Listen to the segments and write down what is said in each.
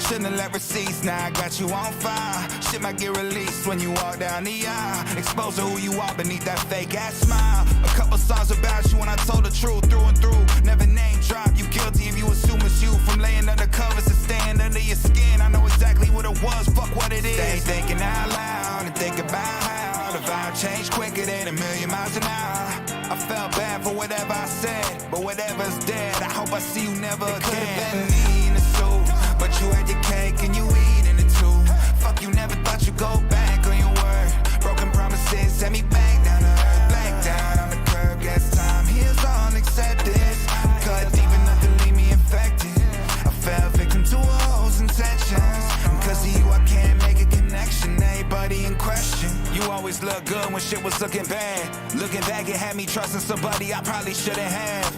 Shouldn't have let receipts, now I got you on fire. Shit might get released when you walk down the aisle. Expose to who you are beneath that fake ass smile. A couple songs about you when I told the truth through and through. Never name drop, you guilty if you assume it's you. From laying under covers to staying under your skin. I know exactly what it was, fuck what it is. Stay thinking out loud and think about how the vibe changed quicker than 1,000,000 miles an hour. I felt bad for whatever I said, but whatever's dead, I hope I see you never again. It could have been me in the suit, but you had your cake and you eating it too. Fuck, you never thought you'd go back on your word. Broken promises set me back down to earth. Black down on the curb, guess time heals all acceptance. Cut deep enough to leave me infected. I fell victim to all those intentions. Cause of you I can't make a connection, everybody in question. You always look good when shit was looking bad. Looking back, it had me trusting somebody I probably shouldn't have.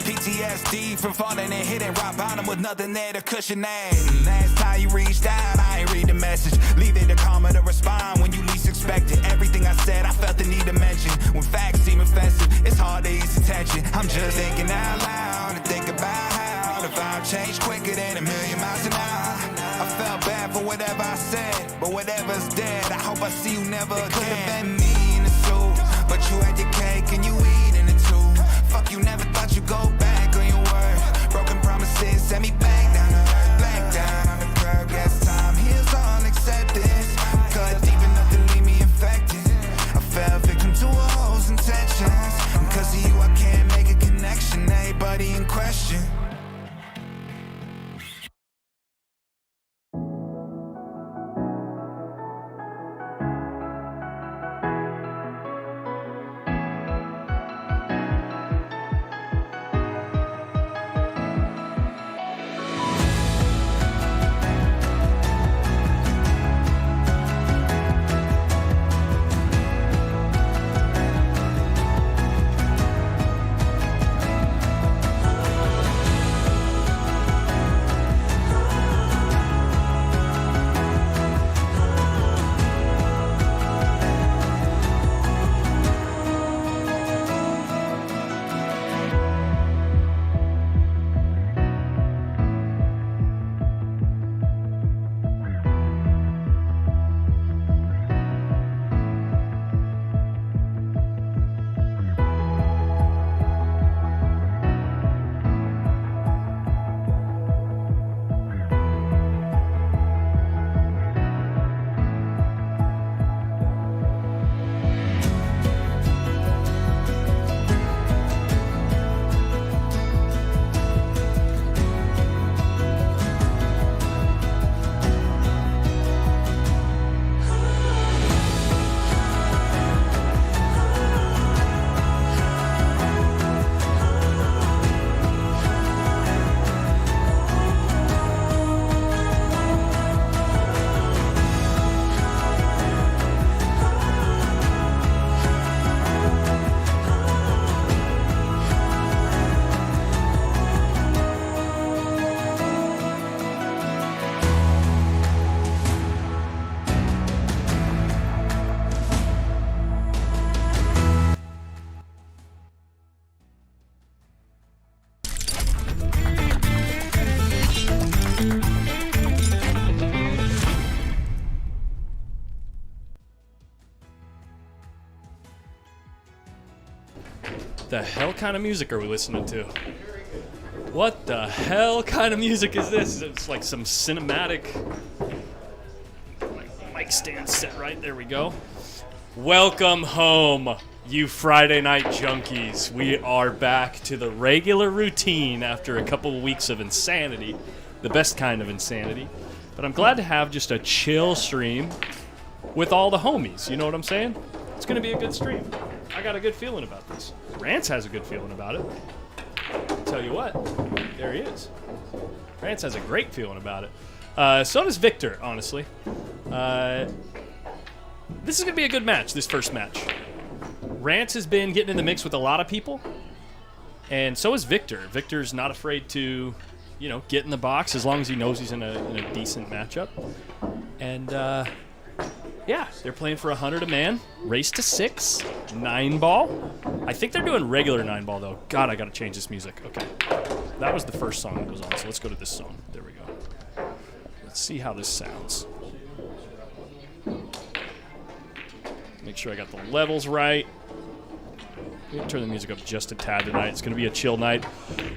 PTSD from falling and hitting rock bottom with nothing there to cushion that. Last time you reached out, I ain't read the message. Leave it to karma to respond when you least expect it. Everything I said, I felt the need to mention. When facts seem offensive, it's hard to ease attention. I'm just thinking out loud and think about how the vibe changed quicker than 1,000,000 miles an hour. I felt bad for whatever I said, but whatever's dead, I hope I see you never again. It could have been me in the suit, but you had your cake and you eating it too. Fuck, you never thought you'd go back on your word. Broken promises set me back down to earth. Black down on the curb, guess time heals all acceptance. Cut deep enough to leave me infected. I fell victim to all those intentions. Cause of you I can't make a connection, everybody in question. The hell kind of music are we listening to? What the hell kind of music is this? It's like some cinematic mic stand set right. There we go. Welcome home, you Friday night junkies. We are back to the regular routine after a couple of weeks of insanity. The best kind of insanity. But I'm glad to have just a chill stream with all the homies. You know what I'm saying? It's going to be a good stream. I got a good feeling about this. Rance has a good feeling about it. I'll tell you what, there he is. Rance has a great feeling about it. So does Viktor, honestly. This is going to be a good match, this first match. Rance has been getting in the mix with a lot of people, and so is Viktor. Viktor's not afraid to, get in the box as long as he knows he's in a decent matchup. And, yeah, they're playing for 100 a man. Race to 6. 9-ball. I think they're doing regular 9-ball, though. God, I got to change this music. Okay. That was the first song that was on, so let's go to this song. There we go. Let's see how this sounds. Make sure I got the levels right. I'm going to turn the music up just a tad tonight. It's going to be a chill night.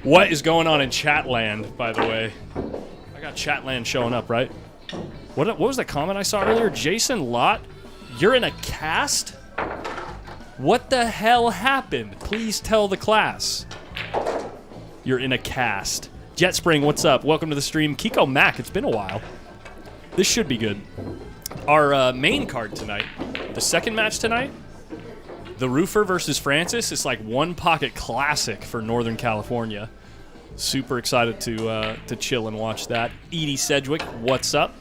What is going on in Chatland, by the way? I got Chatland showing up, right? What was the comment I saw earlier? Jason Lott, you're in a cast? What the hell happened? Please tell the class. You're in a cast. Jetspring, what's up? Welcome to the stream. Kiko Mac, it's been a while. This should be good. Our main card tonight, the second match tonight, the Roofer versus Francis, is like one pocket classic for Northern California. Super excited to chill and watch that. Edie Sedgwick, what's up?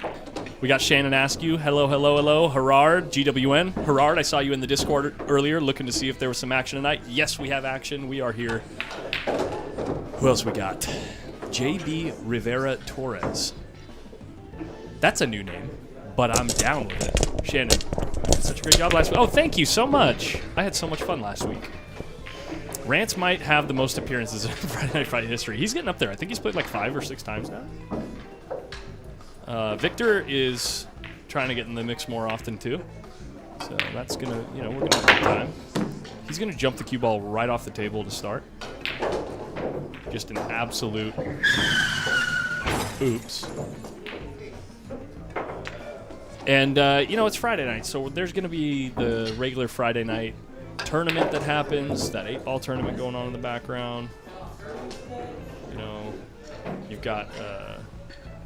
We got Shannon Askew. Hello, hello, hello. Gerard, GWN. Gerard, I saw you in the Discord earlier looking to see if there was some action tonight. Yes, we have action. We are here. Who else we got? JB Rivera Torres. That's a new name, but I'm down with it. Shannon, such a great job last week. Oh, thank you so much. I had so much fun last week. Rance might have the most appearances in Friday Night Fight history. He's getting up there. I think he's played like 5 or 6 times now. Viktor is trying to get in the mix more often too. So that's going to, we're going to have a good time. He's going to jump the cue ball right off the table to start. Just an absolute oops. And, it's Friday night, so there's going to be the regular Friday night tournament that happens, that 8-ball tournament going on in the background. You've got,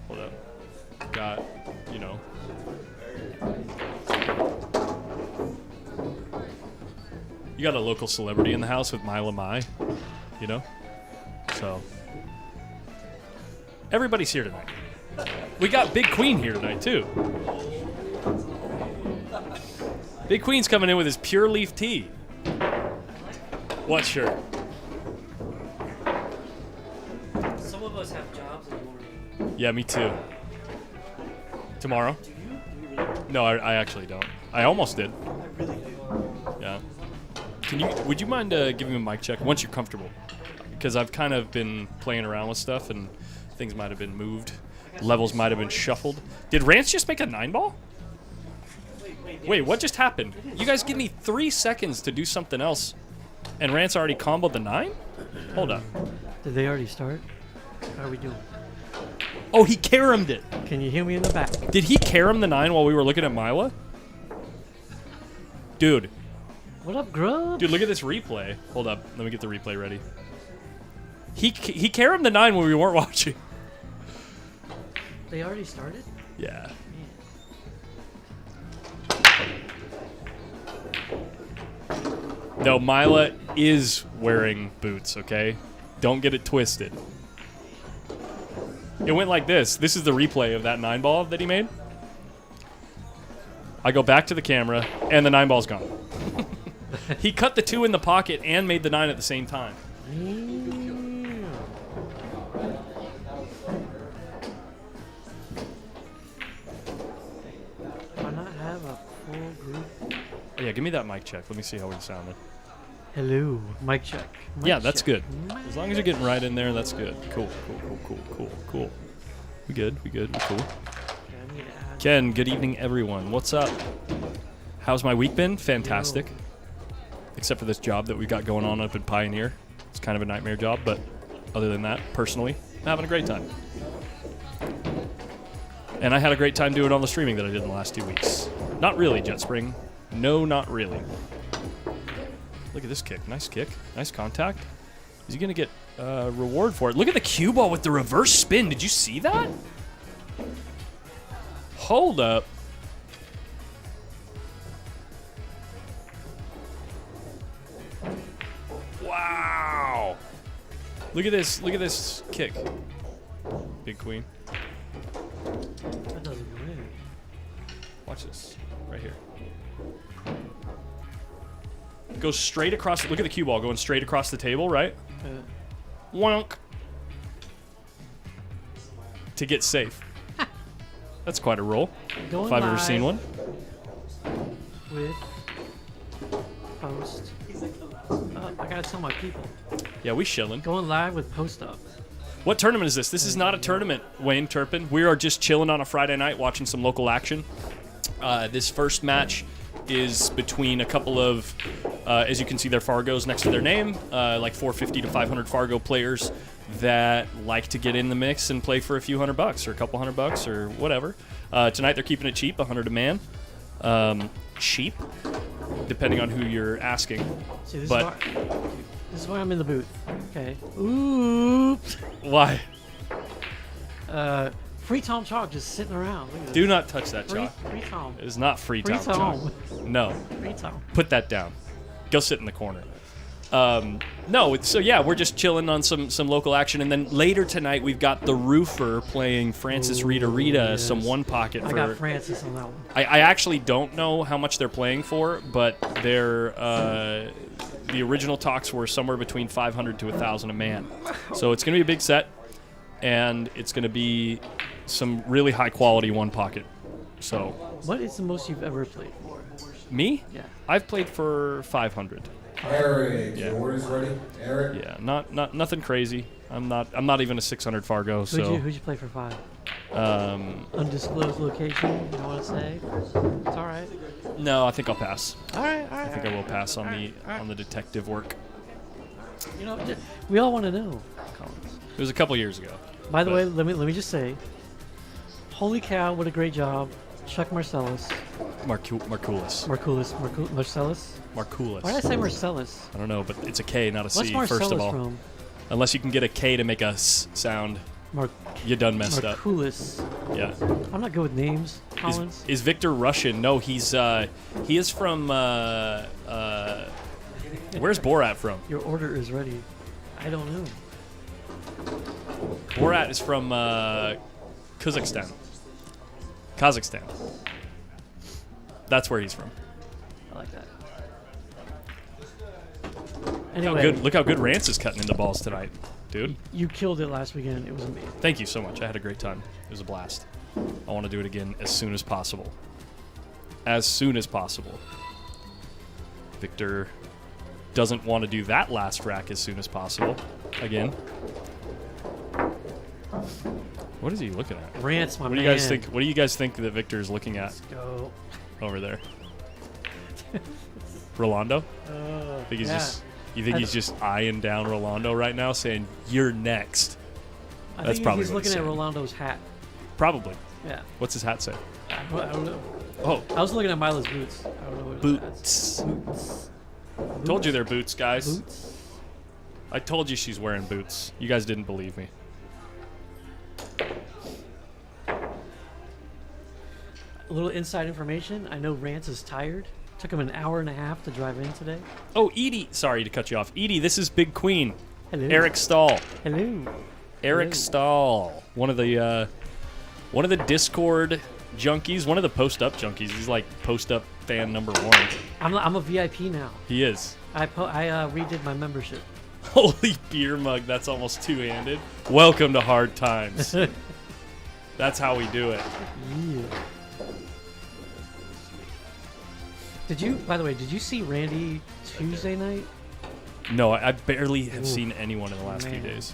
hold up. Got, you got a local celebrity in the house with Mila Mai, So, everybody's here tonight. We got Big Queen here tonight, too. Big Queen's coming in with his Pure Leaf tea. What shirt? Some of us have jobs in the morning. Yeah, me too. Tomorrow? Do you? Do you really? No, I actually don't. I almost did. I really do. Yeah. Would you mind giving me a mic check once you're comfortable? Because I've kind of been playing around with stuff and things might have been moved. Levels might have been shuffled. Did Rance just make a 9-ball? Wait, what just happened? You guys give me 3 seconds to do something else, and Rance already comboed the 9? Hold up. Did they already start? How are we doing? Oh, he caromed it. Can you hear me in the back? Did he carom the 9 while we were looking at Mila? Dude. What up, Grub? Dude, look at this replay. Hold up. Let me get the replay ready. He caromed the 9 when we weren't watching. They already started? Yeah. No, Mila is wearing boots, okay? Don't get it twisted. It went like this. This is the replay of that 9-ball that he made. I go back to the camera, and the 9-ball's gone. He cut the 2 in the pocket and made the 9 at the same time. Why not have a full group? Oh, yeah, give me that mic check. Let me see how we sounded. Hello. Mic check. Yeah, that's good. As long as you're getting right in there, that's good. Cool. We good. We cool. Ken, good evening, everyone. What's up? How's my week been? Fantastic. except for this job that we got going on up in Pioneer. It's kind of a nightmare job, but other than that, personally, I'm having a great time. And I had a great time doing all the streaming that I did in the last 2 weeks. Not really, Jetspring. No, not really. Look at this kick. Nice kick. Nice contact. Is he going to get reward for it? Look at the cue ball with the reverse spin. Did you see that? Hold up. Wow. Look at this. Look at this kick. Big queen. That doesn't go in. Watch this. Right here. Goes straight across. Look at the cue ball going straight across the table, right? Wonk. To get safe. That's quite a roll. Going if I've ever live seen one. With post. I gotta tell my people. Yeah, we chilling. Going live with post up. What tournament is this? This is not a tournament, Wayne Turpin. We are just chilling on a Friday night watching some local action. This first match is between a couple of, as you can see, their Fargos next to their name, like 450 to 500 Fargo players that like to get in the mix and play for a few $100 or a couple $100 or whatever. Tonight they're keeping it cheap, 100 a man. Cheap, depending on who you're asking. See, this But is why I'm in the booth. Okay. Oops. why? Free Tom Chalk just sitting around. Look at Do this. not touch that, Chalk. Free Tom. It is not free Free time, Chalk. Tom. No. Free Tom. Put that down. Go sit in the corner. No, so yeah, we're just chilling on some local action, and then later tonight we've got the Roofer playing Francis Rita Rita, yes. some one pocket I for. got Francis on that one. I actually don't know how much they're playing for, but they're the original talks were somewhere between 500 to 1,000 a man. So it's gonna be a big set, and it's gonna be some really high quality one pocket. So What is the most you've ever played for? me? Yeah. I've played for 500. Eric, Yeah. your order's ready. Eric. Yeah, not nothing crazy. I'm not even a 600 Fargo. Who'd So you play for 5? um, Undisclosed location. You don't want to say? It's all right. no, I think I'll pass. All right. I think I will pass on the detective work. You know, we all want to know. It was a couple years ago. By the But- way, let me just say, holy cow, what a great job, Chuck Marcellus, Marcoulis. Marcellus. Marcoulis. Why did I say Marcellus? I don't know, but it's a K, not a C. What's Marcellus First of all, from? unless you can get a K to make a S sound, you done messed up. Marcoulis. Yeah. I'm not good with names. Collins. Is Viktor Russian? No, he is from. Where's Borat from? Your order is ready. I don't know. Borat is from Kazakhstan. That's where he's from. I like that. Look how Anyway, good, look how good Rance is cutting in the balls tonight, dude. you killed it last weekend. It was amazing. Thank you so much. I had a great time. It was a blast. I want to do it again as soon as possible. As soon as possible. Viktor doesn't want to do that last rack as soon as possible. Again. What is he looking at? Rance, my What man. do you guys think? What do you guys think that Viktor is looking at Go. over there? Rolando? Think he's yeah. you think he's just eyeing down Rolando right now, saying you're next? I That's think probably he's what he's looking at saying. Rolando's hat. Probably. Yeah. What's his hat say? I don't know. Oh, I was looking at Milo's boots. I don't know what his hat is. boots. Told you they're boots, guys. Boots. I told you she's wearing boots. You guys didn't believe me. A little inside information. I know Rance is tired. Took him an hour and a half to drive in today. Oh, Edie. Sorry to cut you off. Edie, this is Big Queen. Hello. Eric Stahl. Hello. Eric Hello. Stahl. One of the Discord junkies. One of the Post Up junkies. He's like Post Up fan number 1. I'm a VIP now. He is. I redid my membership. Holy beer mug. That's almost two-handed. Welcome to hard times. That's how we do it. Yeah. By the way, did you see Randy Tuesday night? No, I barely have Ooh, seen anyone in the last few man. days.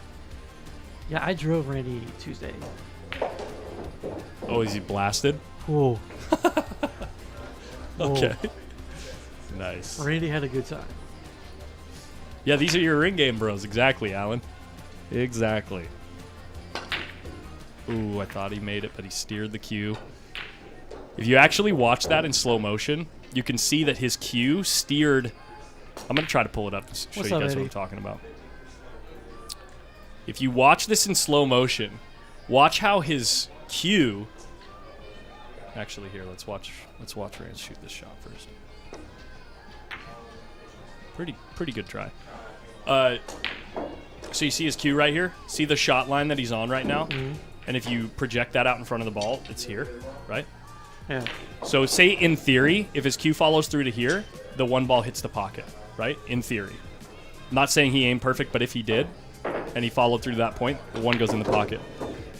Yeah, I drove Randy Tuesday. Oh, is he blasted? Whoa. Okay. Nice. Randy had a good time. Yeah, these are your ring game bros. Exactly, Alan. Exactly. Ooh, I thought he made it, but he steered the cue. If you actually watch that in slow motion, you can see that his cue steered. I'm going to try to pull it up to show you guys what I'm talking about. If you watch this in slow motion, watch how his cue. Actually, here, let's watch Rance shoot this shot first. Pretty good try. So you see his cue right here? See the shot line that he's on right now? Mm-hmm. And if you project that out in front of the ball, it's here, right? Yeah. So say in theory, if his cue follows through to here, the one ball hits the pocket, right? In theory. Not saying he aimed perfect, but if he did, and he followed through to that point, the one goes in the pocket.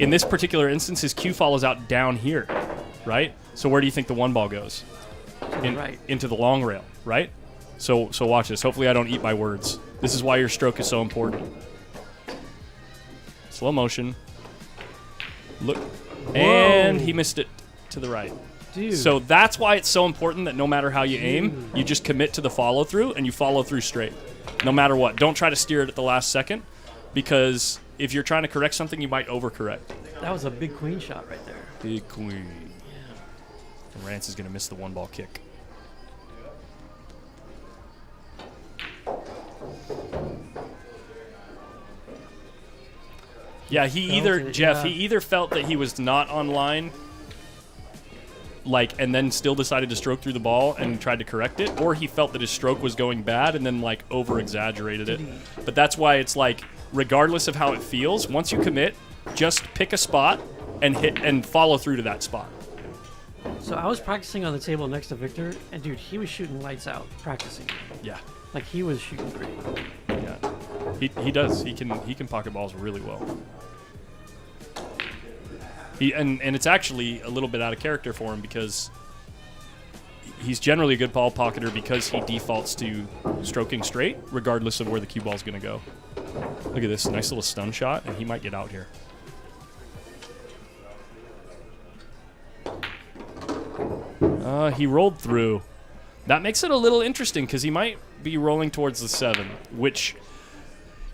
In this particular instance, his cue follows out down here, right? So where do you think the one ball goes? Right. Into the long rail, right? So watch this. Hopefully I don't eat my words. This is why your stroke is so important. Slow motion. Look. Whoa. And he missed it to the right. Dude. So that's why it's so important that no matter how you aim, you just commit to the follow through and you follow through straight. No matter what. Don't try to steer it at the last second, because if you're trying to correct something, you might overcorrect. That was a big queen shot right there. Big queen. Yeah. And Rance is going to miss the one ball kick. Yeah, he either felt that he was not online, like, and then still decided to stroke through the ball and tried to correct it, or he felt that his stroke was going bad and then like over-exaggerated it. But that's why it's like, regardless of how it feels, once you commit, just pick a spot and hit and follow through to that spot. So I was practicing on the table next to Victor, and dude, he was shooting lights out practicing. Yeah. Like he was shooting great. Yeah. He does. He can pocket balls really well. And it's actually a little bit out of character for him because he's generally a good ball pocketer because he defaults to stroking straight regardless of where the cue ball's going to go. Look at this nice little stun shot, and he might get out here. He rolled through. That makes it a little interesting because he might be rolling towards the 7, which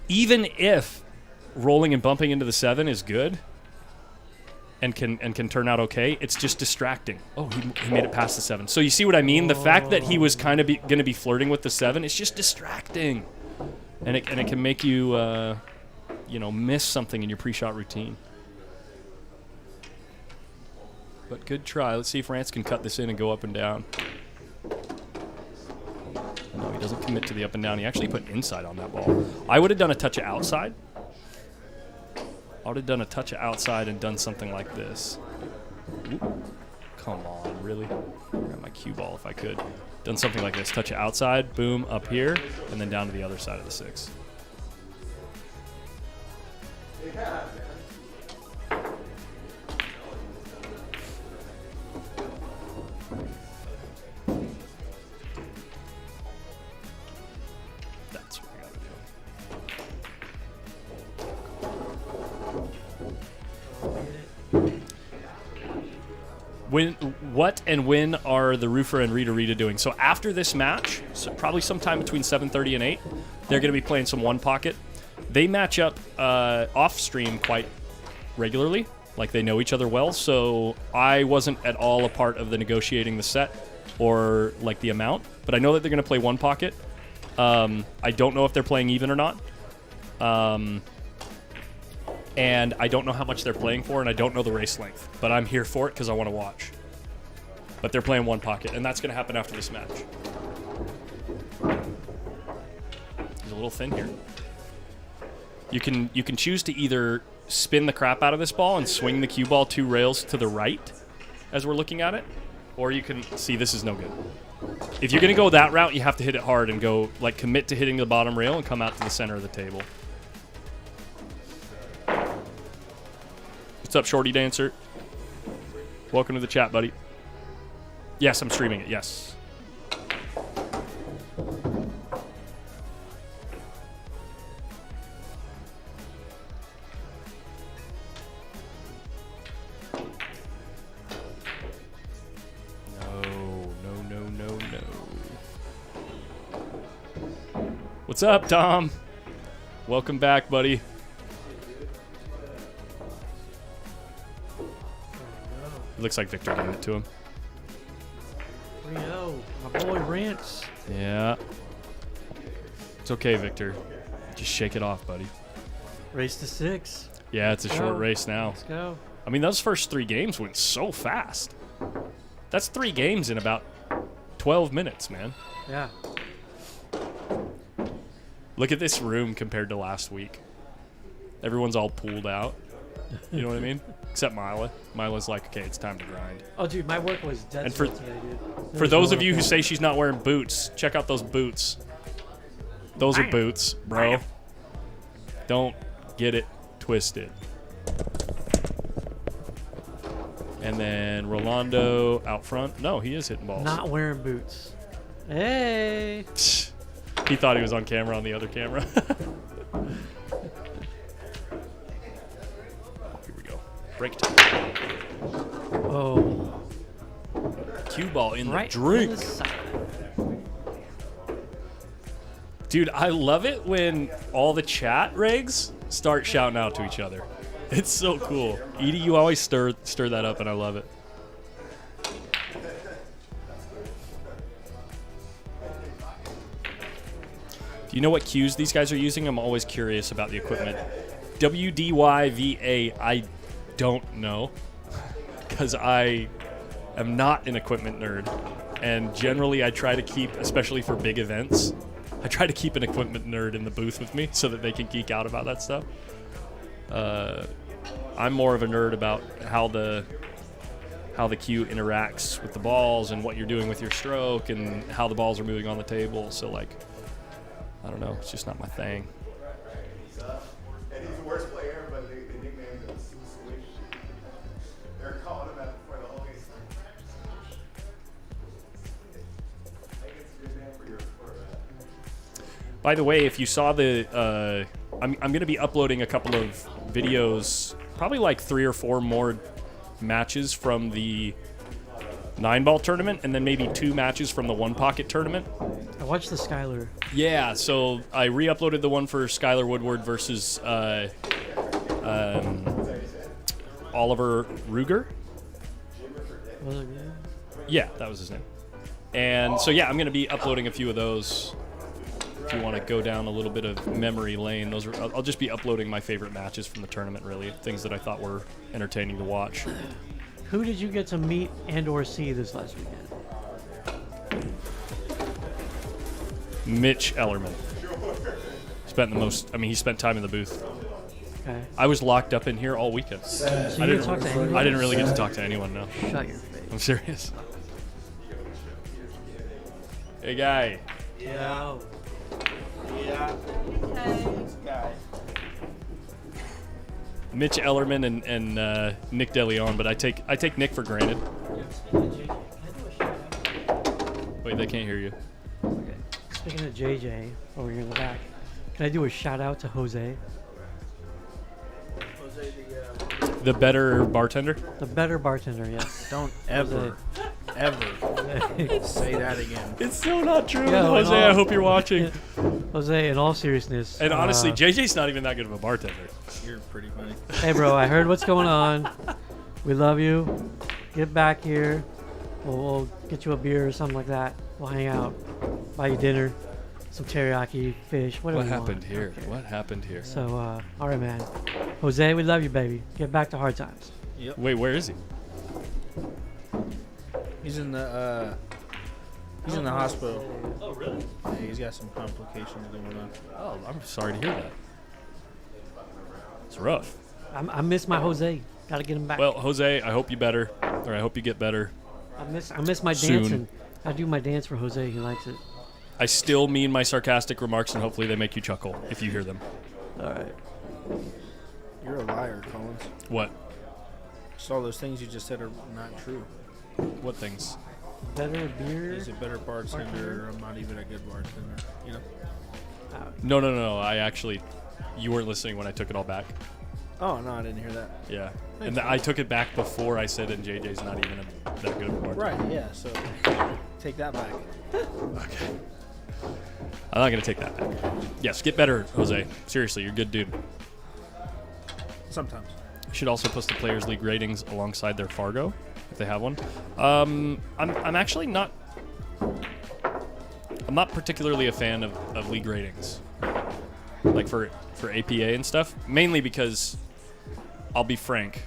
even if rolling and bumping into the 7 is good and can turn out okay, it's just distracting. Oh, he made it past the 7. So you see what I mean? The fact that he was kind of going to be flirting with the 7 is just distracting. And it can make you, miss something in your pre-shot routine. But good try. Let's see if Rance can cut this in and go up and down. No, he doesn't commit to the up and down. He actually put inside on that ball. I would have done a touch of outside. I would have done a touch of outside and done something like this. Ooh. Come on, really? Grab my cue ball if I could. Done something like this. Touch of outside, boom, up here, and then down to the other side of the 6. That's what I gotta do. What and when are the Roofer and Rita doing? So after this match, so probably sometime between 7:30 and 8, they're going to be playing some one pocket. They match up off stream quite regularly, like they know each other well. So I wasn't at all a part of the negotiating the set or like the amount, but I know that they're going to play one pocket. I don't know if they're playing even or not. And I don't know how much they're playing for, and I don't know the race length. But I'm here for it because I want to watch. But they're playing one pocket, and that's going to happen after this match. He's a little thin here. You can choose to either spin the crap out of this ball and swing the cue ball 2 rails to the right, as we're looking at it, or you can see this is no good. If you're going to go that route, you have to hit it hard and go like commit to hitting the bottom rail and come out to the center of the table. What's up, Shorty Dancer? Welcome to the chat, buddy. Yes, I'm streaming it, yes. No. What's up, Tom? Welcome back, buddy. It looks like Victor gave it to him. 3-0. My boy Rance. Yeah. It's okay, Victor. Just shake it off, buddy. Race to 6. Yeah, it's a Let's short go. race now. Let's go. I mean, those first 3 games went so fast. That's 3 games in about 12 minutes, man. Yeah. Look at this room compared to last week. Everyone's all pooled out. You know what I mean? Except Mila. Mila's like, okay, it's time to grind. Oh, dude, my work was dead And for- today, dude. There For was those no of you who one say she's not wearing boots, check out those boots. Those are boots, bro. Don't get it twisted. And then Rolando out front. No, he is hitting balls. not wearing boots. Hey. He thought he was on camera on the other camera. Here we go. Break time. Oh. Cue ball in Right the drink. on the side. Dude, I love it when all the chat regs start shouting out to each other. It's so cool. Edie, you always stir that up, and I love it. Do you know what cues these guys are using? I'm always curious about the equipment. WDYVA, I don't know, because I am not an equipment nerd, and generally I try to keep, especially for big events, I try to keep an equipment nerd in the booth with me so that they can geek out about that stuff. I'm more of a nerd about how the cue interacts with the balls and what you're doing with your stroke and how the balls are moving on the table. So, like, I don't know. It's just not my thing. And he's the worst player, but they nicknamed him Swish. They're calling him that before the whole game starts. I think it's a good name for your By the way, if you saw the, I'm going to be uploading a couple of videos, probably like 3 or 4 more matches from the 9-ball tournament, and then maybe 2 matches from the 1-pocket tournament. I watched the Skylar. Yeah, so I re-uploaded the one for Skylar Woodward versus Oliver Ruger. Was it good? Yeah, that was his name. And so, yeah, I'm going to be uploading a few of those. If you want to go down a little bit of memory lane, those are, I'll just be uploading my favorite matches from the tournament, really. Things that I thought were entertaining to watch. Who did you get to meet and or see this last weekend? Mitch Ellerman. Spent the most, I mean, he spent time in the booth. Okay. I was locked up in here all weekend. So I you didn't, didn't talk to anyone? I didn't really get to talk to anyone, no. Shut your face. I'm serious. Hey, guy. Yeah. Mitch Ellerman and Nick DeLeon, but I take Nick for granted. Wait, they can't hear you. Okay. Speaking of JJ, over here in the back, can I do a shout out to Jose? The better bartender? The better bartender, yes. Don't ever say that again. It's so not true. Yeah, Jose, I know. I hope you're watching. Jose, in all seriousness. And honestly, JJ's not even that good of a bartender. You're pretty funny. Hey, bro, I heard what's going on. We love you. Get back here. We'll get you a beer or something like that. We'll hang out. Buy you dinner. Some teriyaki, fish, whatever What you happened want. here? Okay. What happened here? So, all right, man. Jose, we love you, baby. Get back to hard times. Wait, where is he? He's in the hospital. Oh, really? Yeah, he's got some complications going on. Oh, I'm sorry to hear that. It's rough. I miss my Jose. Gotta get him back. Well, Jose, I hope you better, or I hope you get better. I miss my soon. dancing. I do my dance for Jose. He likes it. I still mean my sarcastic remarks, and hopefully they make you chuckle if you hear them. All right. You're a liar, Collins. What? So all those things you just said are not true. What things? Better beer. He's a better bartender. I'm not even a good bartender. You know? No. I actually, you weren't listening when I took it all back. Oh, no, I didn't hear that. Yeah. And I took it back before I said, and JJ's not even that good of a bartender. Right, yeah, so take that back. Okay. I'm not going to take that back. Yes, get better, Jose. Seriously, you're a good dude. Sometimes. You should also post the Players League ratings alongside their Fargo, if they have one. I'm actually not... I'm not particularly a fan of league ratings. Like for APA and stuff. Mainly because, I'll be frank,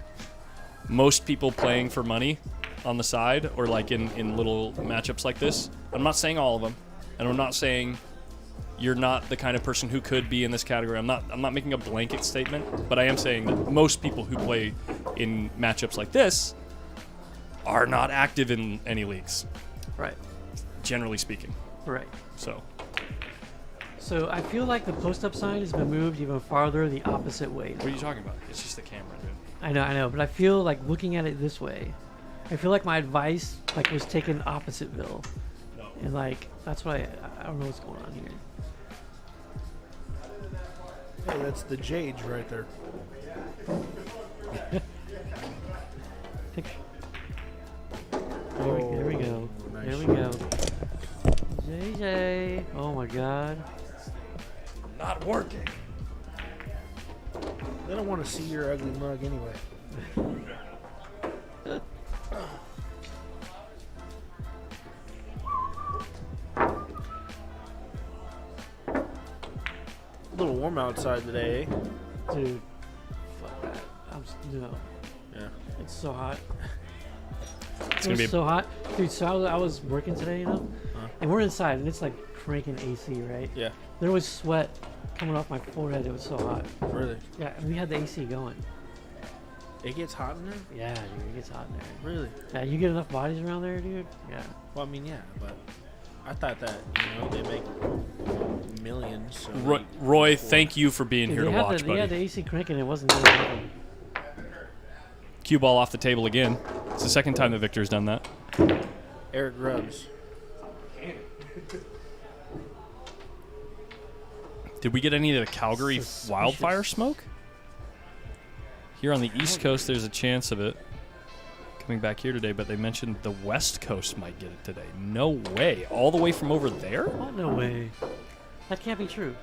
most people playing for money on the side or like in little matchups like this, I'm not saying all of them, and I'm not saying you're not the kind of person who could be in this category. I'm not making a blanket statement, but I am saying that most people who play in matchups like this are not active in any leagues. Right. Generally speaking. Right. So I feel like the post-up sign has been moved even farther the opposite way. what are you talking about? It's just the camera, dude. I know, but I feel like looking at it this way, I feel like my advice like was taken oppositeville, No. and like that's what I don't know what's going on here. Hey, that's the Jade right there. There we go. Nice. There we go. JJ. Oh my God. Not working. They don't want to see your ugly mug anyway. A little warm outside today, eh? Dude. Fuck that. No. Yeah. It's so hot. It's It gonna be was so hot. Dude, so I was working today, you know? And we're inside, and it's like cranking AC, right? Yeah. There was sweat coming off my forehead. It was so hot. Really? Yeah, and we had the AC going. It gets hot in there? Yeah, dude, it gets hot in there. Really? Yeah, you get enough bodies around there, dude? Yeah. Well, I mean, yeah, but I thought that, they make millions. So Roy, thank you for being Dude, here to watch, they buddy. had the AC cranking. It wasn't really working. Cue ball off the table again. It's the second time that Victor's done that. Eric Grubbs. Did we get any of the Calgary Suspicious. wildfire smoke? Here on the East Coast, there's a chance of it coming back here today, but they mentioned the West Coast might get it today. No way. All the way from over there? What? No way. That can't be true.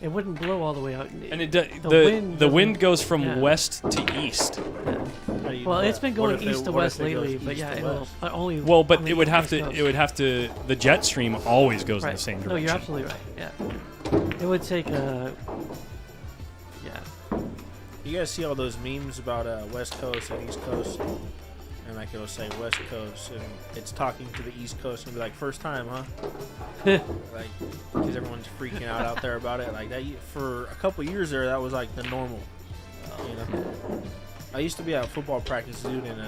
It wouldn't blow all the way out. And it The wind wind goes from yeah. west to east. How do you Well, do it's that? been What going if it- east to what west if it goes lately, but east yeah, to it'll west? only. Well, but only it would have East to. Coast. It would have to. The jet stream always goes in Right. the same No, direction. you're absolutely right. Yeah. It would take a. Yeah. You guys see all those memes about West Coast and East Coast? And like it'll say West Coast, and it's talking to the East Coast, and be like, first time, huh? Like, because everyone's freaking out there about it. Like that for a couple years there, that was like the normal. You know, I used to be at football practice, dude, and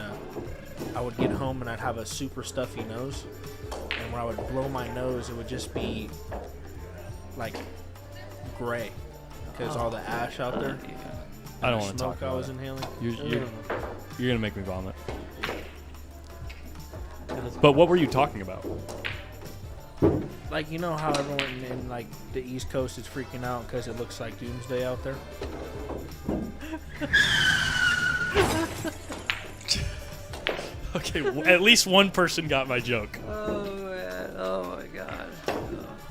I would get home and I'd have a super stuffy nose, and when I would blow my nose, it would just be like gray because all the ash out there. I don't the want to talk smoke I about was it. inhaling. You're gonna make me vomit. But what were you talking about? Like, you know how everyone in like the East Coast is freaking out because it looks like doomsday out there? Okay, at least one person got my joke. Oh man! Oh my God!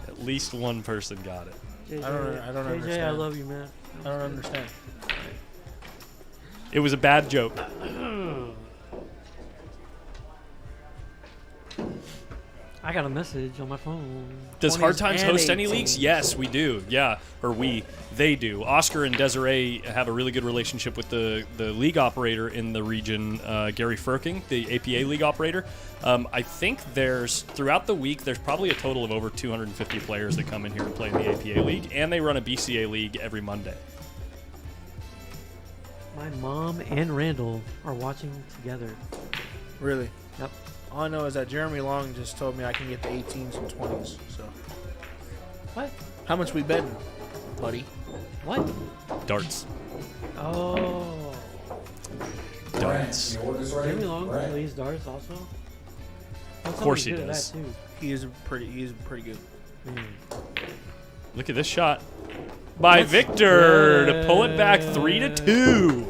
At least one person got it. JJ, I don't JJ, understand. I love you, man. I don't understand. It was a bad joke. I got a message on my phone. Does Hard 20s Times and host any 18s. leagues? Yes, we do. Yeah, or they do. Oscar and Desiree have a really good relationship with the league operator in the region, Gary Firking, the APA league operator. I think throughout the week, there's probably a total of over 250 players that come in here and play in the APA league, and they run a BCA league every Monday. My mom and Randall are watching together. Really? Yep. All I know is that Jeremy Long just told me I can get the 18s and 20s. So, What? how much we betting, buddy? What? Darts. Oh. Darts. You order this already? Jimmy Long Right. plays darts also. Of course he Good at does. that, too. He's pretty good. Look at this shot by Victor to pull it back Yeah. 3-2.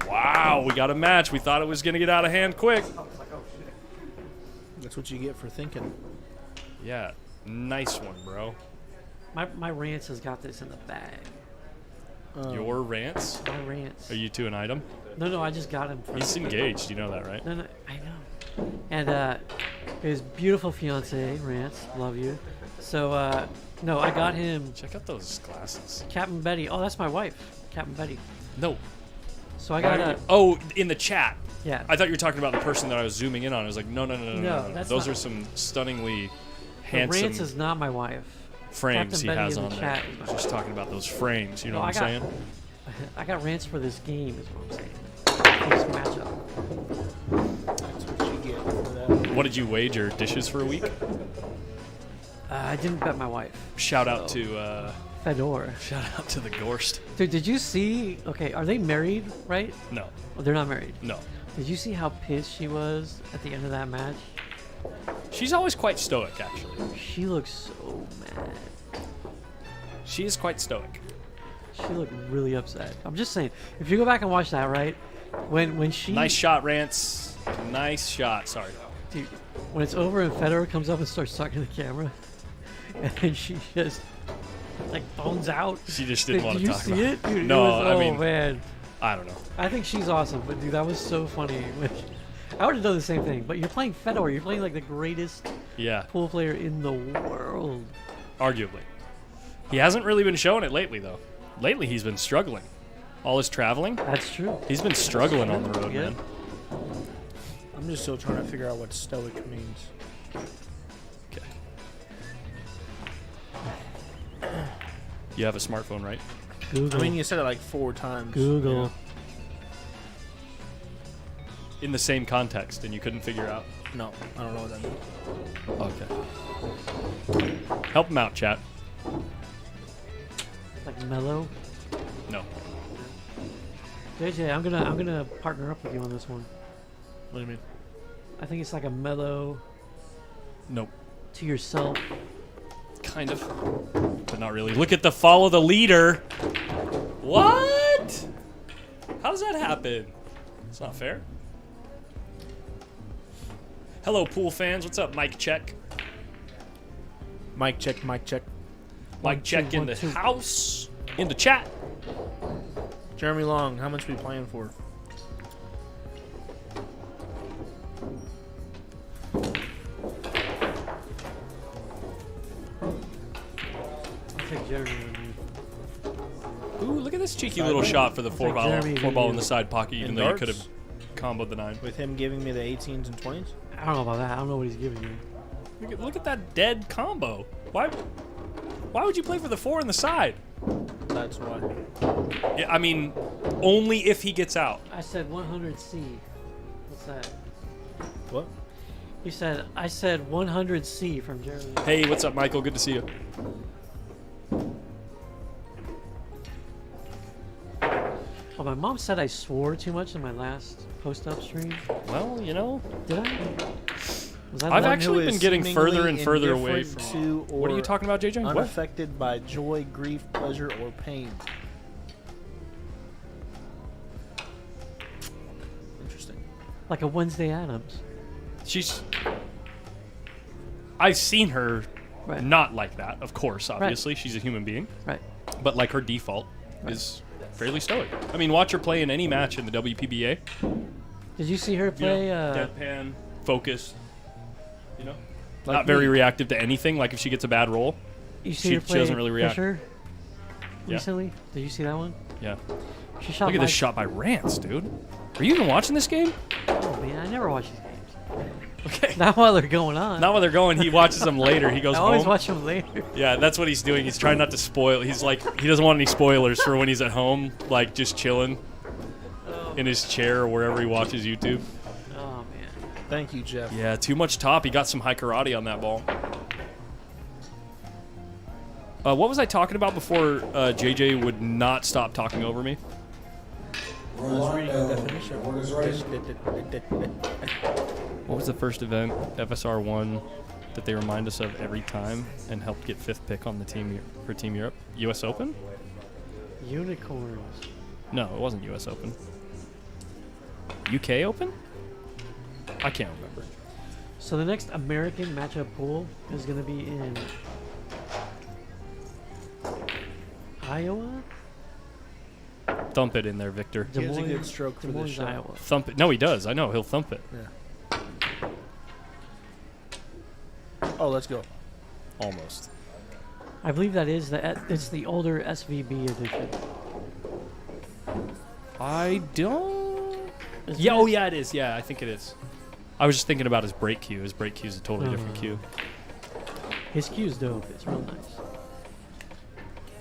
Wow, we got a match. We thought it was going to get out of hand quick. That's what you get for thinking. Yeah, nice one, bro. My Rance has got this in the bag. Your Rance? My Rance. Are you two an item? No, I just got him. He's engaged. You know that, right? No, I know. And his beautiful fiance, Rance, love you. So, no, I got him Check out those glasses. Captain Betty. Oh, that's my wife, Captain Betty. No. So I got a. Oh, in the chat. Yeah. I thought you were talking about the person that I was zooming in on. I was like, no. that's Those not- are some stunningly The handsome Rance is not my wife. frames Captain he Betty has in on the there. chat. I was just talking about those frames. You know No, what I'm saying? I got Rance for this game, is what I'm saying. This matchup. That's what you get for that. What did you wager? Dishes for a week? I didn't bet my wife. Shout out to Fedor. shout out to the Gorst. Dude, did you see? Okay, are they married? Right? No, Oh, they're not married. no. Did you see how pissed she was at the end of that match? She's always quite stoic, actually. She looks so mad. She is quite stoic. She looked really upset. I'm just saying, if you go back and watch that, right? When she Nice shot, Rance. Nice shot. Sorry. dude, when it's over and Federer comes up and starts talking to the camera, and then she just like bones out. She just didn't want to Did talk you about see it. it? Dude, No, it was, I oh mean, man. I don't know. I think she's awesome, but dude, that was so funny. I would have done the same thing, but you're playing Fedor. You're playing like the greatest Yeah, pool player in the world. arguably. He hasn't really been showing it lately, though. Lately, he's been struggling. All his traveling, That's true. he's been struggling on the road, Yeah. man. I'm just still trying to figure out what stoic means. Okay. You have a smartphone, right? Google. I mean, you said it like 4 times. Google. In the same context, and you couldn't figure out. No, I don't know what that means. Okay. Help him out, chat. Like mellow. No. JJ, I'm gonna partner up with you on this one. What do you mean? I think it's like a mellow Nope. to yourself. Kind of. But not really. Look at the follow the leader. What? How does that happen? It's not fair. Hello, pool fans. What's up, Mike Check? Mic check, mic check. Mike Check two, in one, the two. house. In the chat. Jeremy Long, how much we playing for? I'll take Jeremy on you. Ooh, look at this cheeky Side little ball. shot for the I'll four take ball, Jeremy four ball in Lee. the side pocket, even In though you darts? could have comboed the 9. With him giving me the 18s and 20s? I don't know about that. I don't know what he's giving you. Look at that dead combo. Why would you play for the 4 in the side? That's why. Yeah, I mean, only if he gets out. I said 100C. What's that? What? You said I said 100C from Jeremy. Hey, what's up, Michael? Good to see you. Oh, my mom said I swore too much in my last post-up stream. Well, you know, Did I? Was that I've loud? actually been getting further and further away from. To or What are you talking about, JJ? What? unaffected by joy, grief, pleasure, or pain. Interesting. Like a Wednesday Addams. I've seen her Right. not like that, of course, obviously. She's a human being. Right. But like her default is fairly stoic. I mean, watch her play in any match in the WPBA. Did you see her You play? know, deadpan, focused. You know, Like not very me. reactive to anything. Like if she gets a bad roll, You see she her play doesn't really react. Fisher Yeah. recently? Did you see that one? yeah. She shot. Look at this Mike- shot by Rance, dude. Are you even watching this game? Oh man, I never watch these games. Okay. Not while they're going on. Not while they're going. He watches them later. He goes I always home. watch them later. Yeah, that's what he's doing. He's trying not to spoil. He's like, he doesn't want any spoilers for when he's at home, like just chilling in his chair or wherever he watches YouTube. Oh man. Thank you, Jeff. Yeah, too much top. He got some high karate on that ball. What was I talking about before JJ would not stop talking over me? Rolando, board is ready. What was the first event, FSR 1, that they remind us of every time and helped get 5th pick on the team for Team Europe? US Open? Unicorns. No, it wasn't US Open. UK Open? I can't remember. So the next American matchup pool is going to be in Iowa? Thump it in there, Victor. He has a good stroke for Des this Moines, show. Iowa. Thump it. No, he does. I know. He'll thump it. Yeah. Oh, let's go. Almost. I believe that is it's the older SVB edition. I don't. Isn't Yeah. it? Oh, yeah, it is. Yeah, I think it is. I was just thinking about his break cue. His break cue is a totally different cue. His cue's dope. It's real nice.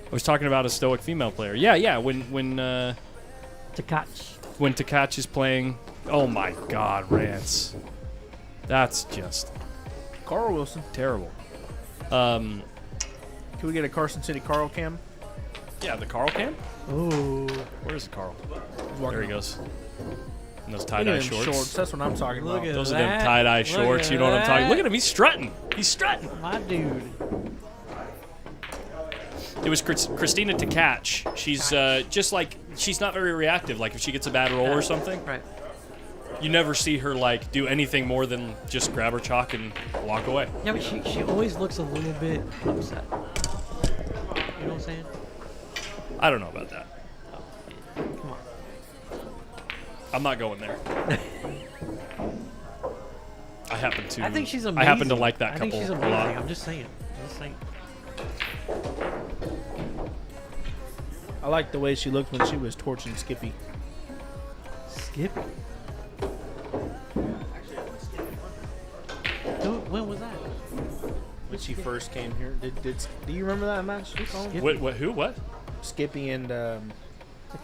I was talking about a stoic female player. Yeah. When Takach. Takach is playing. Oh my God, Rance. That's just Carl Wilson. terrible. Can we get a Carson City Carl cam? Yeah, the Carl cam. Oh. Where's Carl? He's walking There he out. goes. And those Look tie-dye at them shorts. That's what I'm talking Look about. at Those are them that. tie-dye Look shorts. at You know what I'm talking. that. Look at him. He's strutting. He's strutting. My dude. It was Christina Takach. She's just like, she's not very reactive. Like if she gets a bad roll or something, Right. you never see her like do anything more than just grab her chalk and walk away. Yeah, but she always looks a little bit upset. You know what I'm saying? I don't know about that. Come on. I'm not going there. I happen to. I think she's amazing. I happen to like that I couple think she's a amazing. lot. I'm just saying. I like the way she looked when she was torching Skippy. Skippy. When was that? When she first came here. Do you remember that match? Colin? Skippy. What? Who? What? Skippy and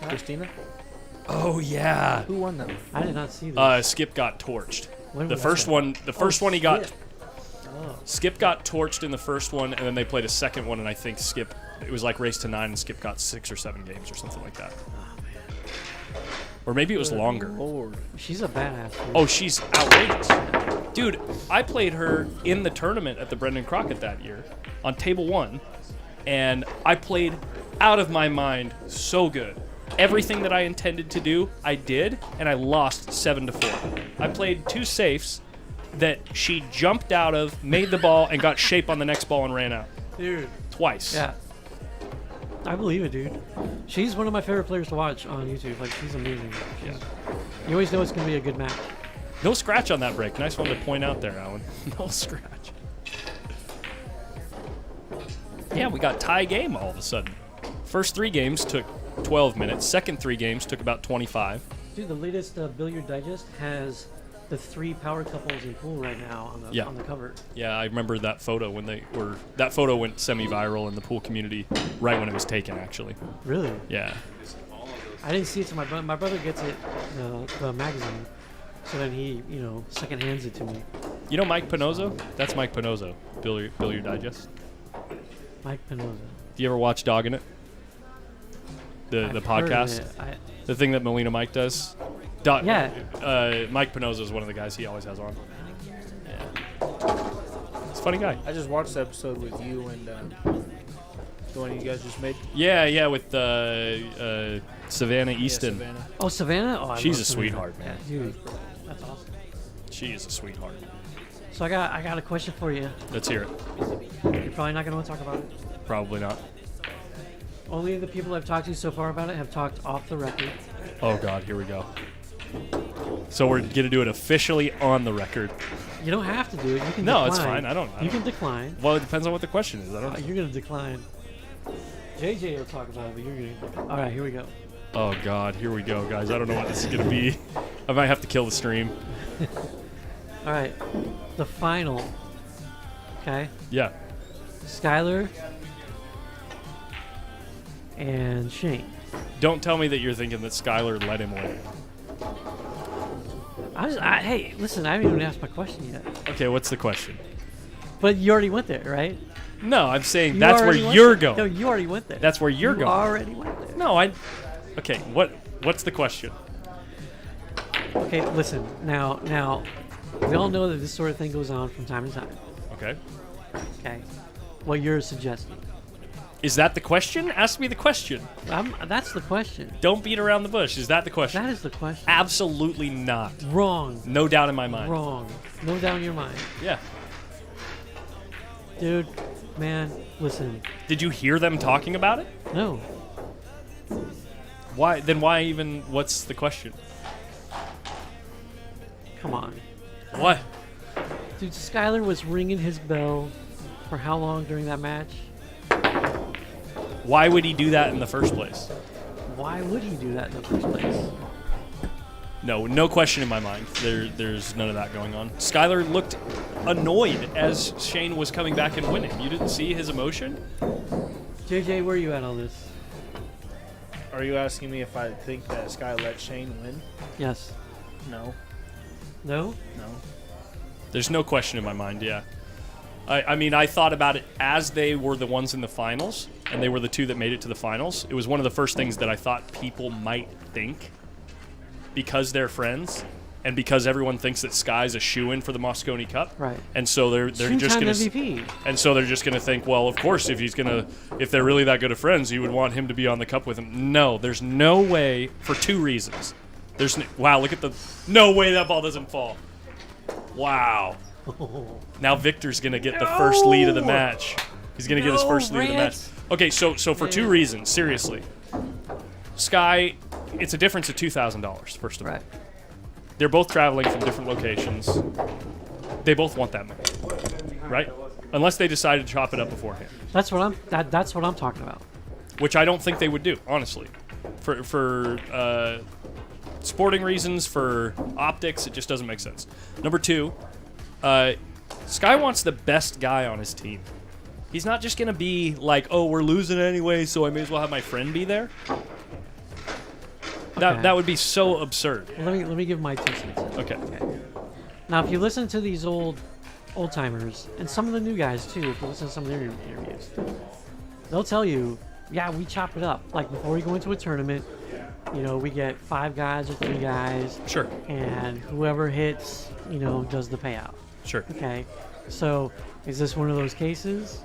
Christina? Oh yeah. Who won that? I did not see this. Skip got torched. When The was first that? one. The first one he got. Skip. Oh. Skip got torched in the first one, and then they played a second one, and I think Skip. It was like race to 9, and Skip got 6 or 7 games or something like that. Or maybe it was longer. Lord. She's a badass. Dude. Oh, she's outrageous. Dude, I played her in the tournament at the Brendan Crockett that year on table 1, and I played out of my mind so good. Everything that I intended to do, I did, and I lost 7-4. I played 2 safes that she jumped out of, made the ball, and got shape on the next ball and ran out. Dude. Twice. Yeah. I believe it, dude. She's one of my favorite players to watch on YouTube. Like, she's amazing. Yeah. You always know it's going to be a good match. No scratch on that break. Nice one to point out there, Alan. No scratch. Yeah, we got tie game all of a sudden. First 3 games took 12 minutes. Second 3 games took about 25. Dude, the latest Billiard Digest has the 3 power couples in pool right now on the Yeah. on the cover. Yeah, I remember that photo when that photo went semi-viral in the pool community right when it was taken, actually. Really? Yeah. I didn't see it till my brother. My brother gets it, the magazine, so then he, second hands it to me. You know Mike Pinozzo? That's Mike Pinozzo, Billiard Digest. Mike Pinozzo. Do you ever watch Doggin' It? The I've heard of podcast? it. The thing that Melina Mike does? Yeah. Mike Pinozzo is one of the guys he always has on. Yeah. He's a funny guy. I just watched the episode with you and the one you guys just made. Yeah, with Savannah Easton. Yeah, Savannah. Oh, Savannah. Oh, I She's love a Savannah. sweetheart, man. Yeah, dude, that's awesome. She is a sweetheart. So I got a question for you. Let's hear it. You're probably not going to talk about it. Probably not. Only the people I've talked to so far about it have talked off the record. Oh, God, here we go. So we're going to do it officially on the record. You don't have to do it. You can No, decline. it's fine. I You don't- can decline. Well, it depends on what the question is. I don't know. You're going to decline. JJ will talk about it, but you're going to... All right, here we go. Oh, God, here we go, guys. I don't know what this is going to be. I might have to kill the stream. All right, the final. Okay, Yeah. Skylar and Shane. Don't tell me that you're thinking that Skylar let him win. Hey, listen, I haven't even asked my question yet. Okay, what's the question? But you already went there, right? No, I'm saying You that's where already went you're there. No, going. you already went there. That's where you're You going. already went there. No, Okay, what's the question? Okay, listen. Now, we all know that this sort of thing goes on from time to time. Okay. Okay, what you're suggesting. Is that the question? Ask me the question. That's the question. Don't beat around the bush. Is that the question? That is the question. Absolutely not. Wrong. No doubt in my mind. Wrong. No doubt in your mind. Yeah. Dude, man, listen. Did you hear them talking about it? No. Why? Then why even? What's the question? Come on. What? Dude, Skyler was ringing his bell for how long during that match? Why would he do that in the first place? Why would he do that in the first place? No question in my mind. There's none of that going on. Skyler looked annoyed as Shane was coming back and winning. You didn't see his emotion? JJ, where are you at on this? Are you asking me if I think that Sky let Shane win? Yes. No. No? No. There's no question in my mind, yeah. I mean, I thought about it as they were the ones in the finals, and they were the two that made it to the finals. It was one of the first things that I thought people might think because they're friends and because everyone thinks that Sky's a shoo-in for the Mosconi Cup. Right. And so they're just going to MVP. And so they're just going to think, well, of course, if they're really that good of friends, you would want him to be on the cup with him. No, there's no way for two reasons. Wow, look at no way that ball doesn't fall. Wow. Now Victor's going to get the first lead of the match. He's going to get his first lead of the match. Rance. Okay, so for two reasons, seriously. Sky, it's a difference of $2,000, first of all. Right. They're both traveling from different locations. They both want that money, right? Unless they decide to chop it up beforehand. That's what I'm talking about. Which I don't think they would do, honestly. For sporting reasons, for optics, it just doesn't make sense. Number two, Sky wants the best guy on his team. He's not just going to be like, oh, we're losing anyway, so I may as well have my friend be there. That would be so absurd. Well, let me give my 2 cents. Okay. Now, if you listen to these old timers and some of the new guys too, if you listen to some of their interviews, they'll tell you, yeah, we chop it up. Like before we go into a tournament, we get 5 guys or 3 guys. Sure. And whoever hits, does the payout. Sure. Okay. So, is this one of those cases?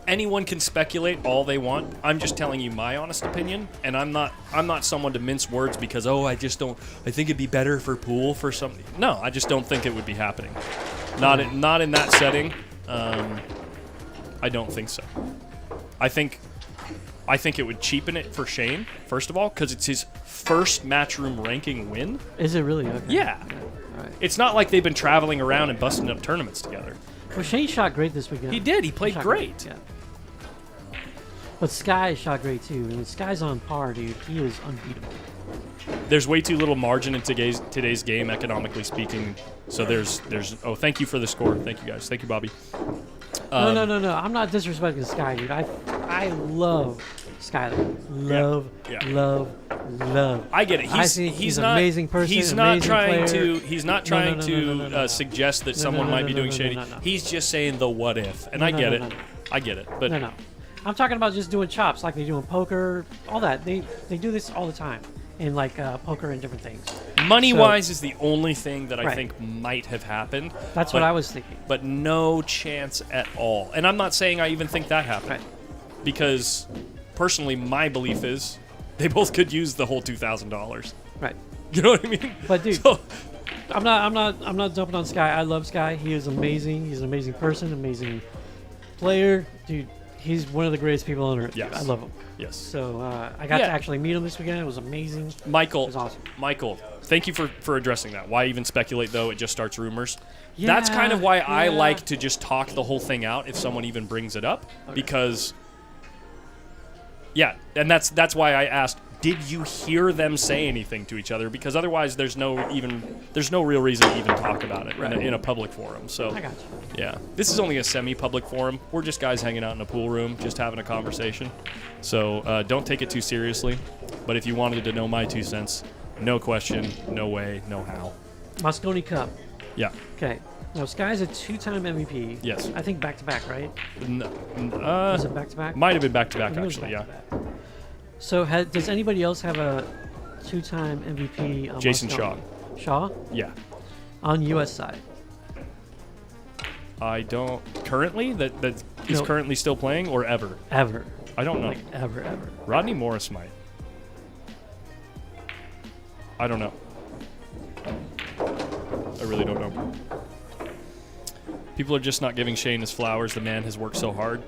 Anyone can speculate all they want. I'm just telling you my honest opinion, and I'm not someone to mince words because I think it'd be better for pool for something. No, I just don't think it would be happening. Not in that setting. I don't think so. I think it would cheapen it for Shane, first of all, because it's his first Matchroom ranking win. Is it really? Okay. Yeah. All right. It's not like they've been traveling around and busting up tournaments together. Well, Shane shot great this weekend. He did. He played shot great. Yeah. But Sky shot great too. And Sky's on par, dude. He is unbeatable. There's way too little margin in today's game, economically speaking. So there's. Oh, thank you for the score. Thank you guys. Thank you, Bobby. No. I'm not disrespecting Sky, dude. I love Skyler. Love. I get it. He's an not, amazing person. He's not amazing trying player. to. He's not trying to suggest that someone might be doing shady. no. He's just saying the what if, and I get it. I get it. But No. I'm talking about just doing chops like they do in poker, all that. They do this all the time in like poker and different things. money-wise is the only thing that I Right. think might have happened. That's what I was thinking. But no chance at all. And I'm not saying I even think that happened. Right. Because personally, my belief is they both could use the whole $2,000. Right. You know what I mean? But dude, So, I'm not jumping on Sky. I love Sky. He is amazing. He's an amazing person, amazing player. Dude, he's one of the greatest people on earth. Yes. I love him. yes. So I got to actually meet him this weekend. It was amazing. Michael, It was awesome. Michael, thank you for addressing that. Why even speculate, though? It just starts rumors. That's kind of why I like to just talk the whole thing out if someone even brings it up. Okay. Because, yeah, and that's why I asked, did you hear them say anything to each other? Because otherwise there's no real reason to even talk about it in a public forum. So, I got you. yeah. This is only a semi-public forum. We're just guys hanging out in a pool room, just having a conversation. So don't take it too seriously. But if you wanted to know my 2 cents, no question, no way, no how. Mosconi Cup. Yeah. Okay. Now Sky's a 2-time MVP. Yes. I think back-to-back, right? Was Was it back-to-back? Might have been back-to-back, I think it was actually, yeah. back-to-back. So does anybody else have a 2-time MVP? On Jason Mosconi? Shaw? Yeah. On U.S. side. I don't... Currently? is No. currently still playing or ever? Ever. I don't know. Like, ever. Rodney Morris might. I don't know. I really don't know. People are just not giving Shane his flowers. The man has worked so hard.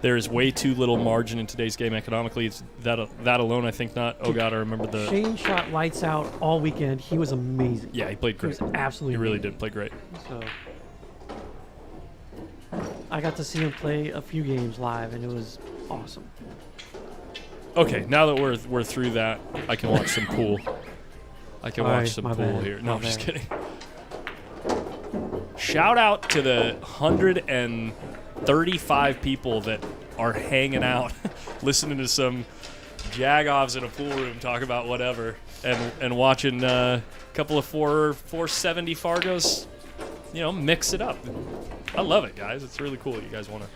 There is way too little margin in today's game economically. It's that alone, I think not. Oh, God, I remember the... Shane shot lights out all weekend. He was amazing. Yeah, he played He great. was absolutely He really amazing. did play great. So I got to see him play a few games live, and it was awesome. Okay, now that we're through that, I can watch some pool. I can Sorry, watch some my pool bad, here. No, my I'm just bad. kidding. Shout out to the 135 people that are hanging out, listening to some jagoffs in a pool room talk about whatever, and watching a couple of 470 Fargos, mix it up. I love it, guys. It's really cool. You guys want to...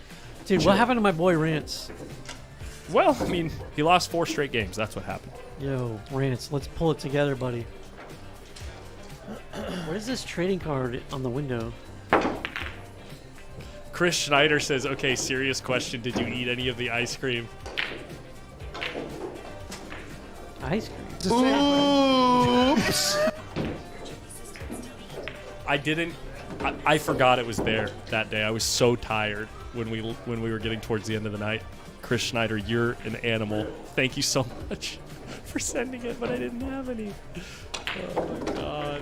Dude, what happened to my boy Rance? Well, I mean, he lost 4 straight games. That's what happened. Yo, Rance, let's pull it together, buddy. Where's this trading card on the window? Chris Schneider says, okay, serious question. Did you eat any of the ice cream? Ice cream. Oops. I didn't. I forgot it was there that day. I was so tired when we were getting towards the end of the night. Chris Schneider, you're an animal. Thank you so much for sending it, but I didn't have any. Oh my God.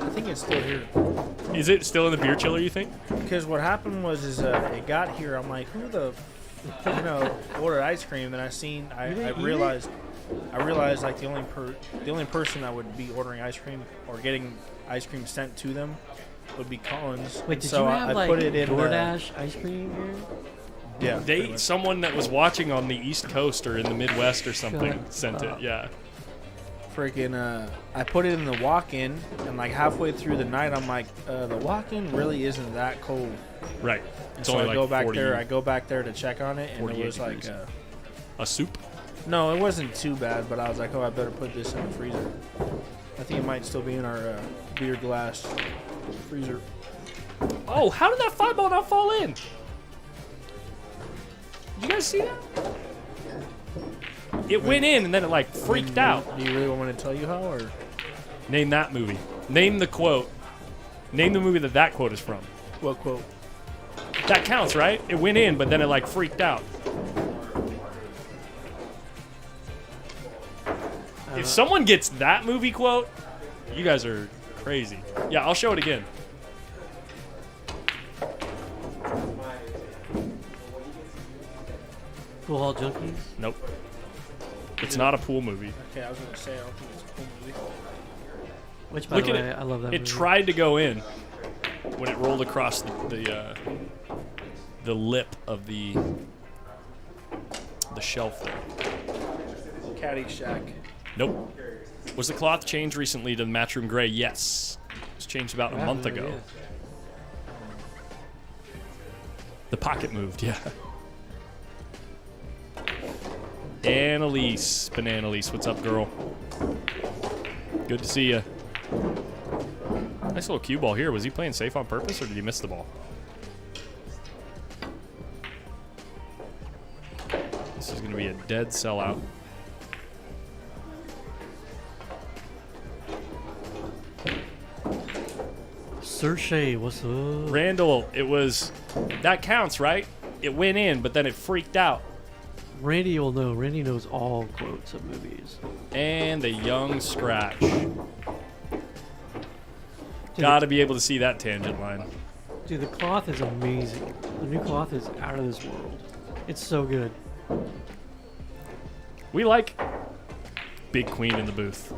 I think it's still here. Is it still in the beer chiller, you think? Because what happened was it got here. I'm like, who the, ordered ice cream? Then I realized like the only person that would be ordering ice cream or getting ice cream sent to them would be Collins. Wait, did so you have I put it in DoorDash ice cream here? Yeah. Someone that was watching on the East Coast or in the Midwest or something Shut sent it. up. Yeah. Freaking I put it in the walk-in, and like halfway through the night I'm like, the walk-in really isn't that cold. Right. It's So only I like go back 40, there. I go back there to check on it, and it 48 was like, degrees. A soup? no, it wasn't too bad. But I was like, oh, I better put this in the freezer. I think it might still be in our beer glass freezer. Oh, how did that 5-ball not fall in? Did you guys see that? It went in and then it like freaked out. Do you really want me to tell you how, or Name that movie. Name the quote. Name the movie that quote is from. what quote? That counts, right? It went in, but then it like freaked out. If someone gets that movie quote, you guys are crazy. Yeah, I'll show it again. Pool Hall Junkies? Nope. It's not a pool movie. Okay, I was gonna say I don't think it's a cool movie. Which, by Look the at way, it. I love that It movie. tried to go in when it rolled across the lip of the shelf there. Caddyshack. Nope. Was the cloth changed recently to the Matchroom Gray? Yes. It was changed about a month There it ago. is. The pocket moved, yeah. Annalise, Bananalise, what's up, girl? Good to see you. Nice little cue ball here. Was he playing safe on purpose, or did he miss the ball? This is going to be a dead sellout. Sershay, what's up? Randall, it was... That counts, right? It went in, but then it freaked out. Randy will know. Randy knows all quotes of movies. And the young scratch. Dude, Gotta be able to see that tangent line. Dude, the cloth is amazing. The new cloth is out of this world. It's so good. We like Big Queen in the booth.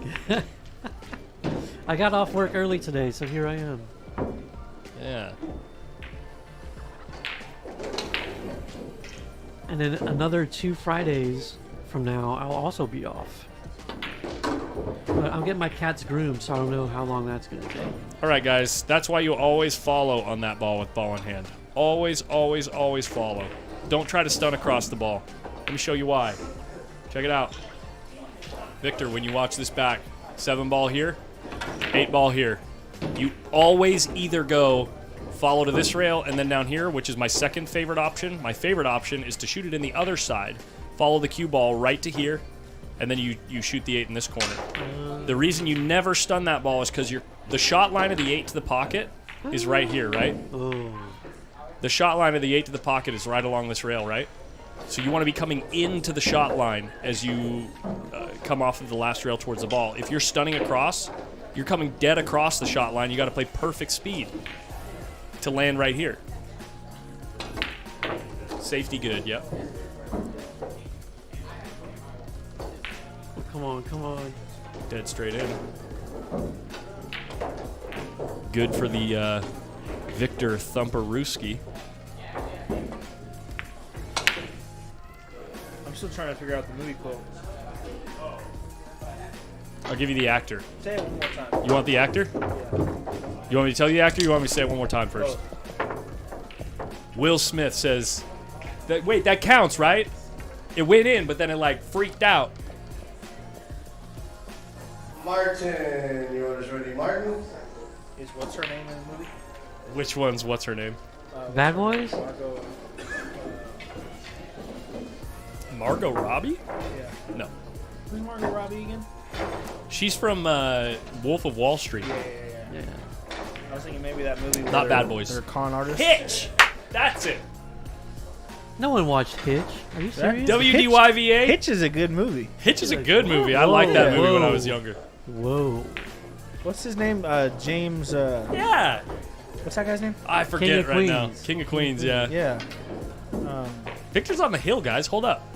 I got off work early today, so here I am. Yeah. And then another 2 Fridays from now, I'll also be off. But I'm getting my cats groomed, so I don't know how long that's going to take. All right, guys. That's why you always follow on that ball with ball in hand. Always, always, always follow. Don't try to stun across the ball. Let me show you why. Check it out. Victor, when you watch this back, 7 ball here, 8 ball here. You always either go follow to this rail, and then down here, which is my second favorite option. My favorite option is to shoot it in the other side, follow the cue ball right to here, and then you shoot the 8 in this corner. The reason you never stun that ball is because the shot line of the 8 to the pocket is right here, right? Oh. The shot line of the 8 to the pocket is right along this rail, right? So you want to be coming into the shot line as you come off of the last rail towards the ball. If you're stunning across, you're coming dead across the shot line. You got to play perfect speed to land right here. Safety good, yep. Come on, come on. Dead straight in. Good for the Viktor Thumperooski. I'm still trying to figure out the movie quote. I'll give you the actor. Say it one more time. You want the actor? You want me to tell you the actor, or you want me to say it one more time first? Will Smith says, wait, that counts, right? It went in, but then it like freaked out. Martin, you want to ready? Martin? Is what's her name in the movie? Which one's what's her name? Bad Boys? Fargo. Margot Robbie? Yeah. No. Who's Margot Robbie again? She's from Wolf of Wall Street. Yeah. I was thinking maybe that movie. Not Bad Boys. They're con artists. Hitch! That's it. No one watched Hitch. Are you serious? WDYVA? Hitch is a good movie. Hitch is a good movie. I liked that movie when I was Whoa. younger. Whoa. What's his name? James. Yeah. What's that guy's name? I King forget of right now. Queens. King of Queens, yeah. Yeah. Victor's on the hill, guys. Hold up.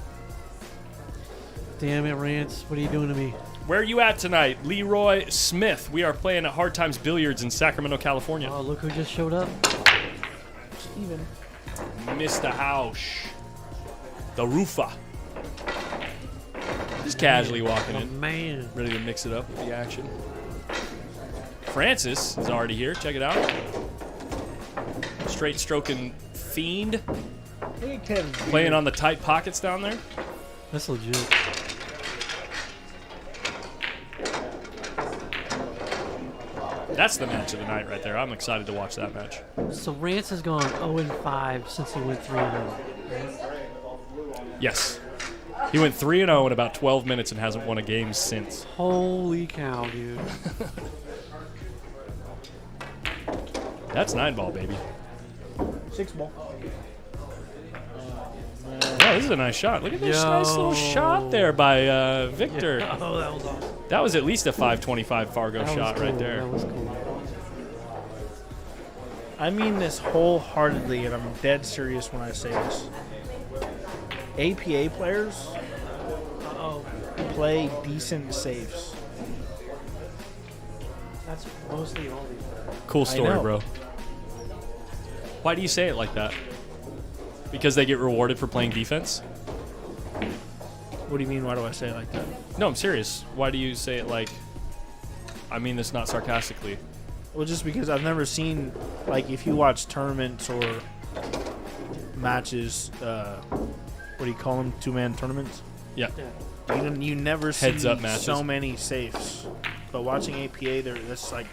Damn it, Rance. What are you doing to me? Where are you at tonight? Leroy Smith. We are playing at Hard Times Billiards in Sacramento, California. Oh, look who just showed up. Steven. Mr. House. The roofer. Just casually walking Oh, in. man. Ready to mix it up with the action. Francis is already here. Check it out. Straight stroking fiend. Look at Kevin's Playing on the tight pockets down there. That's legit. That's the match of the night right there. I'm excited to watch that match. So Rance has gone 0-5 since he went 3-0. Yes. He went 3-0 in about 12 minutes and hasn't won a game since. Holy cow, dude. That's 9-ball, baby. 6-ball. Oh, this is a nice shot. Look at this nice little shot there by Viktor. Oh, that was awesome. That was at least a 525 Fargo That was shot cool. right there. That was cool. I mean this wholeheartedly, and I'm dead serious when I say this. APA players play decent safes. That's mostly all these. Cool story, know. bro. Why do you say it like that? Because they get rewarded for playing defense? What do you mean? Why do I say it like that? No, I'm serious. Why do you say it like... I mean this not sarcastically. Well, just because I've never seen, like, if you watch tournaments or matches, what do you call them? 2-man tournaments? Yeah. You never see Heads up matches. so many safes. But watching APA, that's like,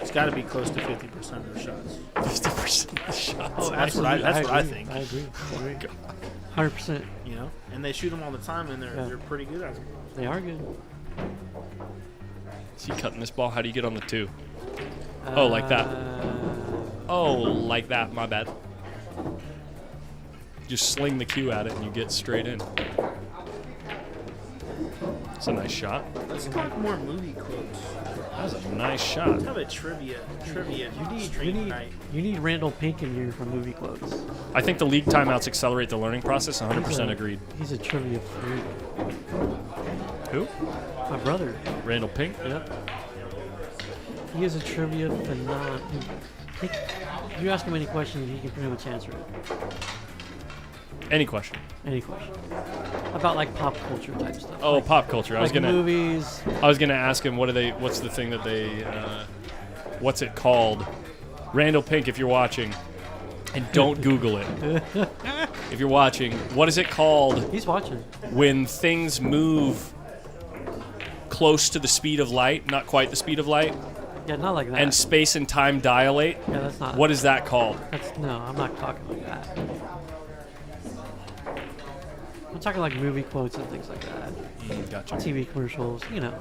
it's got to be close to 50% of the shots. 50% of the shots. Oh, That's what I think. I agree. 100%. You know, and they shoot them all the time, and they're pretty good at it. They are good. Is he cutting this ball? How do you get on the 2? Oh, like that. Oh, like that. My bad. Just sling the cue at it and you get straight in. That's a nice shot. Let's talk more movie quotes. That was a nice shot. Let's have a trivia stream night. You need Randall Pink in here for movie quotes. I think the league timeouts accelerate the learning process. 100% agreed. He's a trivia freak. Who? My brother. Randall Pink? Yep. He is a trivia phenomenon. If you ask him any question, he can pretty much answer it. Any question? Any question. About like pop culture type stuff. Oh, like, pop culture. I was like gonna. movies. I was gonna ask him what's the thing that they, what's it called? Randall Pink, if you're watching, and don't Google it. If you're watching, what is it called He's watching. when things move close to the speed of light, not quite the speed of light? Yeah, not like that. and space and time dilate. yeah, that's not. What is that called? No, I'm not talking like that. I'm talking like movie quotes and things like that. Gotcha. TV commercials, you know.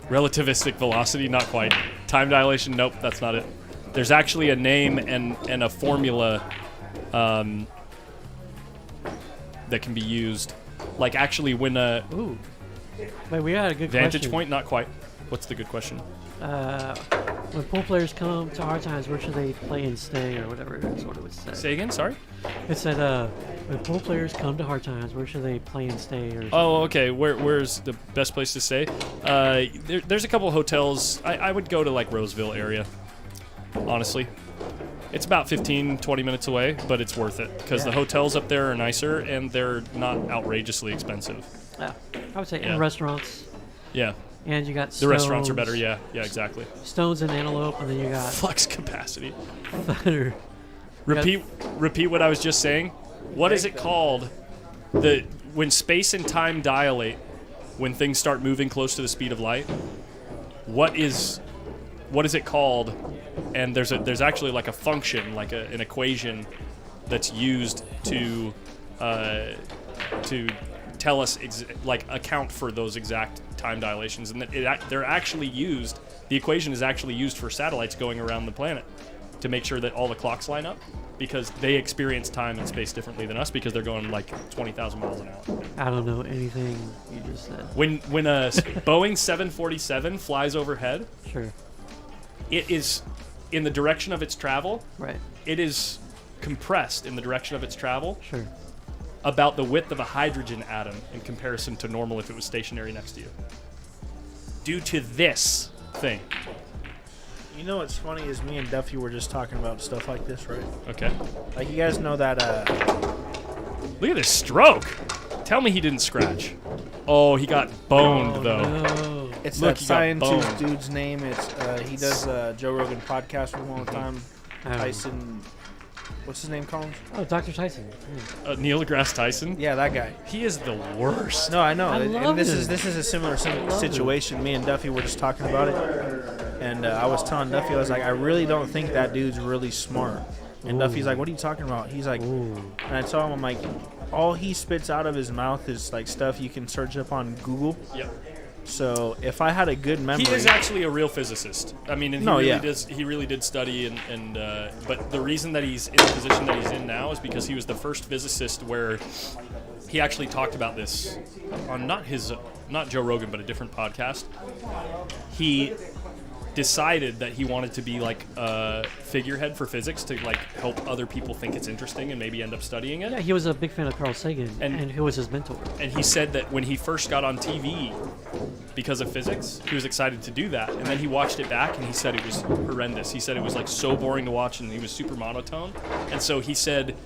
Relativistic velocity, not quite. Time dilation, nope, that's not it. There's actually a name and a formula that can be used. Like actually when a Ooh. Wait, we had a good vantage question. point, not quite. What's the good question? When pool players come to hard times, where should they play and stay, or whatever it sort of would say? Say again, sorry? It said, when pool players come to hard times, where should they play and stay, or? Oh, okay. Where's the best place to stay? There's a couple hotels. I would go to like Roseville area, honestly. It's about 15, 20 minutes away, but it's worth it because the hotels up there are nicer and they're not outrageously expensive. Yeah, I would say, Yeah. and restaurants, Yeah, and you got the restaurants are Stones- better. Yeah, exactly. Stones and Antelope, and then you got Flex capacity. Thunder. Repeat what I was just saying. What is it called? When space and time dilate, when things start moving close to the speed of light. What is it called? And there's actually like a function, like an equation that's used to tell us account for those exact time dilations, and they're actually used. The equation is actually used for satellites going around the planet to make sure that all the clocks line up, because they experience time and space differently than us because they're going like 20,000 miles an hour. I don't know anything you just said. When a Boeing 747 flies overhead, Sure. it is in the direction of its travel. Right. It is compressed in the direction of its travel Sure. about the width of a hydrogen atom in comparison to normal if it was stationary next to you. Due to this thing. You know what's funny is me and Duffy were just talking about stuff like this, right? Okay. Like you guys know that Look at this stroke. Tell me he didn't scratch. Oh, he got boned though. No. it's Look, that he got scientist boned. dude's name. It's he does Joe Rogan podcast with him all the time. I don't know. Tyson, what's his name, Collins? Oh, Dr. Tyson. Neil deGrasse Tyson. Yeah, that guy. He is the worst. No, I know. I love and this him. is a similar love situation. Me and Duffy were just talking about it, and I was telling Duffy, I was like, I really don't think that dude's really smart. And Duffy's like, what are you talking about? He's like, Ooh. and I told him, I'm like, all he spits out of his mouth is like stuff you can search up on Google. Yep. So if I had a good memory, He is actually a real physicist. I mean, and he really did study, but the reason that he's in the position that he's in now is because he was the first physicist where he actually talked about this on not Joe Rogan, but a different podcast. He decided that he wanted to be like a figurehead for physics to like help other people think it's interesting and maybe end up studying it. Yeah, he was a big fan of Carl Sagan, and who was his mentor. And he said that when he first got on TV because of physics, he was excited to do that. And then he watched it back and he said it was horrendous. He said it was like so boring to watch and he was super monotone. And so he said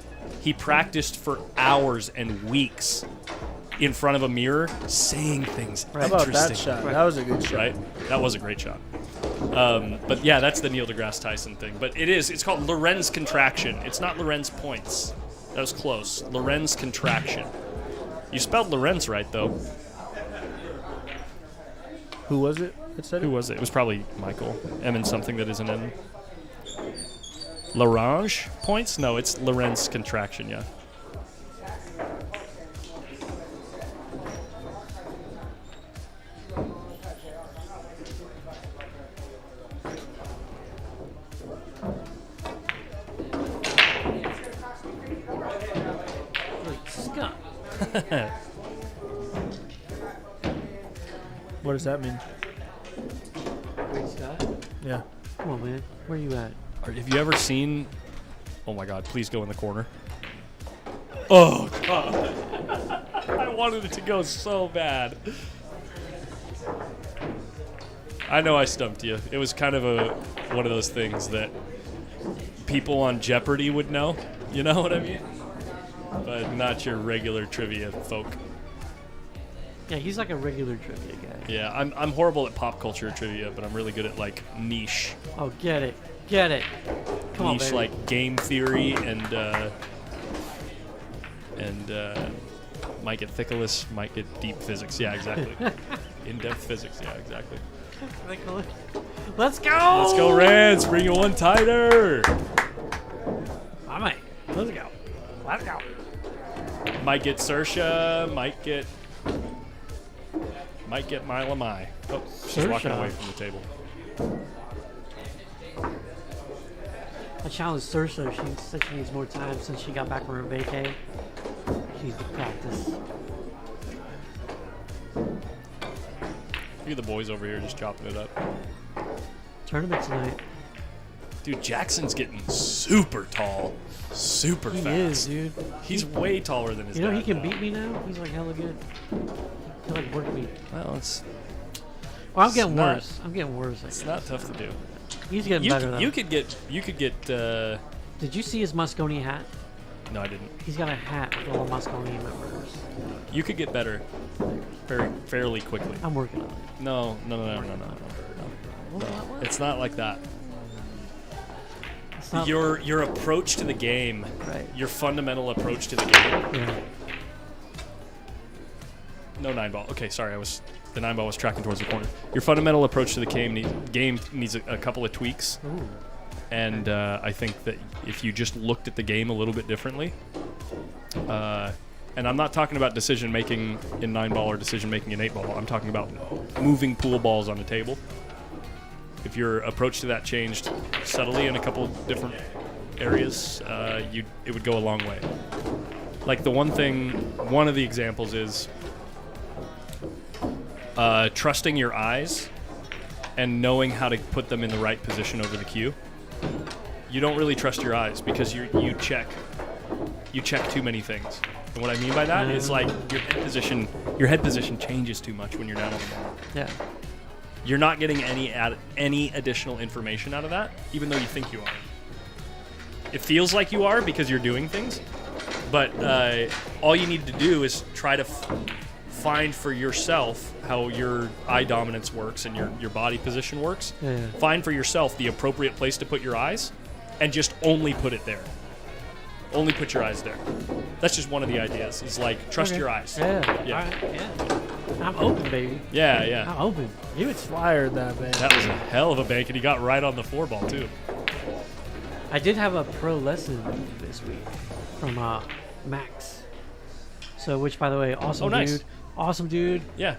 he practiced for hours and weeks in front of a mirror saying things how about interesting. that shot? That was a good shot. Right? That was a great shot. But yeah, that's the Neil deGrasse Tyson thing. But it's called Lorentz contraction. It's not Lorentz points. That was close. Lorentz contraction. You spelled Lorentz right, though. Who was it that said Who was it? It was probably Michael. M and something that isn't N. Lagrange points? No, it's Lorentz contraction, yeah. Scott. What does that mean? Wait, Scott? Yeah. Come on, man. Where you at? Have you ever seen... Oh my god, please go in the corner. Oh god. I wanted it to go so bad. I know I stumped you. It was kind of one of those things that people on Jeopardy would know. You know what I mean? But not your regular trivia folk. Yeah, he's like a regular trivia guy. Yeah, I'm horrible at pop culture trivia, but I'm really good at like niche. Oh, get it. Get it. Come on, Niche baby. like game theory and might get Thickless, might get deep physics. Yeah, exactly. In-depth physics. Yeah, exactly. Let's go. Let's go, Rance. Bring it one tighter. All right. Let's go. Let's go. Might get Saoirse. Might get Mila Mai. Oh, she's walking Saoirse. away from the table. I challenged Saoirse. She said she needs more time since she got back from her vacay. She needs to practice. Look at the boys over here just chopping it up. Tournament tonight. Dude, Jackson's getting super tall. Super He fast. is, dude. He's way taller than his You know dad. he can beat me now. He's like hella good. He like work me. Well, it's Well, I'm getting not- worse. I'm getting worse. I it's guess. not tough to do. He's getting better though. You could get. Did you see his Moscone hat? No, I didn't. He's got a hat with all the Moscone members. You could get better, fairly quickly. I'm working on it. No. What? It's not like that. It's not Your approach to the game, right. your fundamental approach to the game. Yeah. No 9-ball. Okay, sorry, the 9-ball was tracking towards the corner. Your fundamental approach to the game needs a couple of tweaks. Ooh. And I think that if you just looked at the game a little bit differently, and I'm not talking about decision making in 9-ball or decision making in 8-ball. I'm talking about moving pool balls on the table. If your approach to that changed subtly in a couple of different areas, it would go a long way. Like one of the examples is trusting your eyes and knowing how to put them in the right position over the cue. You don't really trust your eyes because you check too many things. And what I mean by that is like your head position changes too much when you're down on the ball. Yeah. You're not getting any additional information out of that, even though you think you are. It feels like you are because you're doing things, but all you need to do is try to find for yourself how your eye dominance works and your body position works. Yeah. Find for yourself the appropriate place to put your eyes, and just only put it there. Only put your eyes there. That's just one of the ideas. Is like trust your eyes. Yeah. Yeah. All right, yeah. I'm open, baby. Yeah. I'm open. You fired that, man. That was a hell of a bank, and he got right on the 4-ball too. I did have a pro lesson this week from Max. So, which by the way, awesome Oh, nice. dude. Awesome dude. Yeah.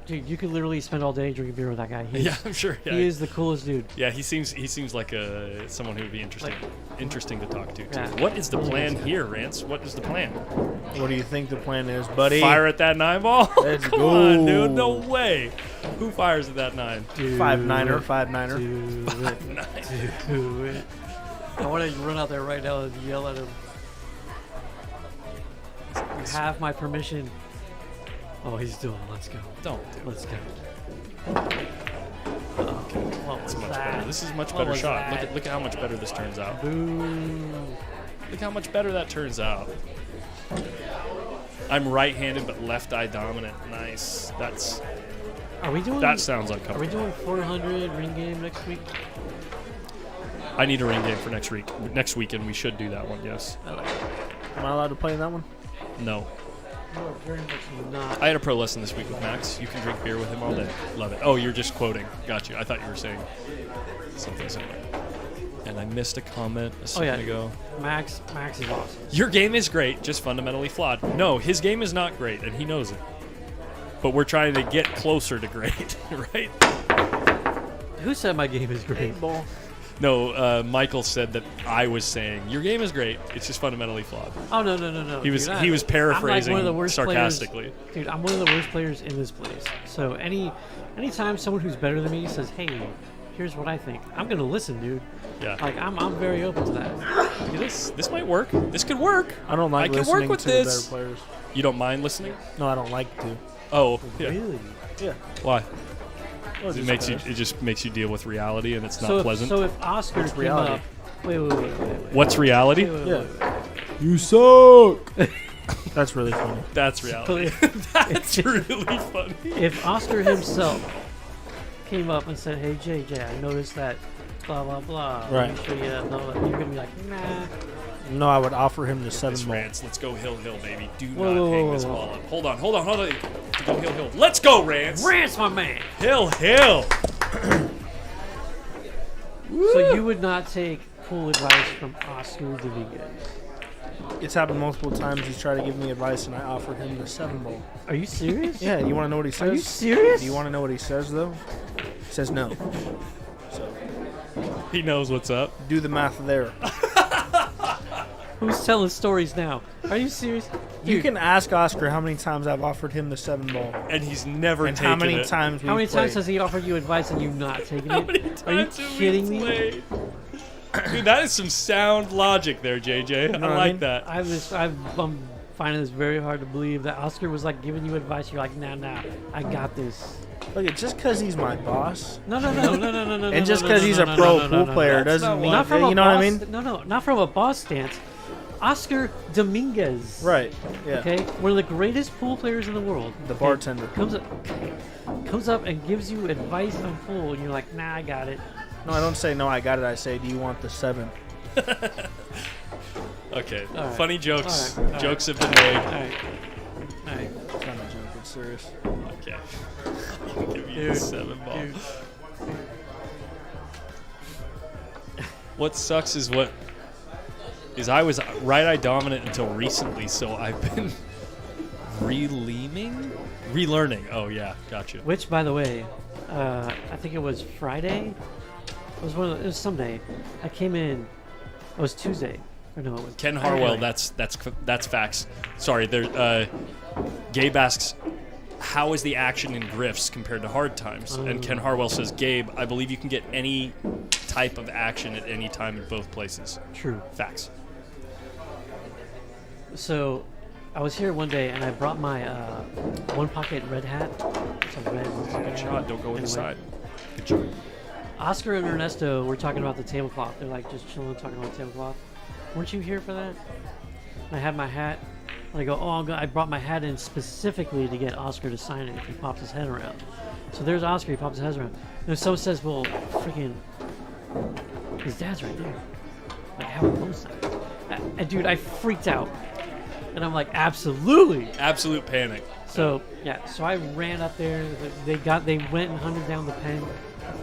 Dude, you could literally spend all day drinking beer with that guy. Yeah, I'm sure. Yeah. He is the coolest dude. Yeah, he seems like someone who would be interesting to talk to. Too. Yeah. What is the plan here, Rance? What is the plan? What do you think the plan is, buddy? Fire at that 9-ball? Let's Come go. on, dude. No way. Who fires at that 9? Dude, 5-9er, 5-9er. Do it. Do it. I want to run out there right now and yell at him. You have my permission. Oh, he's doing. Let's go. Don't do it. Let's go. What was It's much that? better. This is a much What better was shot. that? Look at how much better this turns out. Boo. Look how much better that turns out. I'm right-handed but left eye dominant. Nice. Are we doing? That sounds Are we uncomfortable. doing 400 ring game next week? I need a ring game for next week, and we should do that one. Yes. I like it. Am I allowed to play in that one? No. You are very much not. I had a pro lesson this week with Max. You can drink beer with him all day. Love it. Oh, you're just quoting. Got you. I thought you were saying something similar. And I missed a comment a second ago. Max is awesome. Your game is great, just fundamentally flawed. No, his game is not great, and he knows it. But we're trying to get closer to great, right? Who said my game is great? Ball. No, Michael said that I was saying your game is great. It's just fundamentally flawed. Oh no. He was Dude, he was paraphrasing I'm like one of the worst sarcastically. Players. Dude, I'm one of the worst players in this place. So anytime someone who's better than me says, "Hey, here's what I think," I'm gonna listen, dude. Yeah. Like I'm very open to that. Look at this. This might work. This could work. I don't like I can listening work with to this. better players. You don't mind listening? No, I don't like to. Oh, yeah. Really? Yeah. Why? Well, It just makes you deal with reality, and it's not So pleasant. if Oscar came reality? up, wait. What's reality? Yeah. You suck. That's really funny. That's reality. That's really funny. If Oscar himself came up and said, "Hey JJ, I noticed that blah blah blah," Right. make sure you know, you're gonna be like, "Nah." No, I would offer him the 7 This ball. Rance, let's go hill, baby. Do Whoa, not whoa, hang whoa, this whoa. ball up. Hold on. to go hill. Let's go, Rance. Rance, my man. Hill. So you would not take pool advice from Oscar Dominguez? It's happened multiple times. He's tried to give me advice, and I offered him the 7-ball. Are you serious? Yeah, you want to know what he says? Are you serious? Do you want to know what he says, though? He says no. So He knows what's up. do the math there. Who's telling stories now? Are you serious? You Dude, can ask Oscar how many times I've offered him the 7-ball. And he's never And taken how many it. times how many we've times played. has he offered you advice and you've not taken How it? many Are you times have we kidding me? played? Dude, that is some sound logic there, JJ. know I what I like mean? that. I'm finding this very hard to believe that Oscar was like giving you advice. You're like, nah, I got this. Look, it's just because he's my boss. No. And just because he's a pro pool player doesn't mean, Not from you a know what I boss- mean? No, not from a boss stance. Oscar Dominguez. Right, yeah. Okay, one of the greatest pool players in the world. The okay, bartender. comes up and gives you advice on pool, and you're like, nah, I got it. No, I don't say no, I got it. I say, do you want the 7? Okay, All right. funny jokes. All right. Jokes have been made. All right. It's not a joke, it's serious. Okay. I'll give you the 7-ball. Dude. What sucks is I was right-eye dominant until recently, so I've been relearning. Oh yeah, gotcha. Which, by the way, I think it was Friday. It was someday. I came in. It was Tuesday. Or no, it was Ken Harwell, anyway. that's facts. Sorry, there. Gabe asks, how is the action in Griffs compared to hard times? And Ken Harwell says, Gabe, I believe you can get any type of action at any time in both places. True. Facts. So, I was here one day and I brought my one pocket red hat. It's a red one pocket Good hat. shot. Don't go Anyway, inside. Good job. Oscar and Ernesto were talking about the tablecloth. They're like just chilling, talking about the tablecloth. Weren't you here for that? And I had my hat. And I go, I brought my hat in specifically to get Oscar to sign it if he pops his head around. So there's Oscar, he pops his head around. And if someone says, well, freaking, his dad's right there. Like, have a close sign. And dude, I freaked out. And I'm like, absolutely. Absolute panic. So yeah, so I ran up there. They went and hunted down the pen.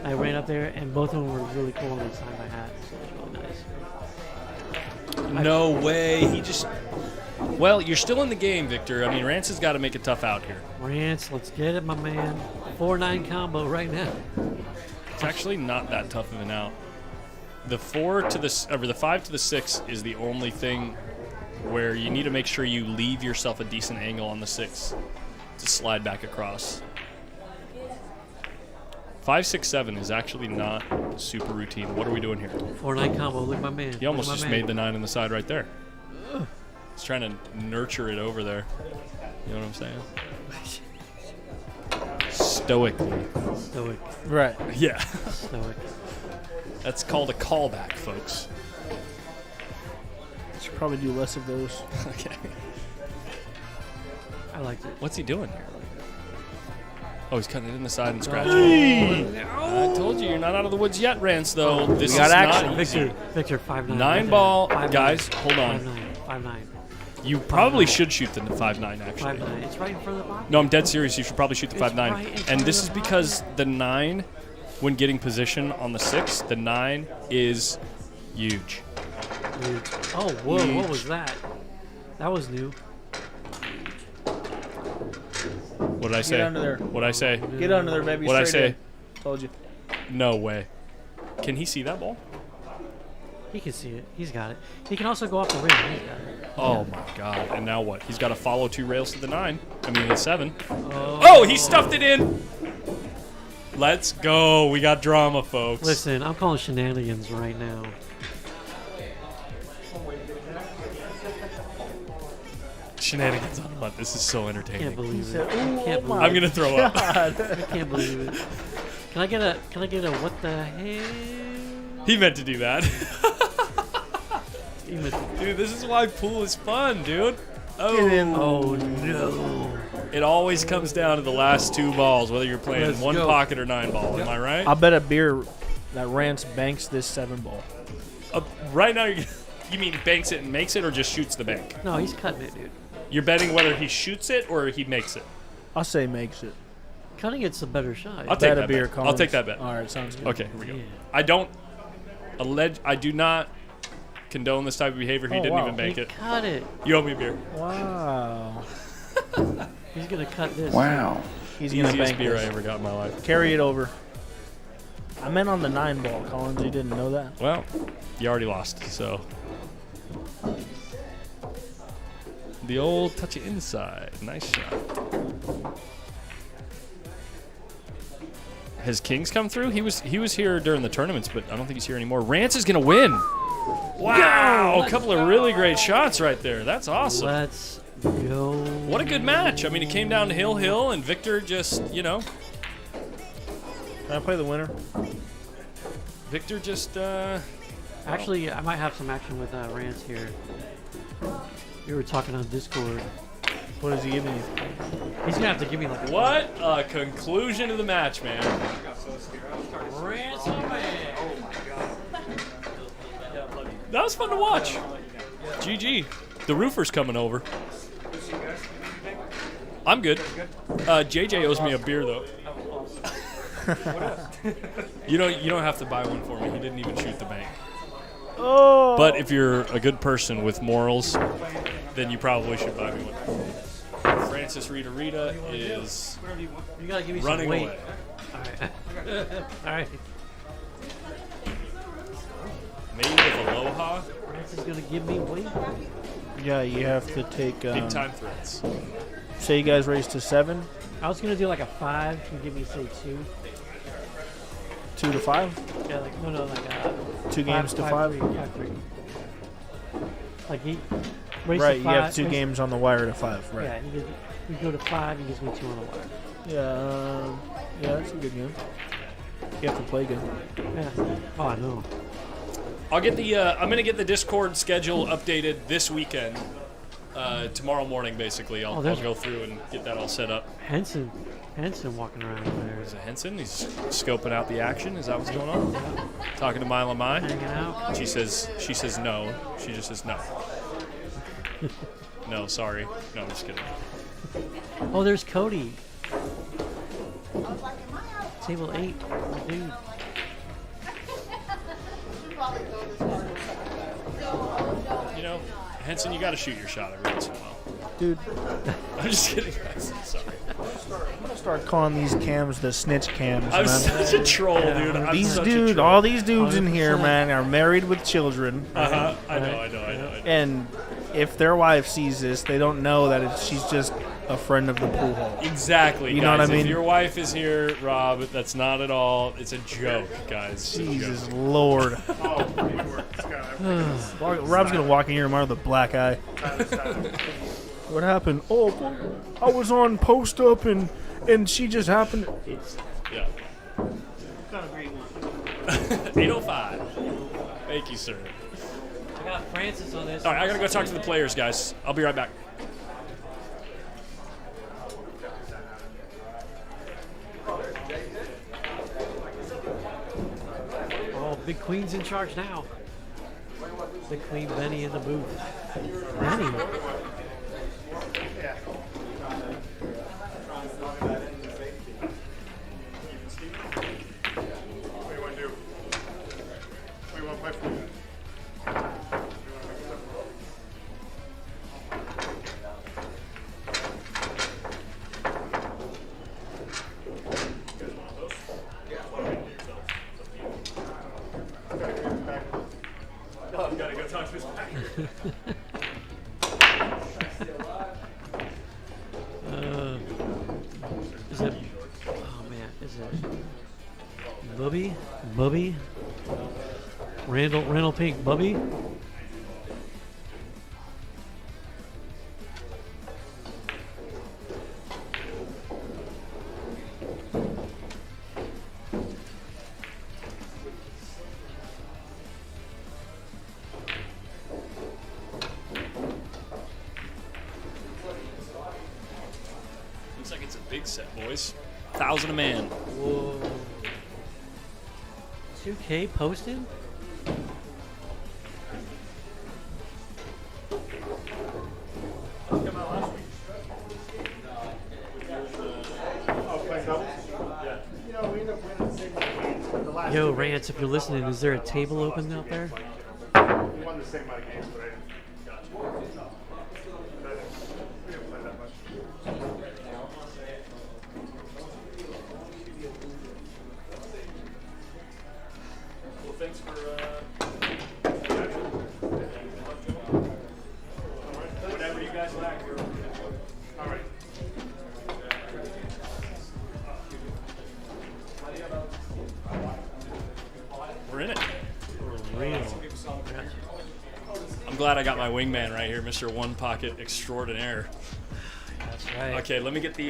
I ran up there, and both of them were really cool. And they signed my hat. So it was really nice. No way. He just. Well, you're still in the game, Victor. I mean, Rance has got to make it tough out here. Rance, let's get it, my man. 4-9 combo right now. It's actually not that tough of an out. The 5 to the 6 is the only thing where you need to make sure you leave yourself a decent angle on the 6 to slide back across. 5, 6, 7 is actually not super routine. What are we doing here? 4-9 combo. Look, my man. He almost Look, just my man. made the 9 on the side right there. He's trying to nurture it over there. You know what I'm saying? Stoically. Stoic. Right. Yeah. Stoic. That's called a callback, folks. Should probably do less of those. Okay. I liked it. What's he doing here? Oh, he's cutting it in the side and scratching. I told you, you're not out of the woods yet, Rance, though. This got is action. not easy. Victor, 5-9. 9 ball. 5-9. Guys, hold on. 5-9. You probably should shoot the 5-9, actually. 5-9. It's right in front of the box. No, I'm dead serious. You should probably shoot the It's 5-9. right in front And of this the is box. because the 9, when getting position on the 6, the 9 is huge. Dude. Oh, whoa, what was that? That was new. What did I say? Get under there. What did I say? Get under there, baby. What did I Straight say? in. Told you. No way. Can he see that ball? He can see it. He's got it. He can also go off the rim. He's got it. Oh my God! And now what? He's got to follow 2 rails to the 9. I mean the 7. Oh, he stuffed it in. Let's go. We got drama, folks. Listen, I'm calling shenanigans right now. Shenanigans on what? This is so I entertaining. can't believe it. Ooh, I can't believe I'm gonna throw up. I can't believe it. Can I get a what the hell? He meant to do that. Even, Dude, this is why pool is fun, dude. Get in. oh no. It always comes down to the last 2 balls, whether you're playing Let's 1 go. pocket or 9 ball. Am I right? I'll bet a beer that Rance banks this 7 ball. Right now, you mean banks it and makes it, or just shoots the bank? No, he's cutting it, dude. You're betting whether he shoots it or he makes it. I'll say makes it. Cutting it's a better shot. I'll take Bet a that beer bet. I'll take comes. that bet. All right, sounds good. Okay, here we go. Yeah. I do not condone this type of behavior. He Oh, didn't wow. even make He it. cut it. You owe me a beer. Wow. He's gonna cut this. Wow. He's gonna Easiest bank beer I this. ever got in my life. Carry it over. I meant on the 9-ball, Collins. You didn't know that? Well, you already lost, so. The old touch it inside. Nice shot. Has Kings come through? He was here during the tournaments, but I don't think he's here anymore. Rance is gonna win. Wow, a couple of really great shots right there. That's awesome. Let's go. What a good match. I mean, it came down to Hill, and Victor just, you know, Can I play the winner? Victor just, Actually, I might have some action with Rance here. We were talking on Discord. What is he giving you? He's gonna have to give me like a what a conclusion to the match, man. Rance, man. That was fun to watch. GG. The roofer's coming over. I'm good. JJ owes me a beer though. You don't have to buy one for me. He didn't even shoot the bank. Oh! But if you're a good person with morals, then you probably should buy me one. Francis Rita is You gotta give me running some weight. away. Alright. Alright. Maybe with Aloha. Rance is gonna give me weight. Yeah, you have to take. Big time threats. Say you guys raise to 7, I was gonna do like a 5. You give me say 2. 2 to 5, Yeah, like no, like 2 games to 5. 3, 5-3. Like he raised Right, to you 5, have 2 raised- games on the wire to 5. Right. Yeah, we go to 5. He gives me 2 on the wire. Yeah, that's a good game. You have to play good. Yeah. Oh, I know. I'll get the. I'm gonna get the Discord schedule updated this weekend. Tomorrow morning, basically, I'll there's- go through and get that all set up. Henson walking around over there, Is it Henson? He's scoping out the action. Is that what's going on? Talking to Mila Mai. hanging out. She says no. She just says no. No, sorry. No, I'm just kidding. Oh, there's Cody. Table 8. Oh, dude. You know, Henson, you got to shoot your shot every once in a while. Dude, I'm just kidding, guys. Sorry. I'm going to start calling these cams the snitch cams, I'm man. such a troll, dude. I'm These such a dudes, troll. all these dudes in here, 100%. man, are married with children. I know. And if their wife sees this, they don't know that she's just a friend of the pool hall. Exactly, You guys. know what I mean? If your wife is here, Rob, that's not at all. It's a joke, guys. It's a Jesus joke. Lord. Rob's going to walk in here tomorrow with a black eye. What happened? Oh, I was on post up and she just happened. Yeah. 805. Thank you, sir. I got Francis on this. All right, I gotta go talk to the players, guys. I'll be right back. Oh, Big Queen's in charge now. Big Queen Benny in the booth. Benny. Is it? Oh man, is it? Bubby, Randall Pink, Bubby. Looks like it's a big set, boys. 1,000 a man. Whoa. 2K posted? Yo, Rance, if you're listening, is there a table open out there? We won the same amount of games, but I didn't. We didn't play that much. Well, thanks for. Whatever you guys like. All right. We're in it. Real. I'm glad I got my wingman right here, Mr. One Pocket Extraordinaire. That's right. Okay, let me get the.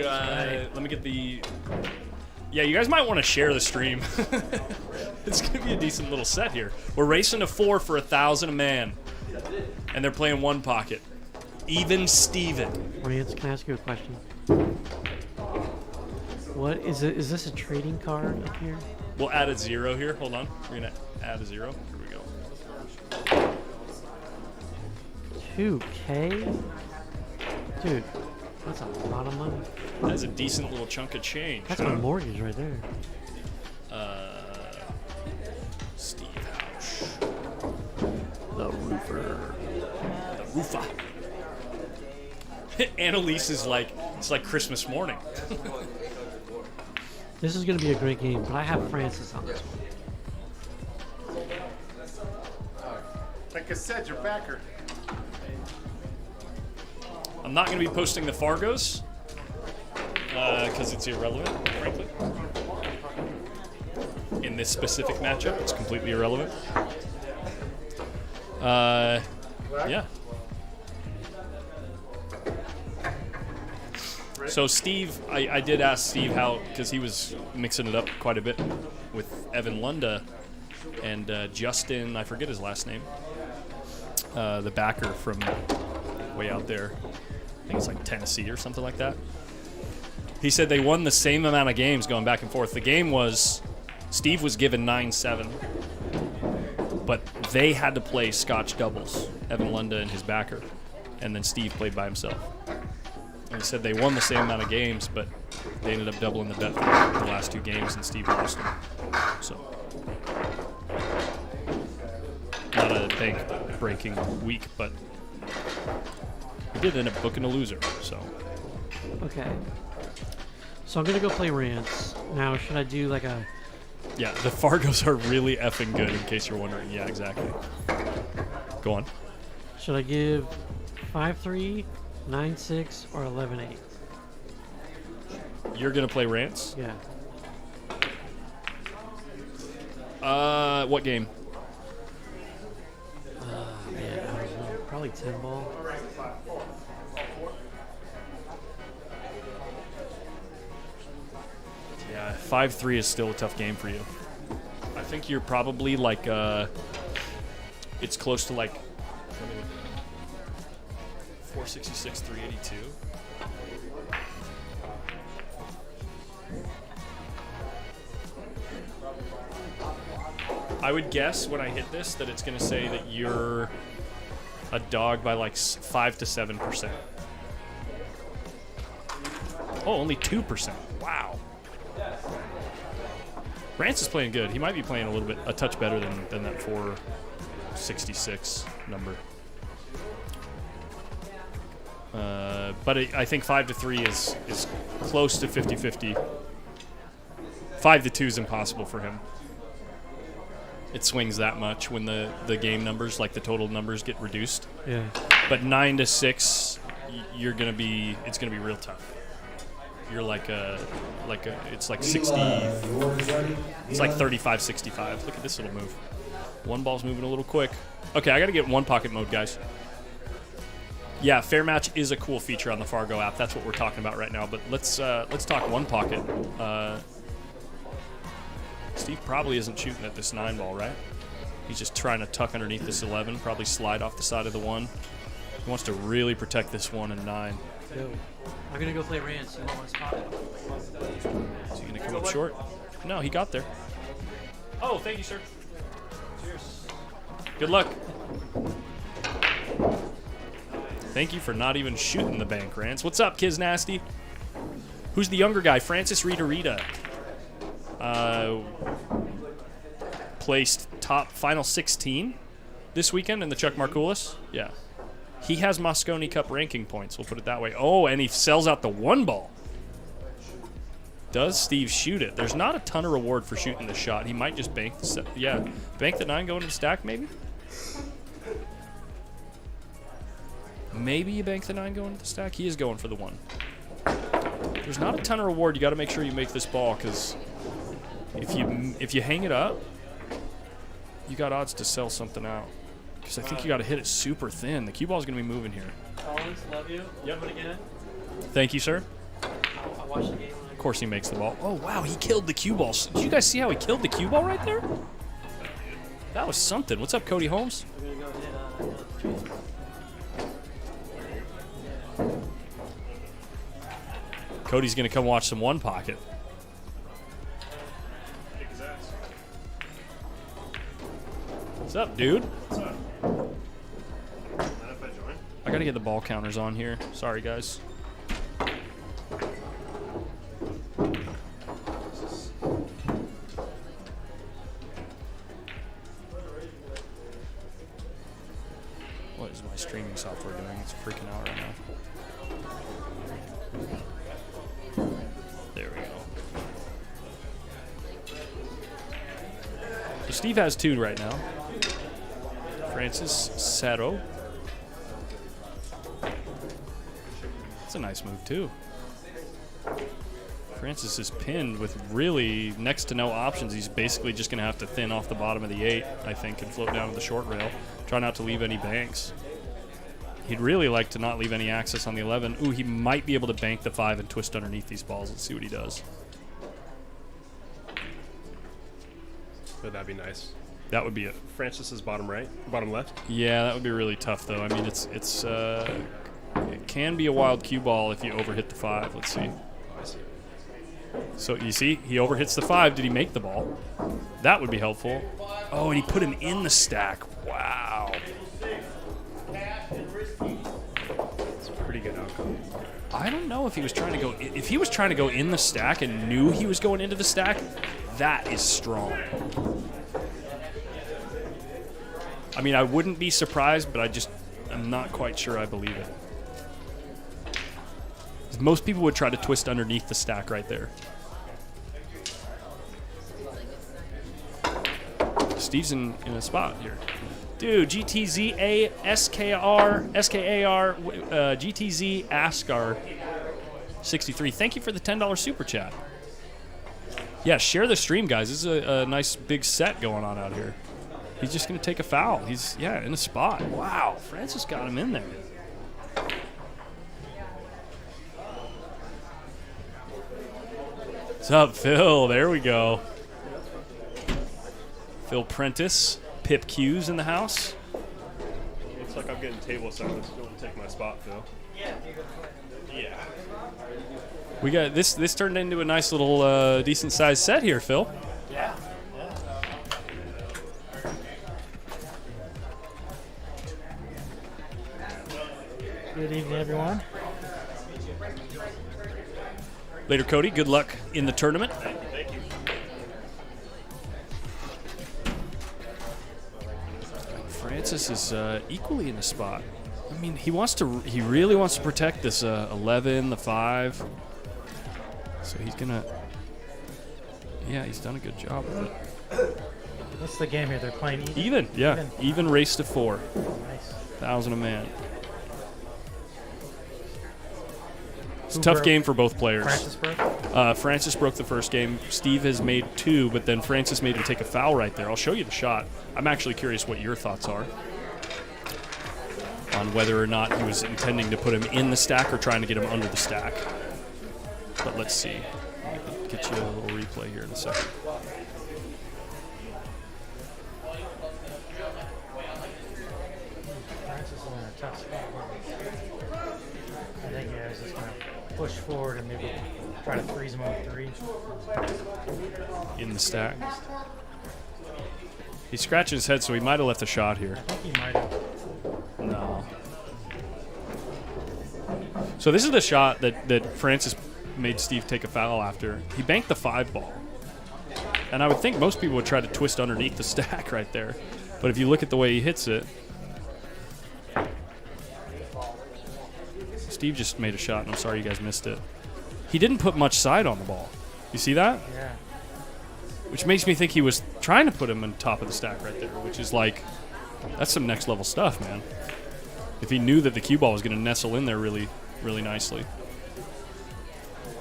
Yeah, you guys might want to share the stream. It's gonna be a decent little set here. We're racing to 4 for 1,000 a man, and they're playing One Pocket. Even Steven. Rance, can I ask you a question? What is it? Is this a trading card up here? We'll add a 0 here. Hold on. We're gonna add a 0. Here we go. 2K? Dude, that's a lot of money. That's a decent little chunk of change. That's my mortgage right there. Steve House. The roofer. The roofer. Annalise is like, it's like Christmas morning. This is going to be a great game, but I have Francis on this one. Like I said, your backer. I'm not going to be posting the Fargos because it's irrelevant, frankly. In this specific matchup, it's completely irrelevant. Yeah. So Steve, I did ask Steve how, because he was mixing it up quite a bit with Evan Lunda and Justin, I forget his last name, the backer from way out there. I think it's like Tennessee or something like that. He said they won the same amount of games going back and forth. The game was, Steve was given 9-7, but they had to play Scotch doubles, Evan Lunda and his backer, and then Steve played by himself. And he said they won the same amount of games, but they ended up doubling the bet for the last 2 games, and Steve lost them. So, not a bank-breaking week, but he did end up booking a loser. So, Okay. So I'm going to go play Rance. Now, should I do like a... yeah, the Fargos are really effing good, in case you're wondering. Yeah, exactly. Go on. Should I give 5-3, 9-6, or 11-8? You're going to play Rance? Yeah. What game? Man, I don't know. Probably 10 ball. Yeah, 5-3 is still a tough game for you. I think you're probably like, it's close to like 466, 382. I would guess when I hit this that it's going to say that you're a dog by like 5 to 7%. Oh, only 2%. Wow. Rance is playing good. He might be playing a touch better than that 466 number. But I think 5 to 3 is close to 50-50. 5 to 2 is impossible for him. It swings that much when the game numbers, like the total numbers, get reduced. Yeah. But 9 to 6, it's gonna be real tough. You're it's like 60. It's like 35-65. Look at this little move. One ball's moving a little quick. Okay, I got to get One Pocket mode, guys. Yeah, Fair Match is a cool feature on the Fargo app. That's what we're talking about right now. But let's talk One Pocket. Steve probably isn't shooting at this 9 ball, right? He's just trying to tuck underneath this 11, probably slide off the side of the 1. He wants to really protect this 1 and 9. Yo, I'm going to go play Rance. You want to spot it? Is he going to come up short? No, he got there. Oh, thank you, sir. Cheers. Good luck. Thank you for not even shooting the bank, Rance. What's up, Kiz Nasty? Who's the younger guy? Francis Rita Rita. placed top final 16 this weekend in the Chuck Markoulis. Yeah. He has Mosconi Cup ranking points, we'll put it that way. Oh, and he sells out the 1 ball. Does Steve shoot it? There's not a ton of reward for shooting this shot. He might just bank the bank the 9 going to the stack, maybe? Maybe you bank the 9 going to the stack. He is going for the 1. There's not a ton of reward. You got to make sure you make this ball, because if you hang it up, you got odds to sell something out. Because I think you got to hit it super thin. The cue ball is going to be moving here. Collins, love you. Yep. Do it again. Thank you, sir. I watched the game. Of course he makes the ball. Oh, wow, he killed the cue ball. Did you guys see how he killed the cue ball right there? That was something. What's up, Cody Holmes? We're gonna go hit Cody's going to come watch some one pocket. What's up, dude? What's up? Mind if I join? I got to get the ball counters on here. Sorry, guys. What is my streaming software doing? It's freaking out right now. There we go. So Steve has 2 right now. Francis Sato. That's a nice move, too. Francis is pinned with really next to no options. He's basically just going to have to thin off the bottom of the 8, I think, and float down to the short rail. Try not to leave any banks. He'd really like to not leave any access on the 11. Ooh, he might be able to bank the 5 and twist underneath these balls. Let's see what he does. Would that be nice? That would be it. Francis's bottom right, bottom left. Yeah, that would be really tough, though. I mean, it can be a wild cue ball if you overhit the 5. Let's see. I see. So you see, he overhits the 5. Did he make the ball? That would be helpful. Oh, and he put him in the stack. Wow. It's a pretty good outcome. I don't know if he was trying to go. If he was trying to go in the stack and knew he was going into the stack, that is strong. I mean, I wouldn't be surprised, but I'm not quite sure I believe it. Most people would try to twist underneath the stack right there. Steve's in a spot here. Dude, GTZ SKAR, GTZ Ascar 63. Thank you for the $10 super chat. Yeah, share the stream, guys. This is a nice big set going on out here. He's just going to take a foul. He's, in a spot. Wow, Francis got him in there. What's up, Phil? There we go. Phil Prentice, Pip Q's in the house. Looks like I'm getting table service. You want to take my spot, Phil? Yeah. We got this turned into a nice little decent sized set here, Phil. Yeah. Good evening, everyone. Later, Cody. Good luck in the tournament. Thank you. Francis is equally in a spot. I mean, he really wants to protect this 11, the 5. So he's gonna. Yeah, he's done a good job with it. What's the game here? They're playing Even, yeah, even race to 4. Nice. 1,000 a man. It's a tough game for both players. Francis broke? Francis broke the first game. Steve has made 2, but then Francis made him take a foul right there. I'll show you the shot. I'm actually curious what your thoughts are on whether or not he was intending to put him in the stack or trying to get him under the stack. But let's see. I'll get you a little replay here in a second. Francis is in a tough spot. I think he's just going to push forward and maybe try to freeze him on 3. In the stack. He's scratching his head, so he might have left a shot here. I think he might have. No. So this is the shot that Francis made Steve take a foul after. He banked the 5 ball. And I would think most people would try to twist underneath the stack right there. But if you look at the way he hits it, Steve just made a shot, and I'm sorry you guys missed it. He didn't put much side on the ball. You see that? Yeah. Which makes me think he was trying to put him on top of the stack right there, which is like, that's some next level stuff, man. If he knew that the cue ball was going to nestle in there really, really nicely.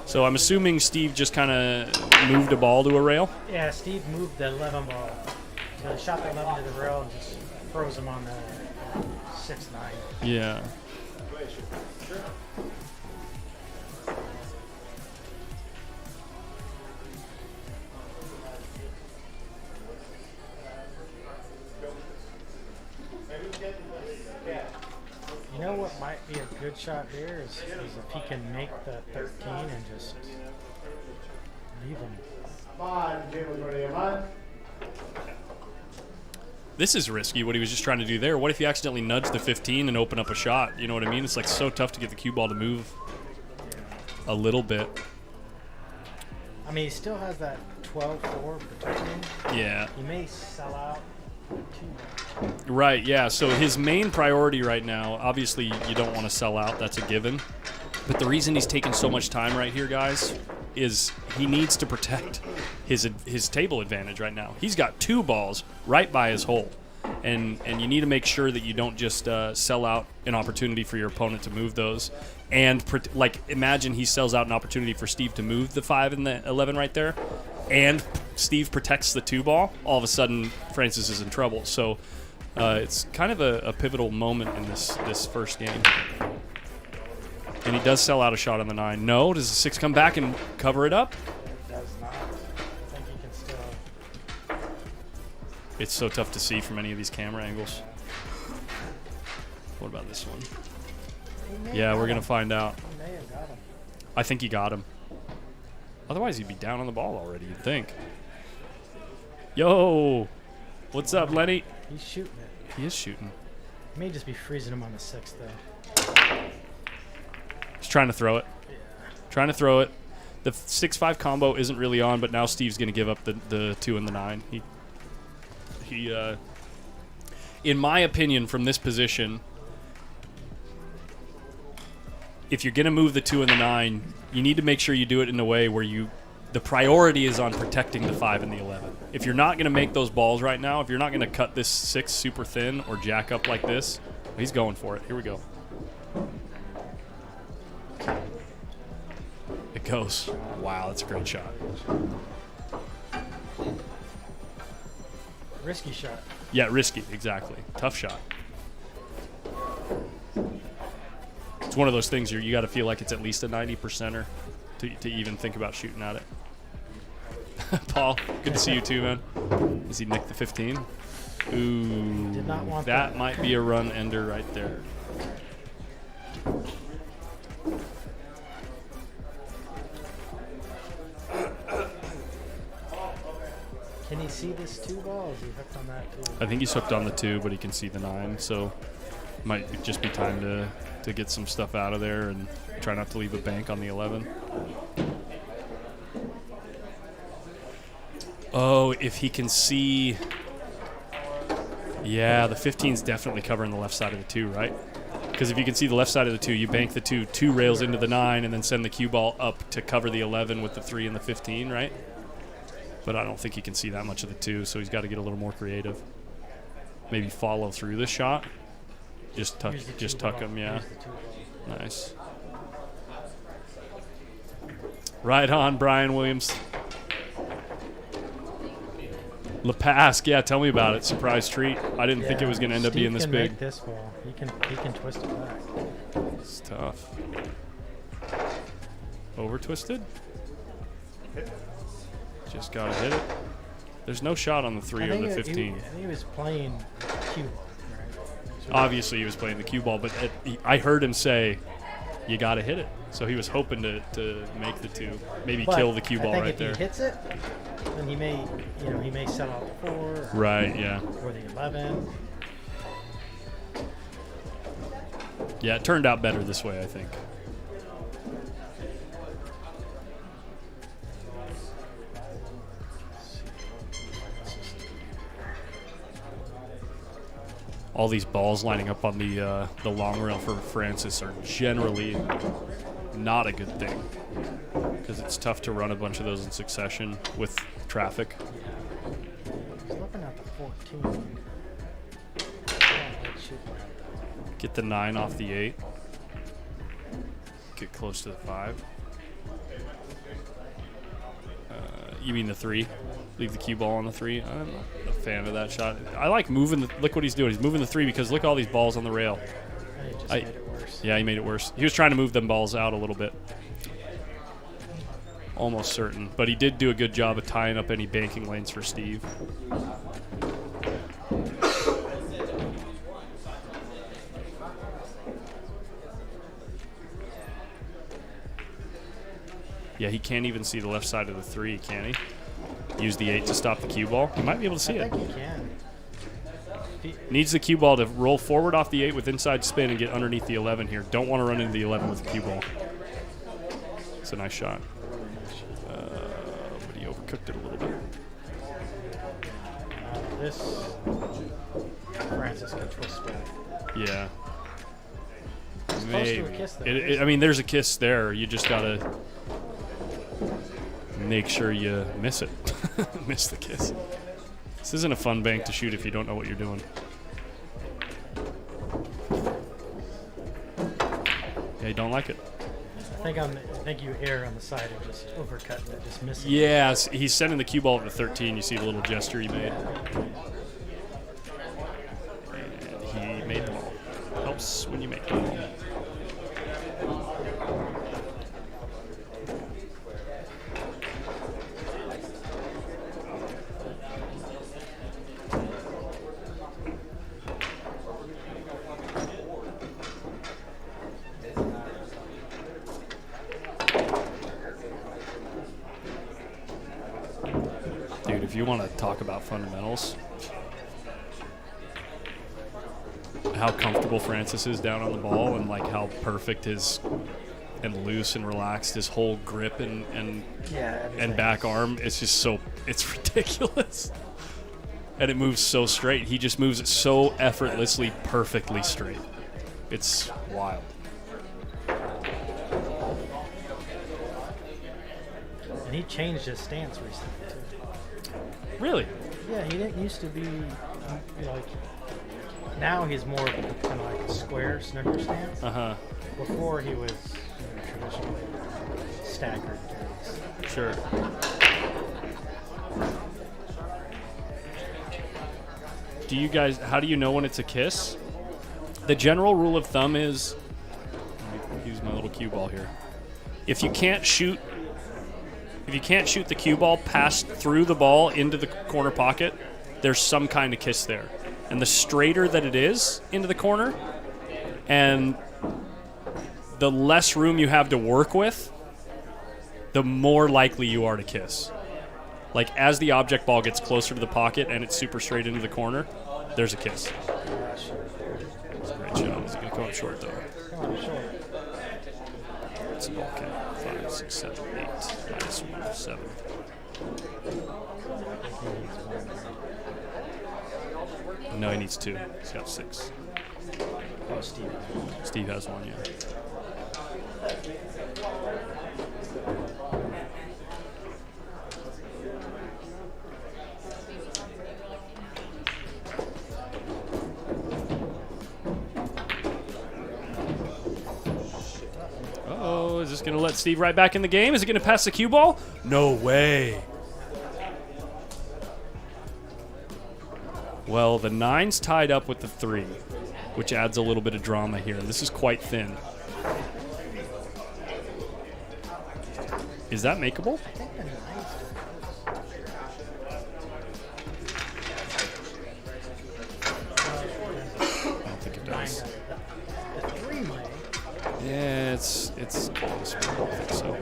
So I'm assuming Steve just kind of moved a ball to a rail? Yeah, Steve moved the 11 ball. So he shot the 11 to the rail and just froze him on the 6-9. Yeah. You know what might be a good shot here is if he can make the 13 and just leave him. This is risky, what he was just trying to do there. What if he accidentally nudged the 15 and open up a shot? You know what I mean? It's like so tough to get the cue ball to move a little bit. I mean, he still has that 12-4 protecting. Yeah. He may sell out too. Right, yeah. So his main priority right now, obviously you don't want to sell out. That's a given. But the reason he's taking so much time right here, guys, is he needs to protect his table advantage right now. He's got 2 balls right by his hole. And you need to make sure that you don't just sell out an opportunity for your opponent to move those. And, like, imagine he sells out an opportunity for Steve to move the 5 and the 11 right there. And Steve protects the 2 ball. All of a sudden, Francis is in trouble. So it's kind of a pivotal moment in this first game. And he does sell out a shot on the 9. No, does the 6 come back and cover it up? It does not. I think he can still. It's so tough to see from any of these camera angles. What about this one? Yeah, we're going to find out. He may have got him. I think he got him. Otherwise, he'd be down on the ball already, you'd think. Yo! What's up, Lenny? He's shooting it. He is shooting. He may just be freezing him on the 6, though. He's trying to throw it. Yeah. Trying to throw it. The 6-5 combo isn't really on, but now Steve's going to give up the 2 and the 9. He in my opinion, from this position, if you're going to move the 2 and the 9, you need to make sure you do it in a way where the priority is on protecting the 5 and the 11. If you're not going to make those balls right now, if you're not going to cut this 6 super thin or jack up like this, he's going for it. Here we go. It goes. Wow, that's a great shot. Risky shot. Yeah, risky, exactly. Tough shot. It's one of those things you got to feel like it's at least a 90%er to even think about shooting at it. Paul, good to see you too, man. Does he nick the 15? Ooh, Did not want that that. might be a run ender right there. Can he see this 2 ball? Is he hooked on that too? I think he's hooked on the 2, but he can see the 9, so might just be time to get some stuff out of there and try not to leave a bank on the 11. Oh, if he can see... Yeah, the 15's definitely covering the left side of the 2, right? Because if you can see the left side of the 2, you bank the 2 rails into the 9, and then send the cue ball up to cover the 11 with the 3 and the 15, right? But I don't think he can see that much of the 2, so he's got to get a little more creative. Maybe follow through the shot. Just tuck him, yeah. Nice. Right on, Brian Williams. LePask, yeah, tell me about it. Surprise treat. I didn't think it was going to end up being this big. Make this ball. He can twist it back. It's tough. Over twisted. Just gotta hit it. There's no shot on the 3 or the 15. I think he was playing cue ball, right? Obviously, he was playing the cue ball, but I heard him say, "You gotta hit it." So he was hoping to make the 2, maybe kill the cue ball right if there. If he hits it, then he may sell out the 4. Right. Yeah. Or the 11. Yeah, it turned out better this way, I think. all these balls lining up on the long rail for Francis are generally not a good thing because it's tough to run a bunch of those in succession with traffic. He's looking at the 14. Get the 9 off the 8. Get close to the 5. You mean the 3? Leave the cue ball on the 3. I'm not a fan of that shot. I like moving. Look what he's doing. He's moving the 3 because look at all these balls on the rail. He just made it worse. Yeah, he made it worse. He was trying to move them balls out a little bit. Almost certain. But he did do a good job of tying up any banking lanes for Steve. Yeah, he can't even see the left side of the 3, can he? Use the 8 to stop the cue ball. He might be able to see it. I think he can. Needs the cue ball to roll forward off the 8 with inside spin and get underneath the 11 here. Don't want to run into the 11 with the cue ball. It's a nice shot. But he overcooked it a little bit. This Francis can twist with. Yeah. Close to a kiss, though. I mean, there's a kiss there. You just got to make sure you miss it. Miss the kiss. This isn't a fun bank to shoot if you don't know what you're doing. Yeah, you don't like it. I think you err on the side of just overcutting it, just missing. Yeah, he's sending the cue ball to the 13. You see the little gesture he made. And he made the ball. Helps when you make the ball. Dude, if you want to talk about fundamentals, how comfortable Francis is down on the ball and like how perfect his and loose and relaxed his whole grip and back arm, it's just so, it's ridiculous. And it moves so straight. He just moves it so effortlessly, perfectly straight. It's wild. And he changed his stance recently too. Really? Yeah, he didn't used to be like. Now he's more kind of like a square snooker stance. Before he was traditionally staggered games. Sure. Do you guys? How do you know when it's a kiss? The general rule of thumb is, let me use my little cue ball here. If you can't shoot the cue ball past through the ball into the corner pocket, there's some kind of kiss there. And the straighter that it is into the corner, and the less room you have to work with, the more likely you are to kiss. Like as the object ball gets closer to the pocket and it's super straight into the corner, there's a kiss. It's a great shot. Is it going to come up short though? It's a ball count. 5, 6, 7, 8, -1, 7. No, he needs 2. He's got 6. Oh, Steve. Steve has 1, yeah. Oh, is this going to let Steve right back in the game? Is it going to pass the cue ball? No way. Well, the 9's tied up with the 3, which adds a little bit of drama here. This is quite thin. Is that makeable? I don't think it does. Yeah, it's close, but I don't think so.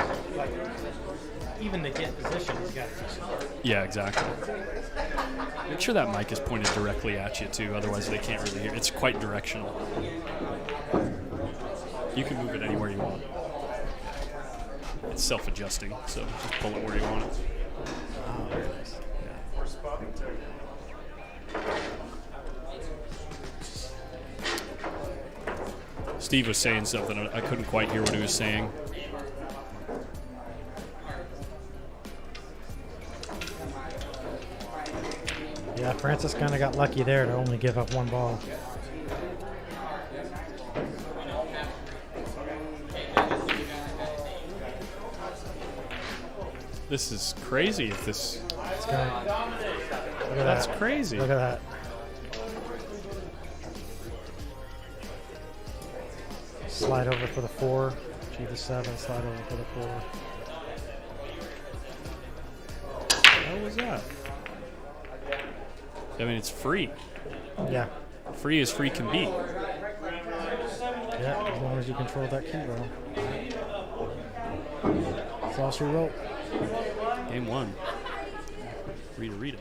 Even to get position, you got to. Yeah, exactly. Make sure that mic is pointed directly at you too, otherwise they can't really hear. It's quite directional. You can move it anywhere you want. It's self-adjusting, so just pull it where you want it. Oh, very nice. Yeah. Steve was saying something. I couldn't quite hear what he was saying. Yeah, Francis kind of got lucky there to only give up one ball. This is crazy. If this, It's going. Look at that's that. crazy. Look at that. Slide over for the 4. G to 7. Slide over for the 4. What was that? I mean, it's free. Yeah. Free as free can be. Yeah, as long as you control that key roll. That's all she wrote. Game 1. Read it.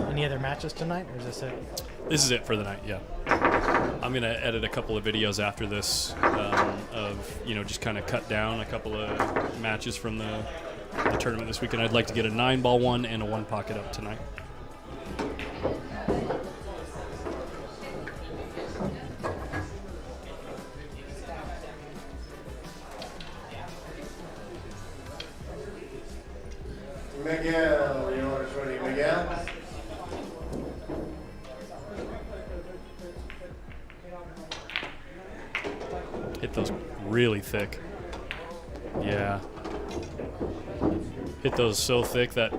Any other matches tonight, or is this it? This is it for the night, yeah. I'm going to edit a couple of videos after this of, just kind of cut down a couple of matches from the tournament this weekend. I'd like to get a 9-ball one and a 1-pocket up tonight. Miguel, your order's ready. Miguel? Hit those really thick. Yeah. Hit those so thick that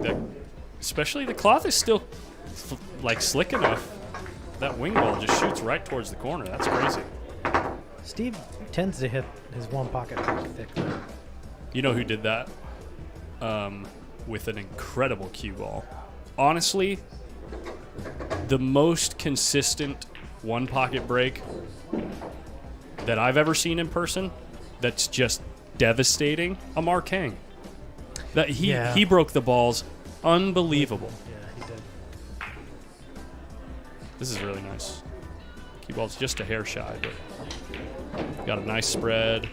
especially the cloth is still slick enough. That wing ball just shoots right towards the corner. That's crazy. Steve tends to hit his 1 pocket pretty thick. You know who did that? With an incredible cue ball. Honestly, the most consistent 1-pocket break that I've ever seen in person that's just devastating, Amar Kang. That he broke the balls unbelievable. Yeah, he did. This is really nice. Cue ball's just a hair shy, but got a nice spread.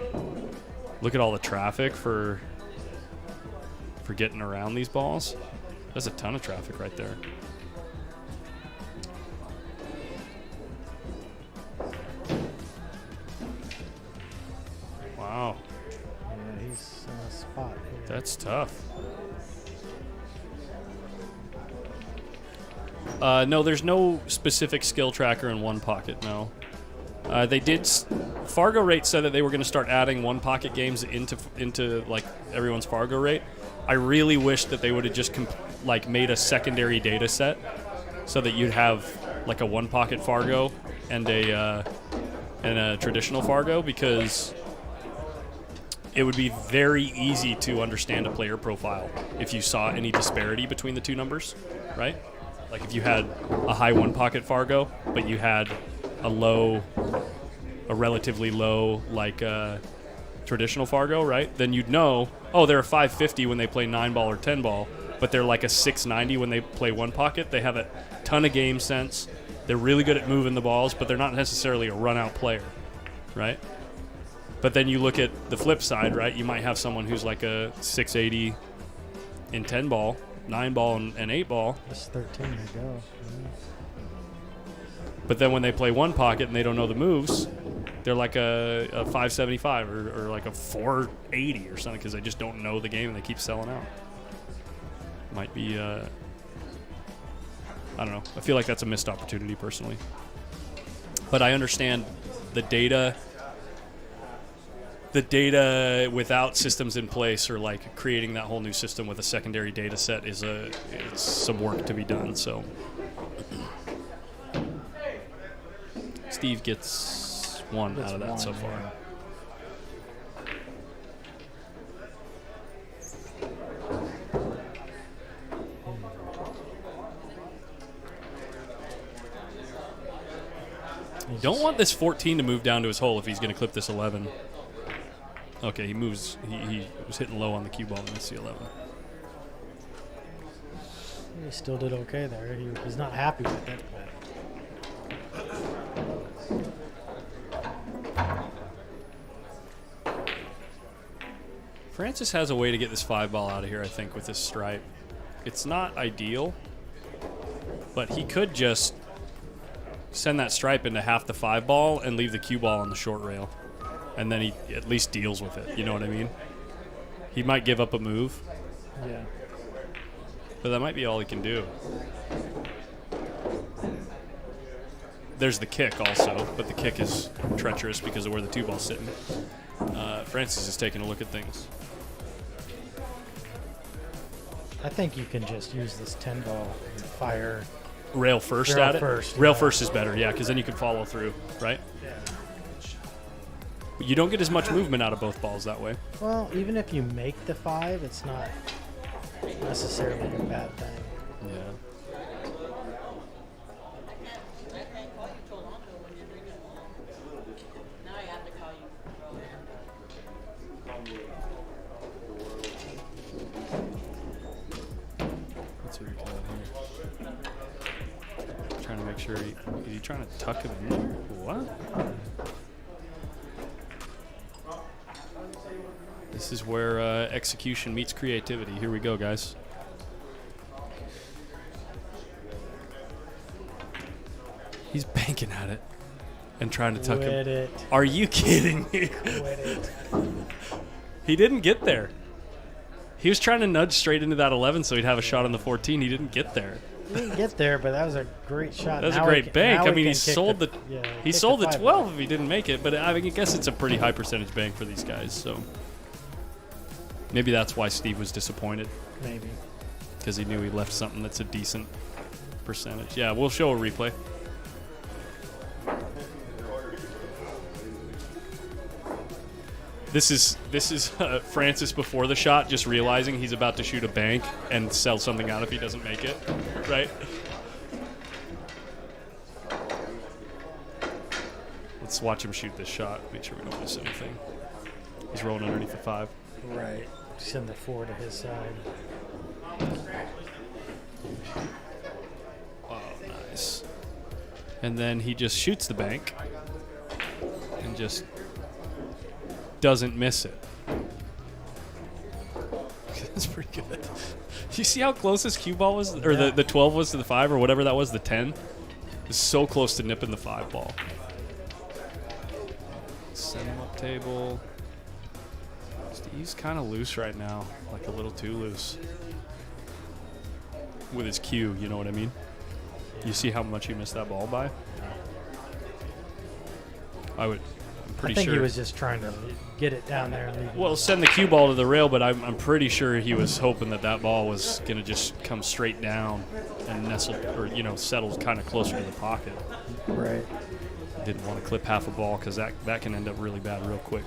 Look at all the traffic for getting around these balls. There's a ton of traffic right there. Wow. Yeah, he's in a spot here. That's tough. No, there's no specific skill tracker in 1-pocket, no. They did. Fargo rate said that they were going to start adding 1-pocket games into like everyone's Fargo rate. I really wish that they would have just made a secondary data set so that you'd have like a 1-pocket Fargo and a traditional Fargo, because it would be very easy to understand a player profile if you saw any disparity between the two numbers, right? Like if you had a high 1-pocket Fargo, but you had a relatively low traditional Fargo, right? Then you'd know, oh, they're a 550 when they play 9-ball or 10-ball, but they're like a 690 when they play 1-pocket. They have a ton of game sense. They're really good at moving the balls, but they're not necessarily a run-out player, right? But then you look at the flip side, right? You might have someone who's like a 680 in 10-ball, 9-ball, and 8-ball. That's 13 to go. But then when they play 1-pocket and they don't know the moves, they're like a 575 or like a 480 or something, because they just don't know the game and they keep selling out. Might be, I don't know. I feel like that's a missed opportunity personally. But I understand the data without systems in place, or like creating that whole new system with a secondary data set it's some work to be done. So Steve gets 1 out of that so far. Yeah. You don't want this 14 to move down to his hole if he's going to clip this 11. Okay, he moves. He was hitting low on the cue ball and that's the 11. He still did okay there. He's not happy with it, but Francis has a way to get this 5-ball out of here, I think, with this stripe. It's not ideal, but he could just send that stripe into half the 5-ball and leave the cue ball on the short rail. And then he at least deals with it. You know what I mean? He might give up a move. Yeah. But that might be all he can do. There's the kick also, but the kick is treacherous because of where the 2-ball's sitting. Francis is taking a look at things. I think you can just use this 10-ball and fire. Rail first Rail at it? first, Rail yeah. first is better, yeah, because then you can follow through, right? Yeah. You don't get as much movement out of both balls that way. Well, even if you make the 5, it's not necessarily a bad thing. Yeah. Let's see what we got here. Trying to make sure is he trying to tuck him in there? What? This is where execution meets creativity. Here we go, guys. He's banking at it and trying to tuck Quit him. it. Are you kidding me? Quit it. He didn't get there. He was trying to nudge straight into that 11 so he'd have a shot on the 14. He didn't get there. He didn't get there, but that was a great shot. That was Now a he great can- bank. now I mean, he can kick sold the yeah, he kick sold the 5 12 if he didn't make it, but I guess it's a pretty high percentage bank for these guys. So maybe that's why Steve was disappointed, Maybe. because he knew he left something that's a decent percentage. Yeah, we'll show a replay. This is Francis before the shot, just realizing he's about to shoot a bank and sell something out if he doesn't make it, right? Let's watch him shoot this shot. Make sure we don't miss anything. He's rolling underneath the 5. Right. Send the 4 to his side. Oh, nice. And then he just shoots the bank and just doesn't miss it. That's pretty good. You see how close this cue ball was? Or the 12 was to the 5 or whatever that was, the 10? It was so close to nipping the 5 ball. Send him up table. He's kind of loose right now, like a little too loose. With his cue, you know what I mean? You see how much he missed that ball by? I'm pretty I think sure. he was just trying to get it down there and leave it. Well, send the cue ball to the rail, but I'm pretty sure he was hoping that ball was going to just come straight down and nestle, or, settle kind of closer to the pocket. Right. Didn't want to clip half a ball because that can end up really bad real quick.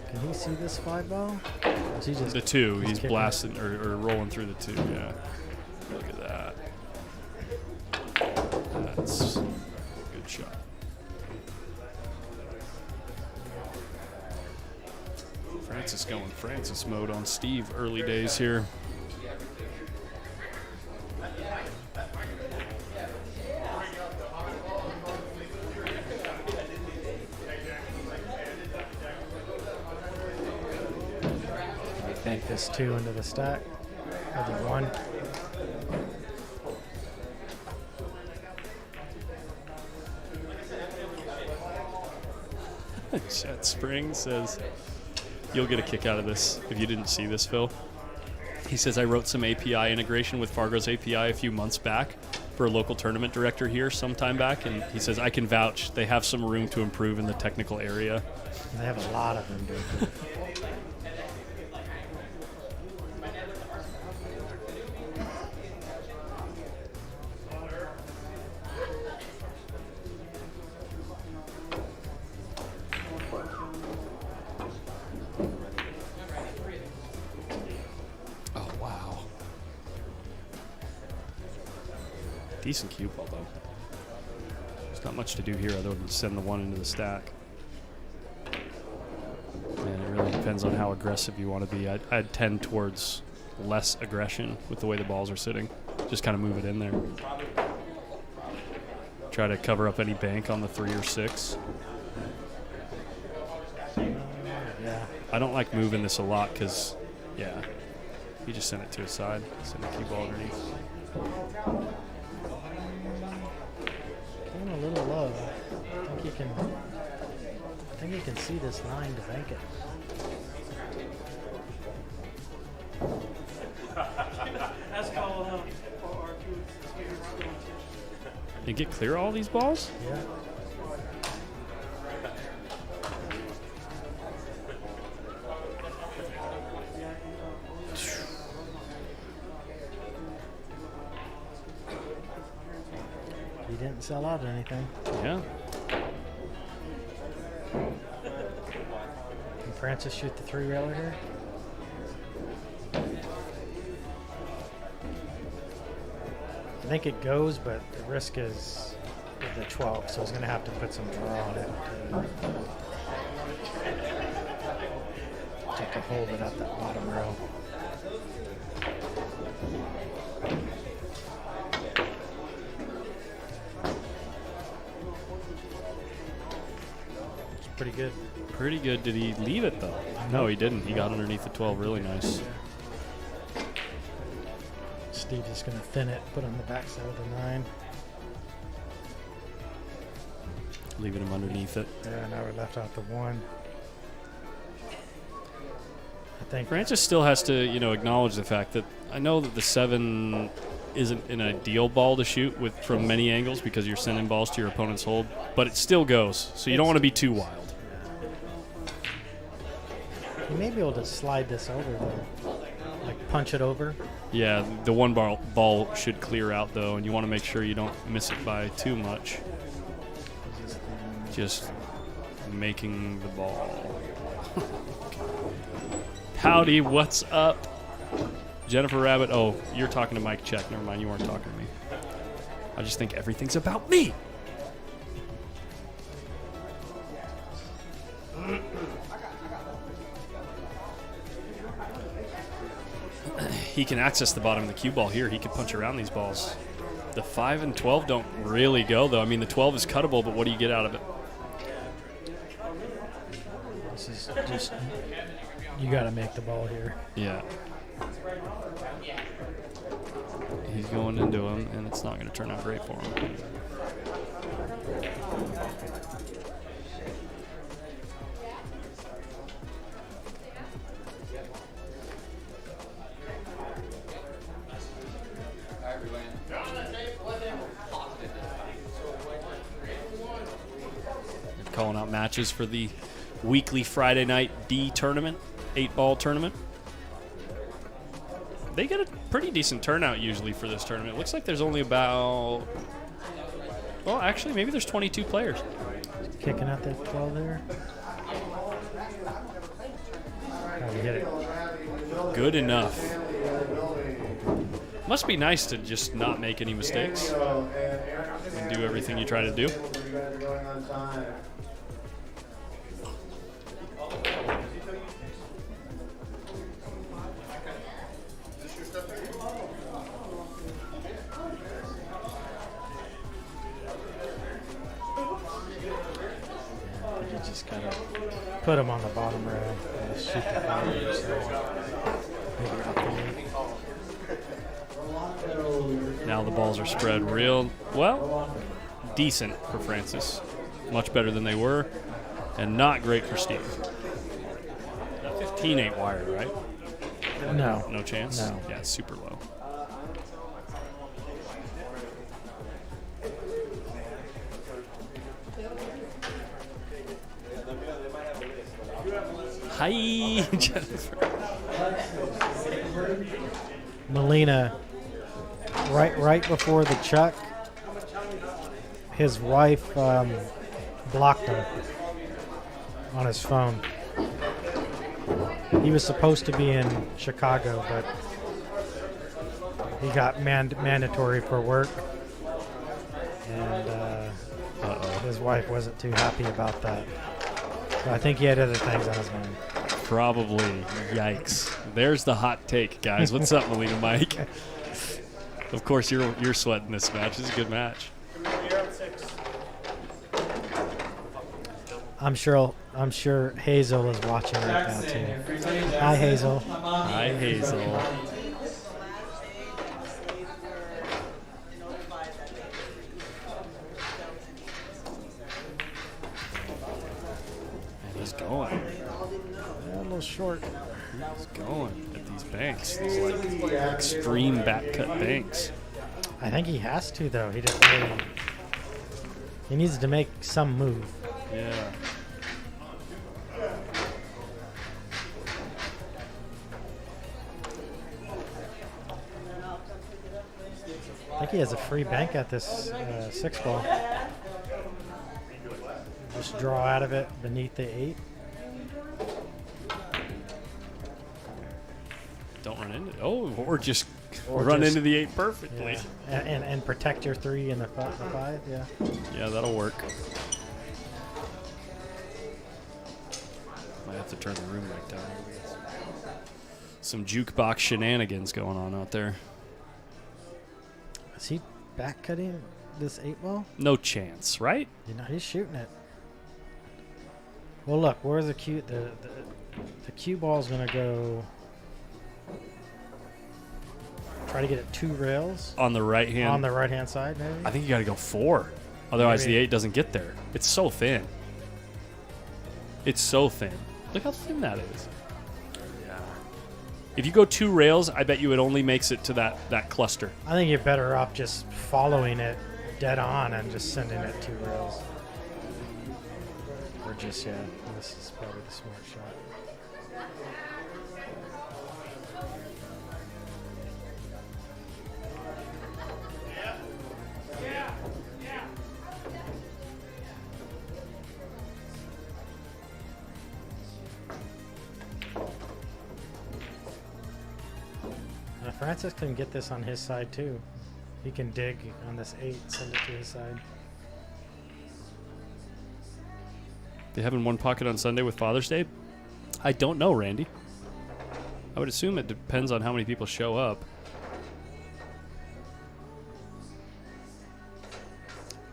Can he see this 5 ball? Or is he just The 2, he's kicking blasting or rolling through the 2, yeah. Look at that. That's a good shot. Francis going Francis mode on Steve early days here. Bank this 2 into the stack. Or the 1. Chet Spring says, you'll get a kick out of this if you didn't see this, Phil. He says, I wrote some API integration with Fargo's API a few months back for a local tournament director here sometime back, and he says, I can vouch they have some room to improve in the technical area. They have a lot of them, dude. Oh, wow. Decent cue ball, though. There's not much to do here other than send the 1 into the stack. And it really depends on how aggressive you want to be. I'd tend towards less aggression with the way the balls are sitting. Just kind of move it in there. Try to cover up any bank on the 3 or 6. Yeah. I don't like moving this a lot because, yeah, you just send it to his side. Send the cue ball underneath. Came a little low. I think you can see this line to bank it. That's called You get clear all these balls? Yeah. He didn't sell out anything. Yeah. Can Francis shoot the 3-railer here? I think it goes, but the risk is with the 12, so he's going to have to put some draw on it to hold it up that bottom row. It's pretty good. Pretty good. Did he leave it, though? No, he didn't. He got underneath the 12 really nice. Steve's just going to thin it, put on the backside of the 9. Leaving him underneath it. Yeah, now we're left out the 1. I think Francis still has to, acknowledge the fact that I know that the 7 isn't an ideal ball to shoot with from many angles because you're sending balls to your opponent's hold, but it still goes. So you don't want to be too wild. you may be able to slide this over, though. Like punch it over. Yeah, the 1 ball should clear out, though, and you want to make sure you don't miss it by too much. Just making the ball. Howdy, what's up? Jennifer Rabbit. Oh, you're talking to Mike Check. Never mind, you weren't talking to me. I just think everything's about me. He can access the bottom of the cue ball here. He can punch around these balls. The 5 and 12 don't really go, though. I mean, the 12 is cuttable, but what do you get out of it? This is just, you got to make the ball here. Yeah. He's going into him, and it's not going to turn out great for him. Calling out matches for the weekly Friday night D tournament, 8-ball tournament. They get a pretty decent turnout usually for this tournament. It looks like there's only about, well, actually, maybe there's 22 players. Kicking out that 12 there. Oh, you hit it. Good enough. Must be nice to just not make any mistakes and do everything you try to do. You just gotta put them on the bottom row and shoot the ball yourself. Maybe up the knee. Now the balls are spread real, well, decent for Francis. Much better than they were, and not great for Steve. 15 ain't wired, right? No. No chance? No. Yeah, it's super low. Hi, Jennifer. Molina, right before the chuck, his wife blocked him on his phone. He was supposed to be in Chicago, but he got mandatory for work, and his wife wasn't too happy about that. So I think he had other things on his mind. Probably. Yikes. There's the hot take, guys. What's up, Molina Mike? Of course, you're sweating this match. This is a good match. You're up 6. I'm sure Hazel is watching right now too. Hi, Hazel. Hi, Hazel. And he's going. Yeah, a little short. He's going at these banks. These like extreme back cut banks. I think he has to though. He doesn't really. He needs to make some move. Yeah. I think he has a free bank at this 6-ball. Just draw out of it beneath the 8. Don't run into. Oh, or just Or run just- into the 8 perfectly. Yeah. And protect your 3 and the 5. Yeah. Yeah, that'll work. Might have to turn the room back down. Some jukebox shenanigans going on out there. Is he back cutting this 8-ball? No chance, right? You know, he's shooting it. Well, look, where's the cue? The cue ball's gonna go. Try to get it 2 rails On the right hand. on the right hand side, maybe. I think you got to go 4. Otherwise, Maybe. the 8 doesn't get there. It's so thin. It's so thin. Look how thin that is. Yeah. If you go 2 rails, I bet you it only makes it to that cluster. I think you're better off just following it dead on and just sending it 2 rails. Or just this is probably the smart shot. Now Francis can get this on his side too. He can dig on this 8, send it to his side. They have in one pocket on Sunday with Father's Day? I don't know, Randy. I would assume it depends on how many people show up.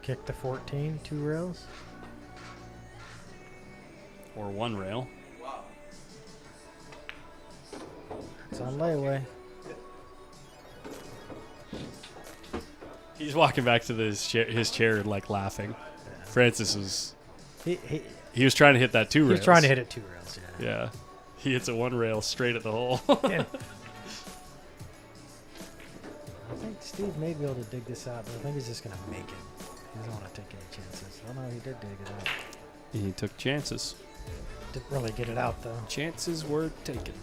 Kick the 14, 2 rails. Or 1 rail. It's on layaway. He's walking back to his chair like laughing. Francis was... He was trying to hit that 2 rails. He was trying to hit it 2 rails, yeah. Yeah. He hits a 1 rail straight at the hole. Yeah. I think Steve may be able to dig this out, but I think he's just going to make it. He doesn't want to take any chances. Oh, no, he did dig it out. He took chances. Didn't really get it out, though. Chances were taken.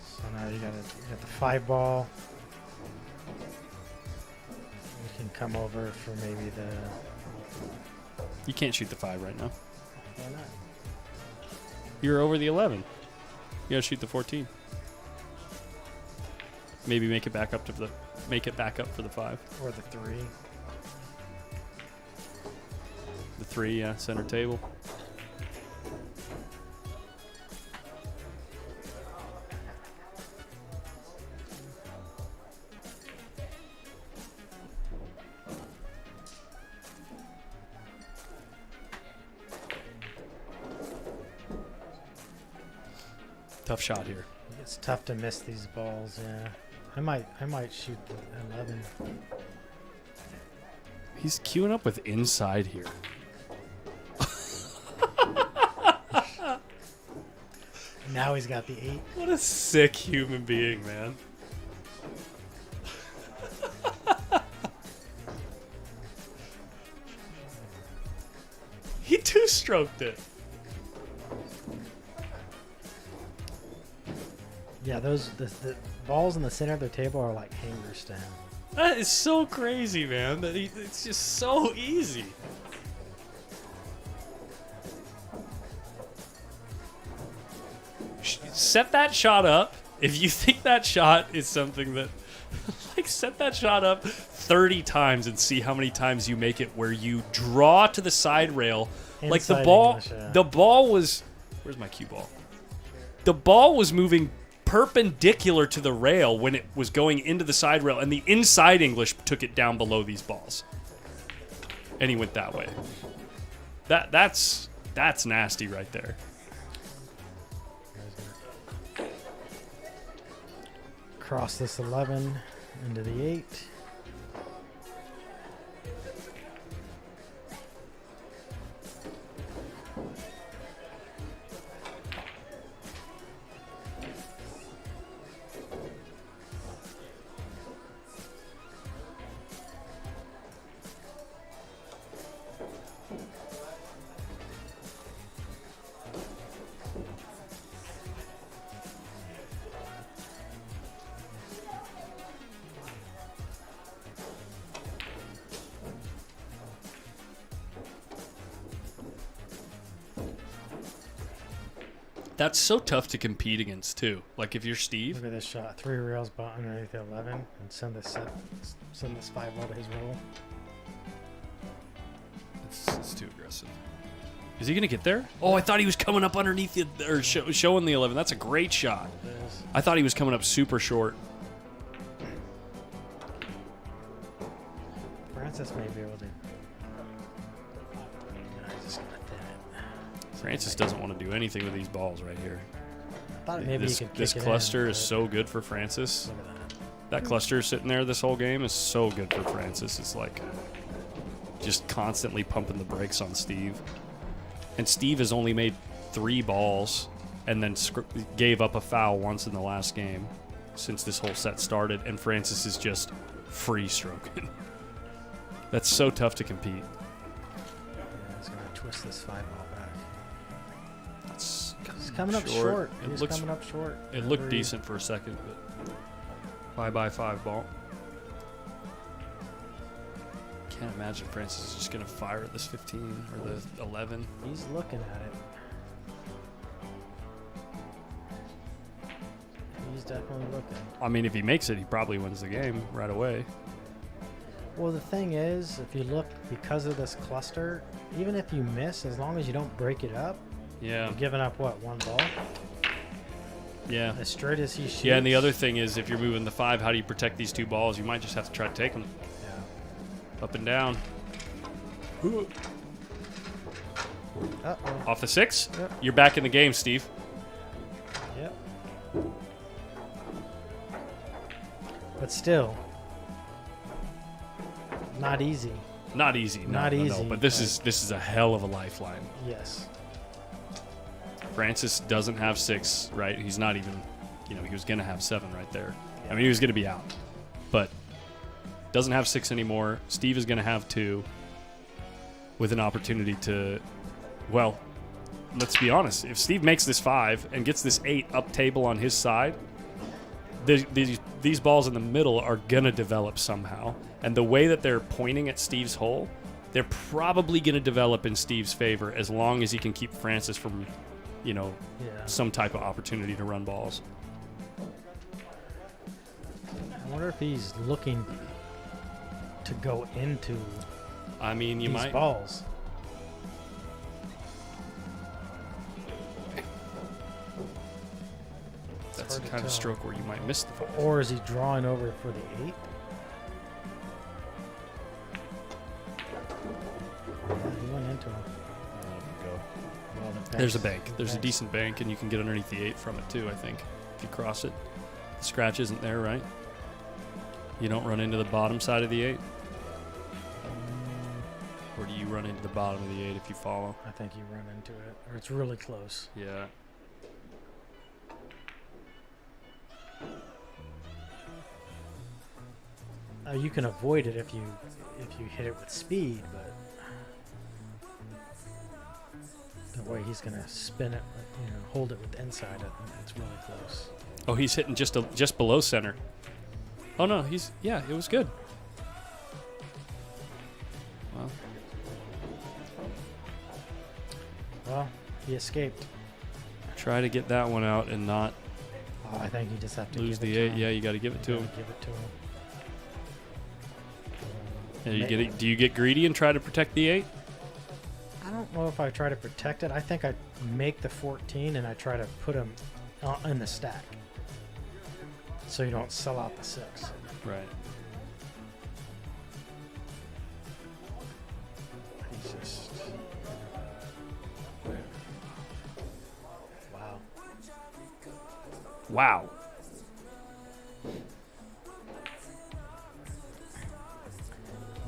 So now you got the 5-ball. You can come over for maybe the... You can't shoot the 5 right now. Why not? You're over the 11. You gotta shoot the 14. Maybe make it back up for the 5. Or the 3. The 3, yeah, center table. Tough shot here. It's tough to miss these balls, yeah. I might shoot the 11. He's queuing up with inside here. Now he's got the 8. What a sick human being, man. He 2-stroked it. Yeah, the balls in the center of the table are like hangers to him. That is so crazy, man. It's just so easy. Set that shot up. If you think that shot is something that... like, set that shot up 30 times and see how many times you make it where you draw to the side rail. Like, the Inside ball... English, yeah. The ball was... Where's my cue ball? The ball was moving perpendicular to the rail when it was going into the side rail, and the inside English took it down below these balls. And he went that way. That's nasty right there. Cross this 11 into the 8. That's so tough to compete against too. Like if you're Steve, Look at this shot. 3 rails bought underneath the 11 and send this 5 ball to his roll. it's too aggressive. Is he gonna get there? Oh, I thought he was coming up underneath the or showing the 11. That's a great shot. I thought he was coming up super short. Francis may be able to. No, he's just gonna thin it. Francis doesn't want to do anything with these balls right here. I thought maybe This he could this kick it cluster in, is but so good for Francis. Look at that. That cluster sitting there this whole game is so good for Francis. It's like just constantly pumping the brakes on Steve. And Steve has only made 3 balls and then gave up a foul once in the last game since this whole set started. And Francis is just free stroking. That's so tough to compete. Yeah, he's gonna twist this 5 ball back. It's He's coming up short. It He's looks, coming up short. it looked decent for a second, but 5x5 ball. Can't imagine Francis is just going to fire at this 15 or the 11. He's looking at it. He's definitely looking. I mean, if he makes it, he probably wins the game right away. Well, the thing is, if you look, because of this cluster, even if you miss, as long as you don't break it up, Yeah. you're giving up, what, 1 ball? Yeah. As straight as he shoots. Yeah, and the other thing is, if you're moving the 5, how do you protect these 2 balls? You might just have to try to take them Yeah. up and down. Uh-oh. Off the 6? Yep. You're back in the game, Steve. Yep. But still, not easy. Not easy. No, Not no, easy, No, but this but- is a hell of a lifeline. Yes. Francis doesn't have 6, right? He's not even, he was going to have 7 right there. I mean, he was going to be out. But doesn't have 6 anymore. Steve is going to have 2 with an opportunity to, well, let's be honest. If Steve makes this 5 and gets this 8 up table on his side, these balls in the middle are going to develop somehow. And the way that they're pointing at Steve's hole, they're probably going to develop in Steve's favor as long as he can keep Francis from, some type of opportunity to run balls. I wonder if he's looking to go into I mean, you these might. balls. That's the hard to kind of tell. stroke where you might miss the 5. Or is he drawing over for the 8? Yeah, he went into him. Well, the There's a bank's- bank. There's a bank's- decent bank, and you can get underneath the 8 from it too, I think. If you cross it. The scratch isn't there, right? You don't run into the bottom side of the 8? Or do you run into the bottom of the 8 if you follow? I think you run into it, or it's really close. Yeah. You can avoid it if you hit it with speed, but the way he's gonna spin it, hold it with the inside, I think it's really close. Oh, he's hitting just below center. Oh no, it was good. Well, Well, he escaped. try to get that one out and not Oh, I think you just have to lose give the it 8. to him. Yeah, you got to give it to You him. gotta give it to him. Yeah, do you get greedy and try to protect the 8? I don't know if I try to protect it. I think I make the 14 and I try to put him in the stack, so you don't sell out the 6. Right. He's just Wow.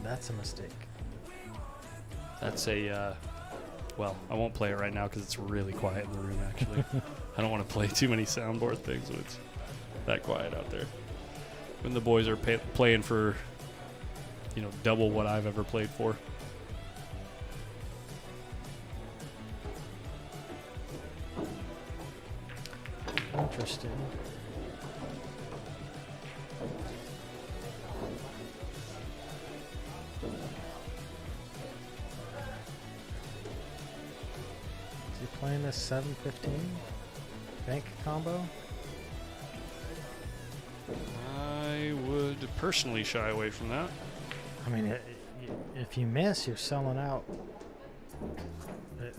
That's a mistake. That's a, well, I won't play it right now because it's really quiet in the room, actually. I don't want to play too many soundboard things when it's that quiet out there. When the boys are playing for, you know, double what I've ever played for. Interesting. Is he playing this 7-15 bank combo? I would personally shy away from that. I mean, if you miss, you're selling out.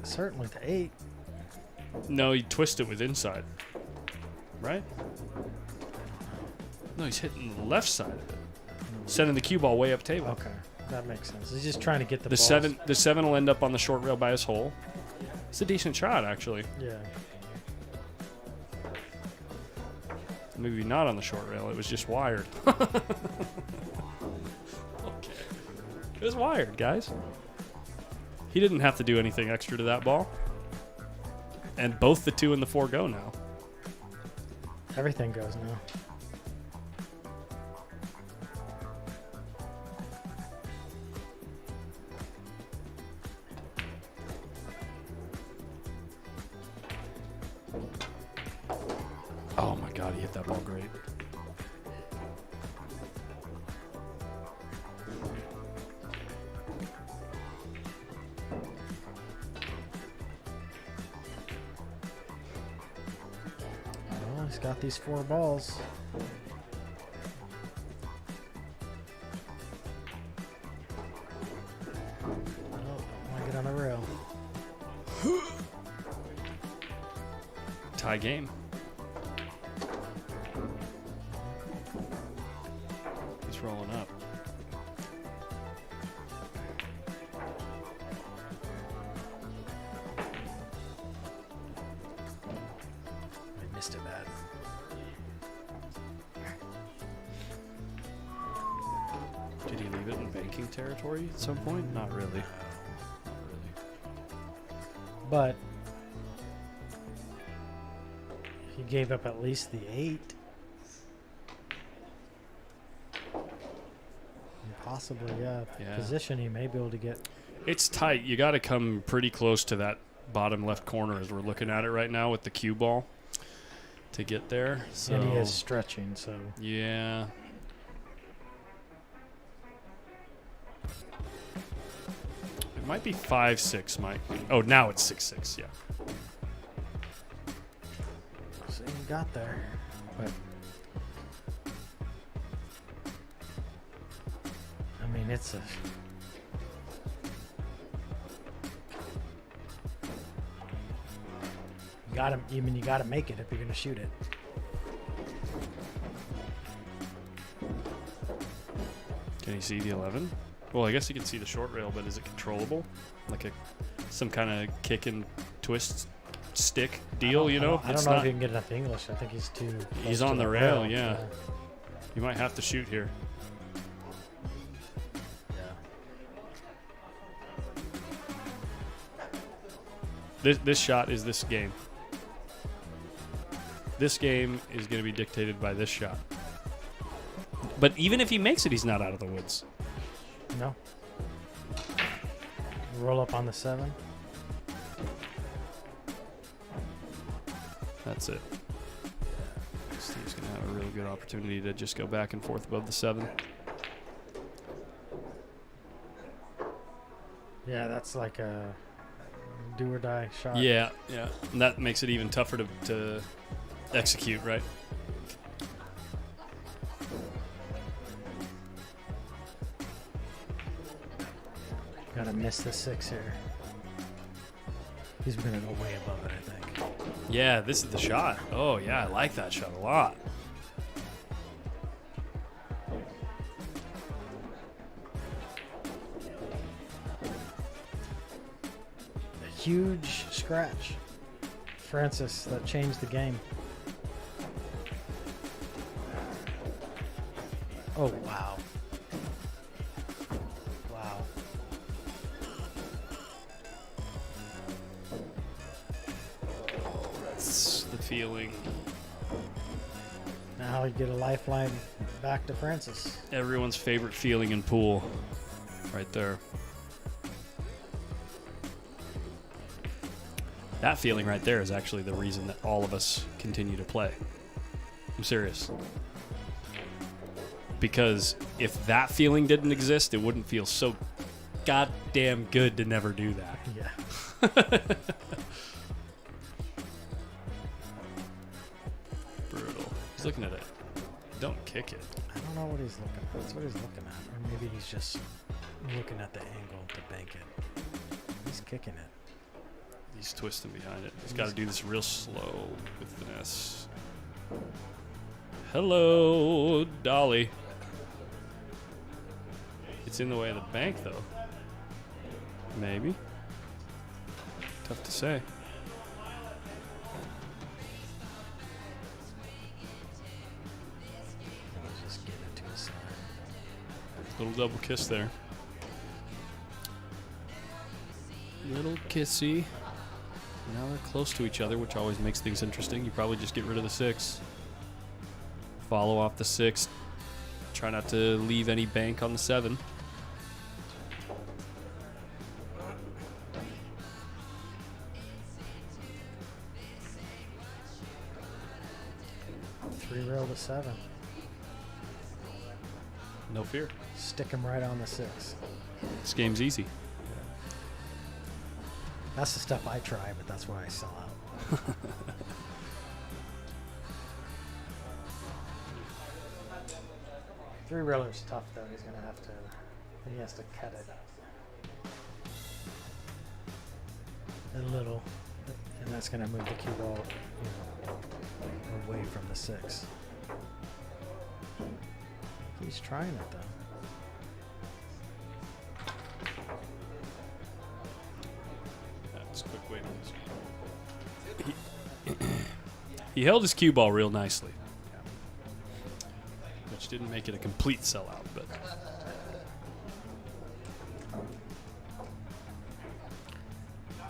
Certainly to 8. No, you twist it with inside. Right? No, he's hitting the left side of it. Sending the cue ball way up table. Okay, that makes sense. He's just trying to get the The balls. the 7 will end up on the short rail by his hole. It's a decent shot, actually. Yeah. Maybe not on the short rail. It was just wired. Okay. It was wired, guys. He didn't have to do anything extra to that ball. And both the 2 and the 4 go now. Everything goes now. Oh my God, he hit that ball great. Well, he's got these 4 balls. Oh, don't want to get on the rail. Tie game. He's rolling up. I missed it bad. Did he leave it in banking territory at some point? Not really. Not really. But he gave up at least the 8. And possibly, yeah. Position he may be able to get. It's tight. You got to come pretty close to that bottom left corner as we're looking at it right now with the cue ball to get there. So And he is stretching, so. yeah. It might be 5-6, Mike. Oh, now it's 6-6. Yeah. So he got there. But I mean, it's a. You gotta, you gotta make it if you're gonna shoot it. Can you see the 11? Well, I guess you can see the short rail, but is it controllable? Like some kind of kick and twist stick deal, you know? I don't know if he can get enough English. I think he's too. He's close on to the the rail, yeah. You might have to shoot here. This shot is this game. This game is going to be dictated by this shot. But even if he makes it, he's not out of the woods. No. Roll up on the 7. That's it. Steve's going to have a really good opportunity to just go back and forth above the 7. Yeah, that's like a do or die shot. Yeah, yeah. And that makes it even tougher to execute, right? Gotta miss the 6 here. He's gonna go way above it, I think. Yeah, this is the shot. Oh, yeah, I like that shot a lot. A huge scratch. Francis, that changed the game. Oh, wow. Wow. That's the feeling. Now you get a lifeline back to Francis. Everyone's favorite feeling in pool. Right there. That feeling right there is actually the reason that all of us continue to play. I'm serious. Because if that feeling didn't exist, it wouldn't feel so goddamn good to never do that. Yeah. Brutal. He's looking at it. Don't kick it. I don't know what he's looking at. That's what he's looking at. Or maybe he's just looking at the angle to bank it. He's kicking it. He's twisting behind it. He's got to do this real slow with finesse. Hello, Dolly. It's in the way of the bank, though. Maybe. Tough to say. Just get it to his side. Little double kiss there. Little kissy. Now they're close to each other, which always makes things interesting. You probably just get rid of the 6. Follow off the 6. Try not to leave any bank on the 7. Three-rail to 7. No fear. Stick him right on the 6. This game's easy. That's the stuff I try, but that's why I sell out. Three-railer's tough, though. He's going to have to... He has to cut it a little. And that's going to move the cue ball, away from the 6. He's trying it, though. That's a quick way to this. He held his cue ball real nicely. Which didn't make it a complete sellout, but...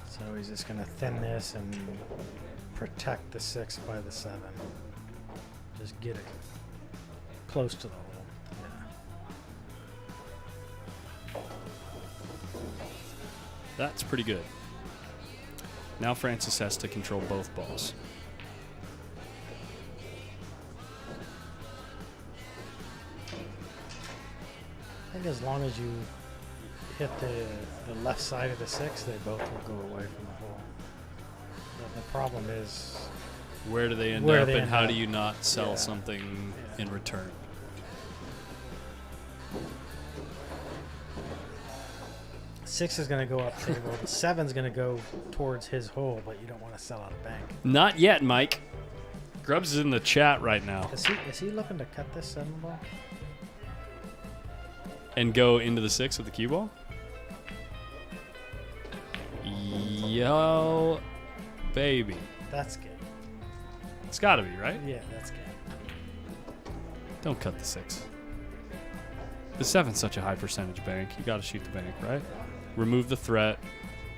So he's just going to thin this and protect the 6 by the 7. Just get it close to the hole. Yeah. That's pretty good. Now Francis has to control both balls. I think as long as you hit the left side of the 6, they both will go away from the hole. The problem is Where do they end Where up, they and end how up. do you not sell Yeah. something in return? Six is going to go up table. The 7's going to go towards his hole, but you don't want to sell out a bank. Not yet, Mike. Grubbs is in the chat right now. Is he looking to cut this 7 ball? And go into the 6 with the cue ball? Yo, baby. That's good. It's got to be, right? Yeah, that's good. Don't cut the 6. The 7's such a high percentage bank. You got to shoot the bank, right? Remove the threat.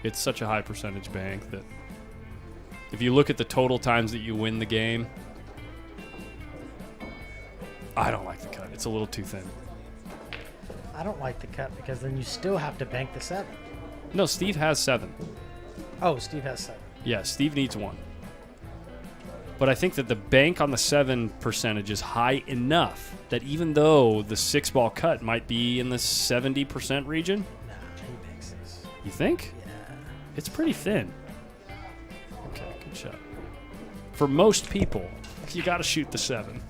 It's such a high percentage bank that if you look at the total times that you win the game, I don't like the cut. It's a little too thin. I don't like the cut because then you still have to bank the 7. No, Steve has 7. Oh, Steve has 7. Yeah, Steve needs 1. But I think that the bank on the 7 percentage is high enough that even though the 6 ball cut might be in the 70% region, Nah, he banks this. you think? Yeah. It's pretty thin. Okay, good shot. For most people, you got to shoot the 7.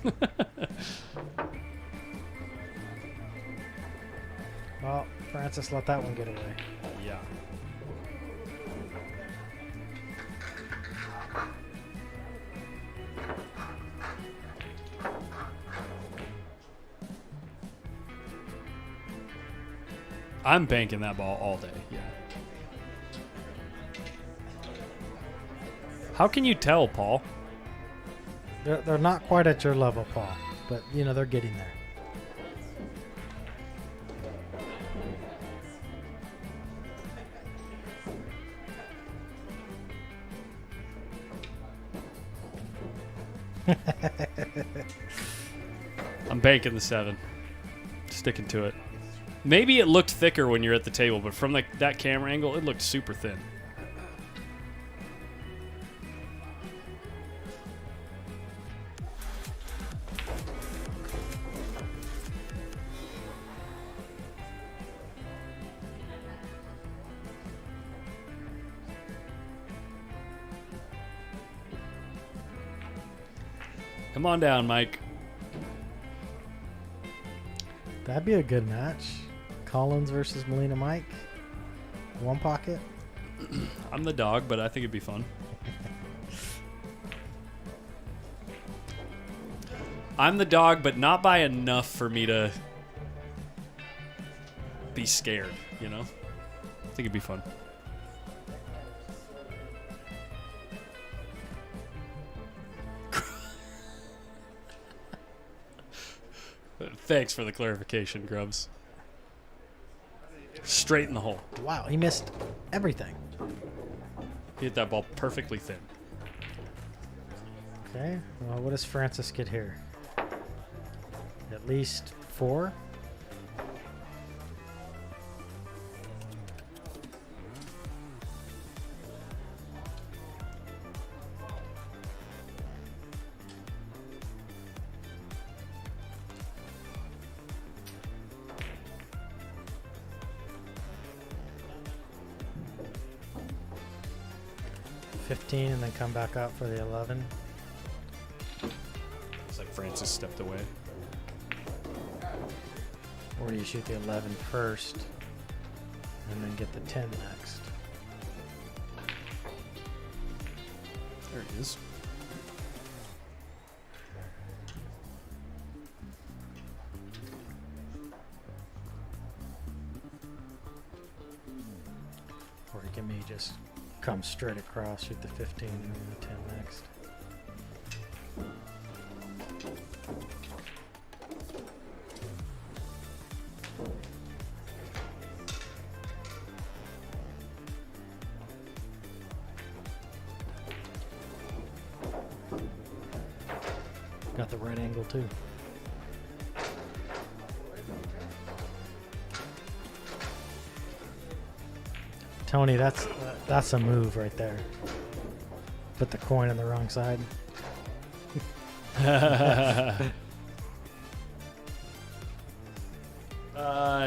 Well, Francis let that one get away. Yeah. I'm banking that ball all day. Yeah. How can you tell, Paul? They're not quite at your level, Paul, but they're getting there. I'm banking the 7. Sticking to it. Maybe it looked thicker when you're at the table, but from that camera angle, it looked super thin. Come on down, Mike. That'd be a good match. Collins versus Molina Mike. One pocket. I'm the dog, but I think it'd be fun. I'm the dog, but not by enough for me to be scared, you know? I think it'd be fun. Thanks for the clarification, Grubs. Straight in the hole. Wow, he missed everything. He hit that ball perfectly thin. Okay, well, what does Francis get here? At least 4? $15 and then come back out for the 11. It's like Francis stepped away. Or do you shoot the 11 first and then get the 10 next? There it is. Or you can maybe just come straight across, shoot the 15 and then the 10 next. Got the right angle too. Tony, that's a move right there. Put the coin on the wrong side.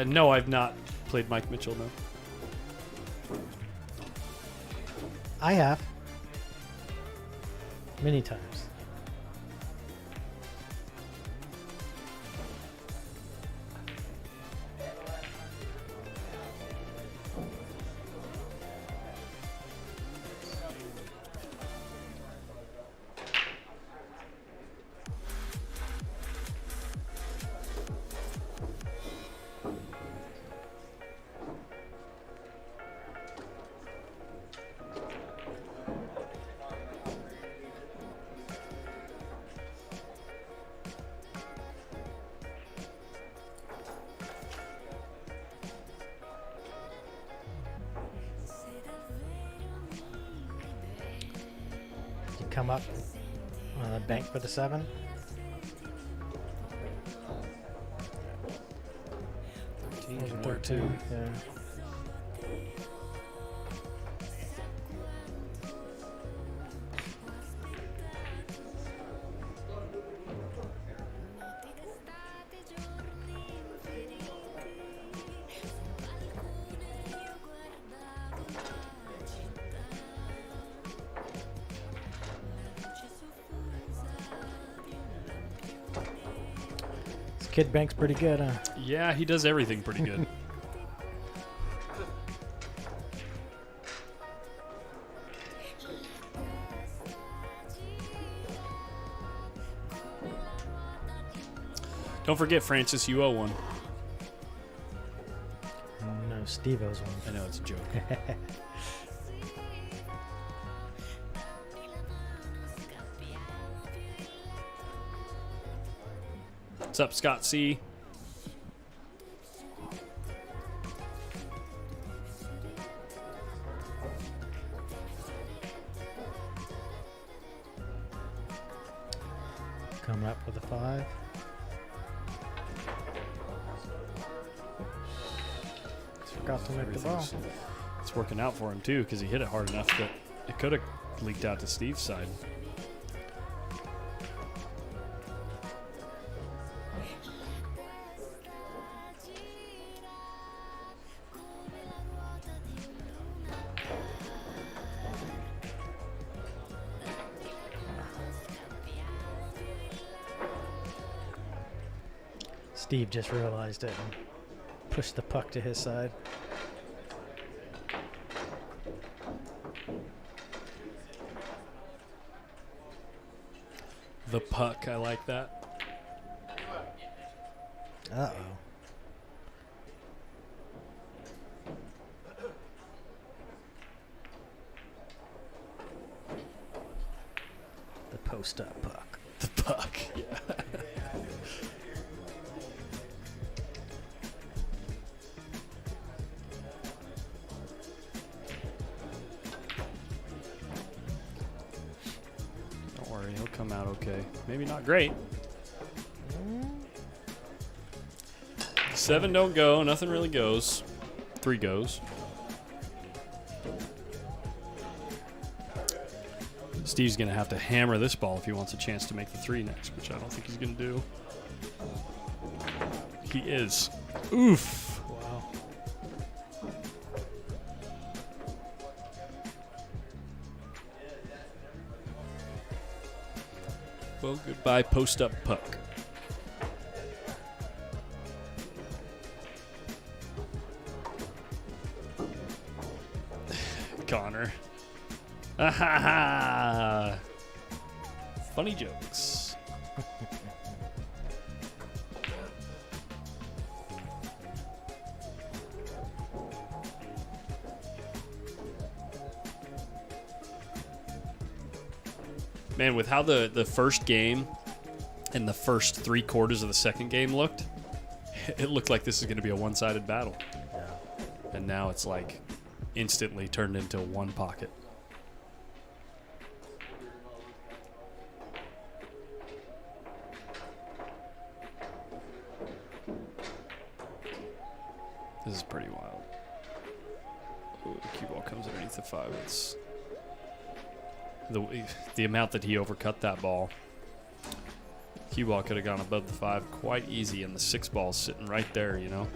No, I've not played Mike Mitchell, no. I have. Many times. Come up on the bank for the 7. Or 13. Yeah. Kid Bank's pretty good, huh? Yeah, he does everything pretty good. Don't forget, Francis, you owe one. No, Steve owes one. I know, it's a joke. What's up, Scott C? coming up with a 5. Forgot to make the ball. It's working out for him too because he hit it hard enough that it could have leaked out to Steve's side. Steve just realized it and pushed the puck to his side. The puck, I like that. Uh-oh. The post-up puck. The puck, yeah. Don't worry, he'll come out okay. Maybe not great. 7 don't go. Nothing really goes. 3 goes. Steve's going to have to hammer this ball if he wants a chance to make the 3 next, which I don't think he's going to do. He is. Oof. Wow. Well, goodbye, post-up puck. Connor. Ah, funny jokes. Man, with how the first game and the first 3 quarters of the second game looked, it looked like this is going to be a one-sided battle. Yeah. And now it's like instantly turned into one pocket. This is pretty wild. Ooh, the cue ball comes underneath the 5. It's the amount that he overcut that ball. Cue ball could have gone above the 5 quite easy, and the 6 ball's sitting right there, you know?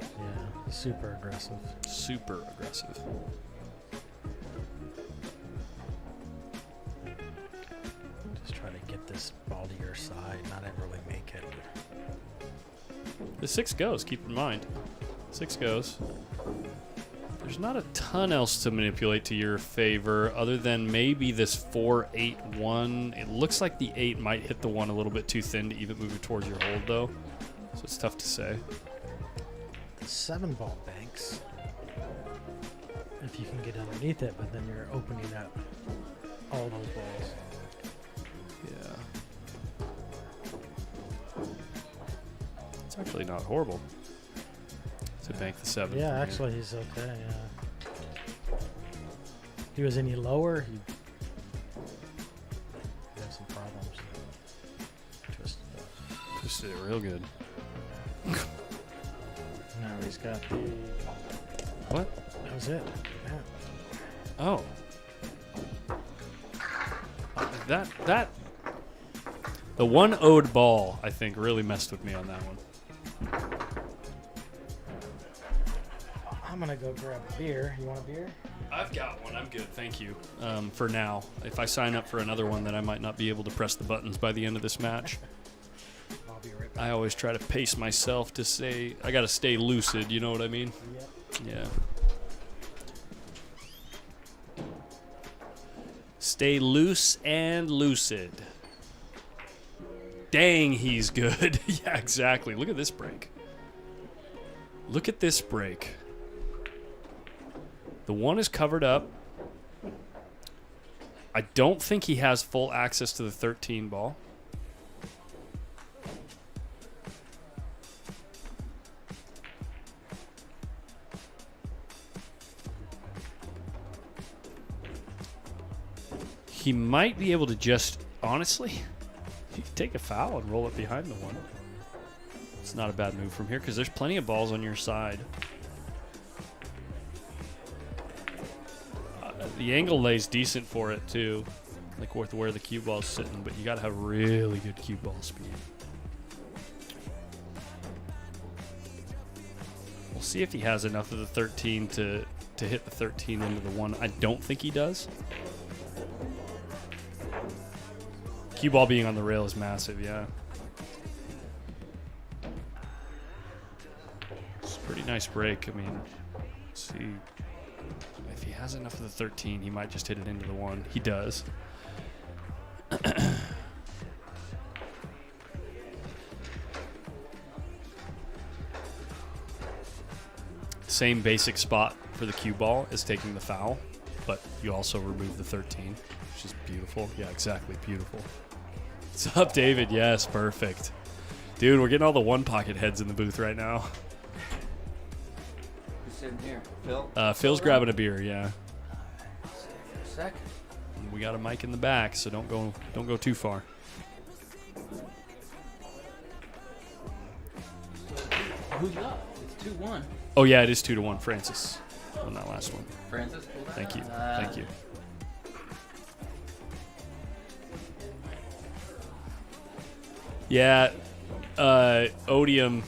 Yeah, super aggressive. Super aggressive. Just try to get this ball to your side, not ever really make it. The 6 goes, keep in mind. 6 goes. There's not a ton else to manipulate to your favor other than maybe this 4-8-1. It looks like the 8 might hit the 1 a little bit too thin to even move it towards your hold, though. So it's tough to say. The 7 ball banks. If you can get underneath it, but then you're opening up all those balls. Yeah. It's actually not horrible to bank the 7. Yeah, actually he's okay, yeah. If he was any lower, he'd have some problems. Twisted it real good. Now he's got the... What? That was it. Yeah. Oh. That the 1 owed ball, I think, really messed with me on that one. I'm gonna go grab a beer. You want a beer? I've got one. I'm good. Thank you. For now. If I sign up for another one, then I might not be able to press the buttons by the end of this match. I'll be right back. I always try to pace myself to say, I got to stay lucid. You know what I mean? Yep. Yeah. Stay loose and lucid. Dang, he's good. Yeah, exactly. Look at this break. Look at this break. The 1 is covered up. I don't think he has full access to the 13 ball. He might be able to just, honestly, You can take a foul and roll it behind the one. It's not a bad move from here because there's plenty of balls on your side. The angle lays decent for it too, like with where the cue ball's sitting, but you got to have really good cue ball speed. We'll see if he has enough of the 13 to hit the 13 into the one. I don't think he does. Cue ball being on the rail is massive, yeah. It's a pretty nice break. I mean, let's see. If he has enough of the 13, he might just hit it into the one. He does. Same basic spot for the cue ball as taking the foul, but you also remove the 13, which is beautiful. Yeah, exactly, beautiful. What's up, David? Yes, perfect. Dude, we're getting all the one pocket heads in the booth right now. Who's sitting here? Phil? Phil's grabbing a beer, yeah. Stay for a sec. We got a mic in the back, so don't go too far. Who's up? It's 2-1. Oh yeah, it is 2-1. Francis on that last one. Francis, pull that. Thank you. Thank you. Yeah, Odium.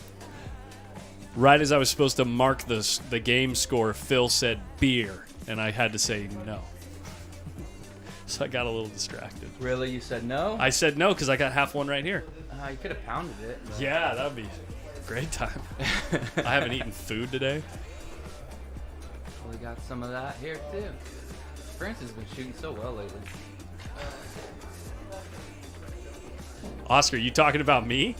Right as I was supposed to mark the game score, Phil said beer, and I had to say no. So I got a little distracted. Really? You said no? I said no because I got half one right here. You could have pounded it. But... Yeah, that would be a great time. I haven't eaten food today. We got some of that here too. Francis has been shooting so well lately. Oscar, you talking about me?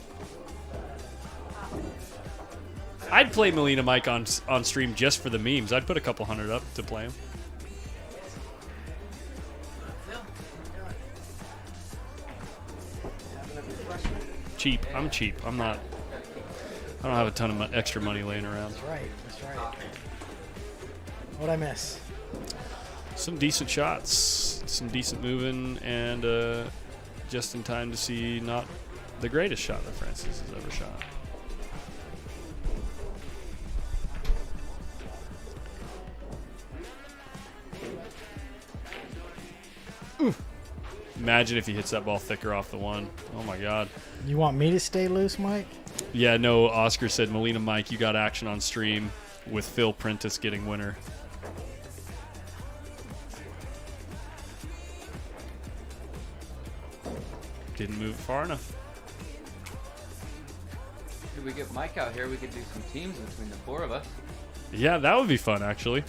I'd play Molina Mike on stream just for the memes. I'd put a couple hundred up to play him. Cheap. I'm cheap. I'm not. I don't have a ton of extra money laying around. That's right. That's right. What'd I miss? Some decent shots, some decent moving, and just in time to see not the greatest shot that Francis has ever shot. Oof. Imagine if he hits that ball thicker off the one. Oh my God. You want me to stay loose, Mike? Yeah, no, Oscar said, Molina Mike, you got action on stream with Phil Prentice getting winner. Didn't move it far enough. If we get Mike out here, we could do some teams between the four of us. Yeah, that would be fun, actually.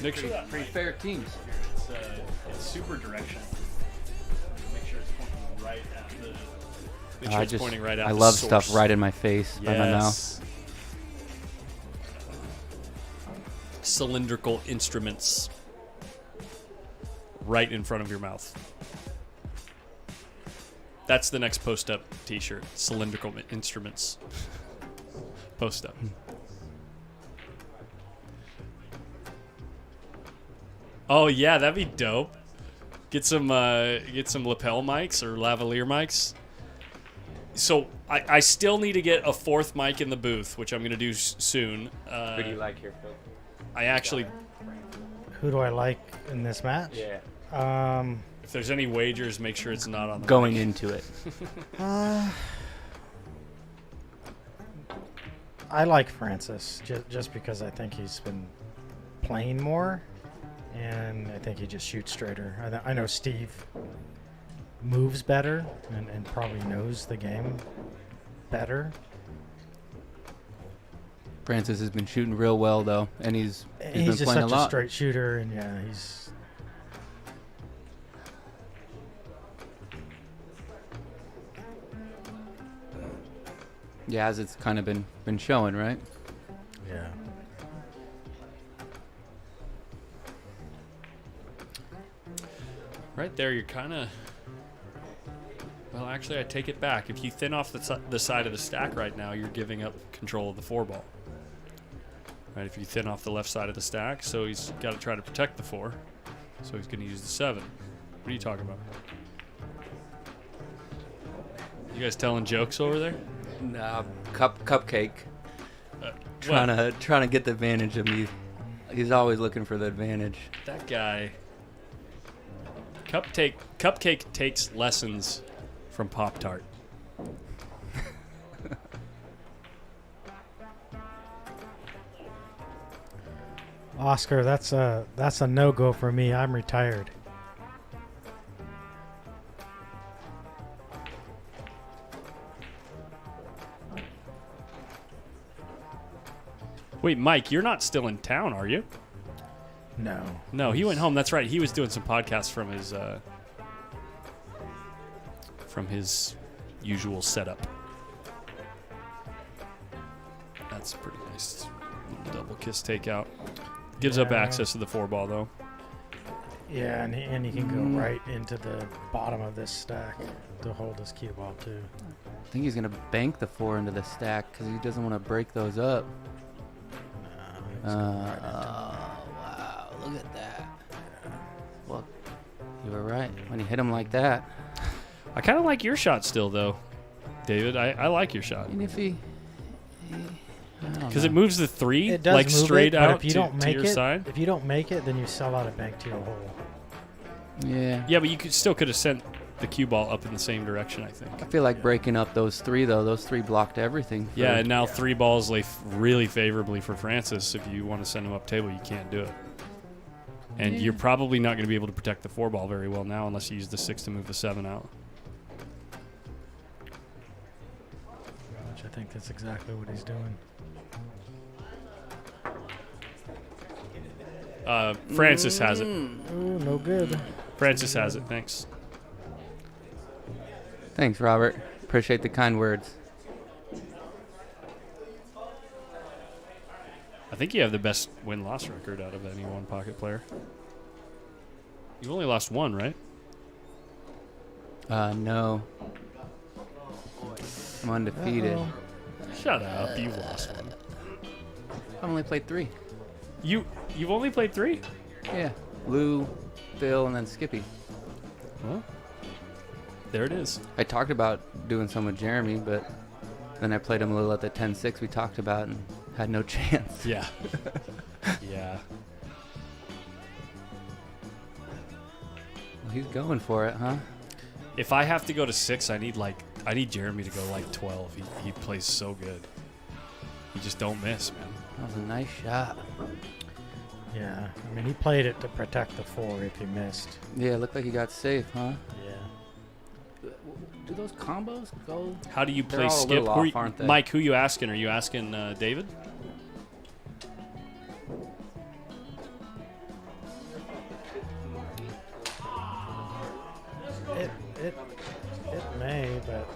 Pretty fair teams. It's super direction. Make sure it's pointing right at the. Make sure it's pointing right at I the love source. stuff right in my face, by my mouth. Cylindrical instruments right in front of your mouth. That's the next Post Up t-shirt. Cylindrical instruments. Post Up. Oh yeah, that'd be dope. Get some lapel mics or lavalier mics. So I still need to get a fourth mic in the booth, which I'm gonna do soon. Who do you like here, Phil? I actually. Who do I like in this match? Yeah. If there's any wagers, make sure it's not on the going mic. into it. I like Francis just because I think he's been playing more, and I think he just shoots straighter. I know Steve moves better and probably knows the game better. Francis has been shooting real well though, and he's been just playing such a lot. straight shooter, and yeah, he's. Yeah, as it's kind of been showing, right? Yeah. Right there, you're kind of. Well, actually, I take it back. If you thin off the side of the stack right now, you're giving up control of the 4-ball. Right? If you thin off the left side of the stack, so he's got to try to protect the 4. So he's going to use the 7. What are you talking about? You guys telling jokes over there? Nah, cupcake. What? Trying to get the advantage of me. He's always looking for the advantage. That guy. Cupcake takes lessons from Pop-Tart. Oscar, that's a no-go for me. I'm retired. Wait, Mike, you're not still in town, are you? No. No, he went home. That's right. He was doing some podcasts from his usual setup. That's pretty nice. Double kiss takeout. Gives up access to the 4-ball, though. Yeah, and he can go right into the bottom of this stack to hold his cue ball, too. I think he's going to bank the 4 into the stack because he doesn't want to break those up. Wow, look at that. Well, you were right when you hit him like that. I kind of like your shot still, though, David. I like your shot. And if he because it moves the 3 It does like move straight it, out but if you don't to make your it, side. If you don't make it, then you sell out a bank to your hole. Yeah. Yeah, but you still could have sent the cue ball up in the same direction, I think. I feel like breaking up those 3, though. Those 3 blocked everything. Yeah, and now 3 balls lay really favorably for Francis. If you want to send him up table, you can't do it. And you're probably not going to be able to protect the 4-ball very well now unless you use the 6 to move the 7 out. Which I think that's exactly what he's doing. Francis has it. Ooh, no good. Francis has it. Thanks. Thanks, Robert. Appreciate the kind words. I think you have the best win-loss record out of any one pocket player. You've only lost 1, right? No. I'm undefeated. Shut up. You've lost 1. I've only played 3. You've only played 3? Yeah. Lou, Phil, and then Skippy. Well, there it is. I talked about doing some with Jeremy, but then I played him a little at the 10-6 we talked about and had no chance. Yeah. Yeah. Well, he's going for it, huh? If I have to go to 6, I need Jeremy to go like 12. He plays so good. You just don't miss, man. That was a nice shot. Yeah, I mean, he played it to protect the 4 if he missed. Yeah, it looked like he got safe, huh? Yeah. Do those combos go? How do you They're play all a skip? little off, aren't they? Mike, who you asking? Are you asking David? It may, but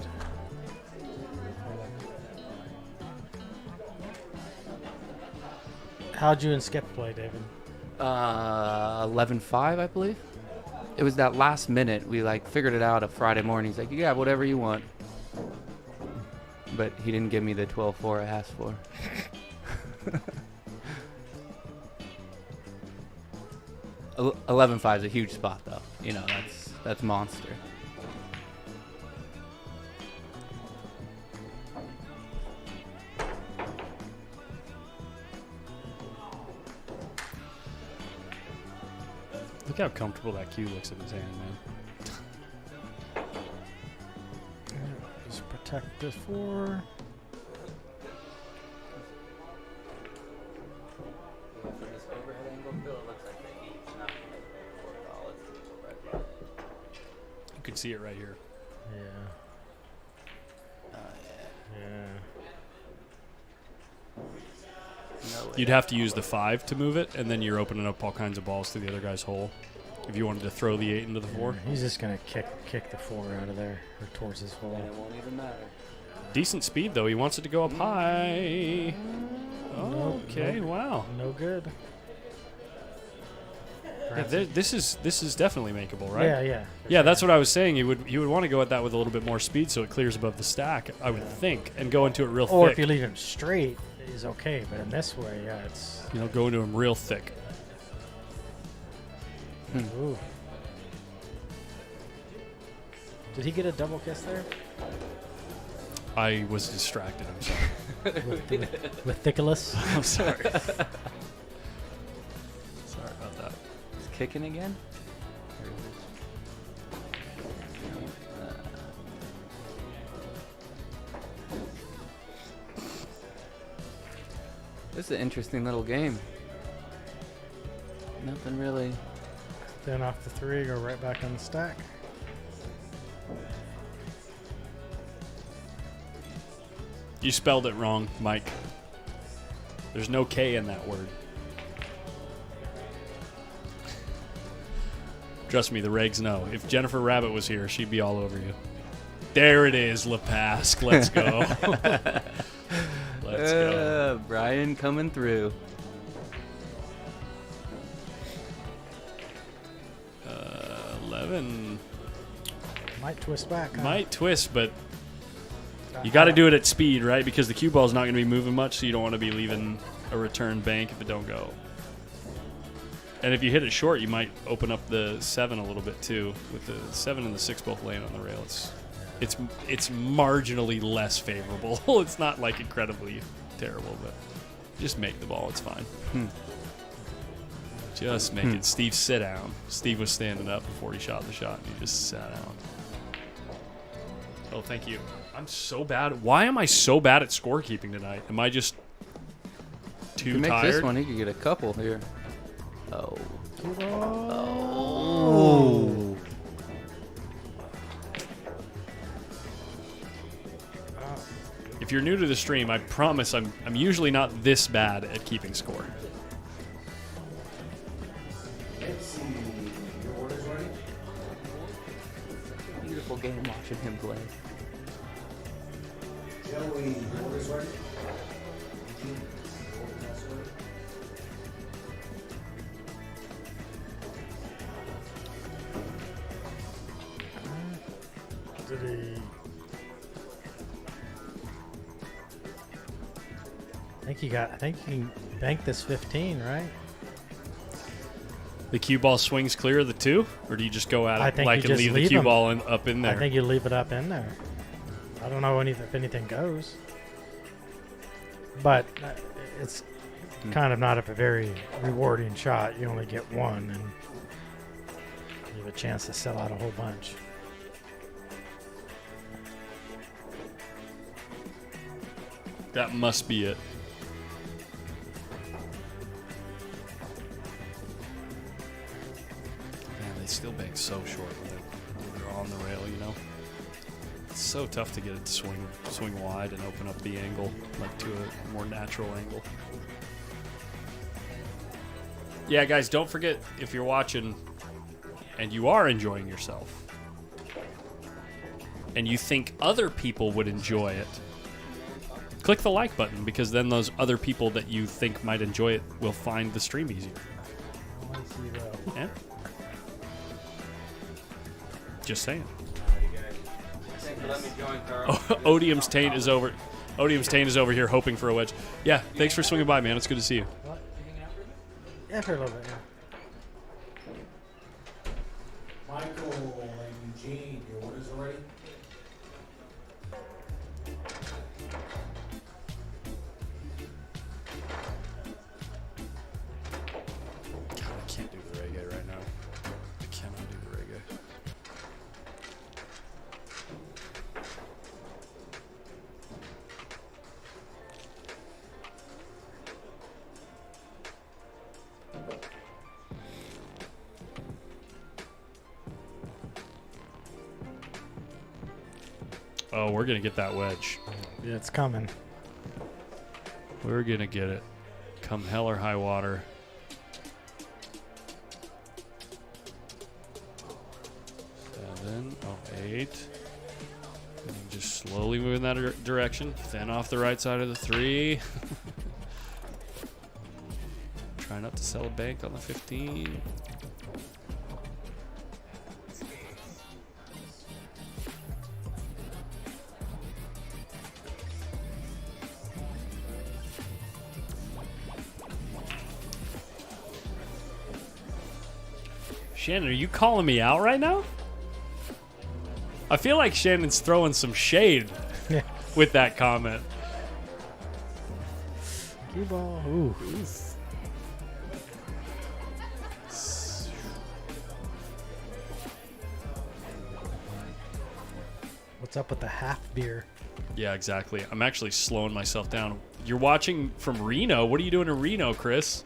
how'd you and Skip play, David? 11-5, I believe. It was that last minute. We figured it out a Friday morning. He's like, "Yeah, whatever you want." But he didn't give me the 12-4 I asked for. 11-5 is a huge spot, though. You know, that's monster. Look how comfortable that cue looks in his hand, man. Just protect the 4. You can see it right here. Yeah. Yeah. You'd have to use the 5 to move it, and then you're opening up all kinds of balls to the other guy's hole. If you wanted to throw the 8 into the 4. He's just gonna kick the 4 out of there or towards his hole. It won't even matter. Decent speed though. He wants it to go up high. Okay, wow. No good. Yeah, this is definitely makeable, right? Yeah. Yeah, that's what I was saying. You would want to go at that with a little bit more speed so it clears above the stack, I would think, and go into it real thick. Or if you leave him straight, is okay. But in this way, yeah, it's go into him real thick. Ooh. Did he get a double kiss there? I was distracted. I'm sorry. With Thickless. I'm sorry. Sorry about that. It's kicking again? This is an interesting little game. Nothing really. Then off the 3, go right back on the stack. You spelled it wrong, Mike. There's no K in that word. Trust me, the regs know. If Jennifer Rabbit was here, she'd be all over you. There it is, LePasque. Let's go. Let's go. Brian coming through. 11. Might twist back. Huh? Might twist, but you got to do it at speed, right? Because the cue ball's not going to be moving much, so you don't want to be leaving a return bank if it don't go. And if you hit it short, you might open up the 7 a little bit too. With the 7 and the 6 both laying on the rail, it's marginally less favorable. It's not like incredibly terrible, but just make the ball. It's fine. Just make it. Steve, sit down. Steve was standing up before he shot the shot, and he just sat down. Oh, thank you. I'm so bad. Why am I so bad at scorekeeping tonight? Am I just too If you make tired? this one, you could get a couple here. Oh. Oh. If you're new to the stream, I promise I'm usually not this bad at keeping score. Let's see. Your order's ready? Beautiful game watching him play. Joey, your order's ready? Your order's ready? Did he? I think he banked this 15, right? The cue ball swings clear of the 2, or do you just go at I it think like you and just leave the leave cue him. ball up in there? I think you leave it up in there. I don't know if anything goes, but it's kind of not a very rewarding shot. You only get one, and you have a chance to sell out a whole bunch. That must be it. Man, they still bank so short when they're on the rail, you know? It's so tough to get it to swing wide and open up the angle, like to a more natural angle. Yeah, guys, don't forget, if you're watching and you are enjoying yourself and you think other people would enjoy it, click the like button, because then those other people that you think might enjoy it will find the stream easier. Yeah. Just saying. Odium's taint is over. Odium's taint is over here hoping for a wedge. Yeah, thanks for swinging by, man. It's good to see you. Yeah, for a little bit. Yeah. Michael and Eugene, your orders are ready? God, I can't do the reggae right now. I cannot do the reggae. Oh, we're going to get that wedge. Yeah, it's coming. We're going to get it. Come hell or high water. 7, 8. And just slowly move in that direction. Thin off the right side of the 3. Try not to sell a bank on the 15. Shannon, are you calling me out right now? I feel like Shannon's throwing some shade with that comment. Cue ball. Ooh. What's up with the half beer? Yeah, exactly. I'm actually slowing myself down. You're watching from Reno. What are you doing in Reno, Chris?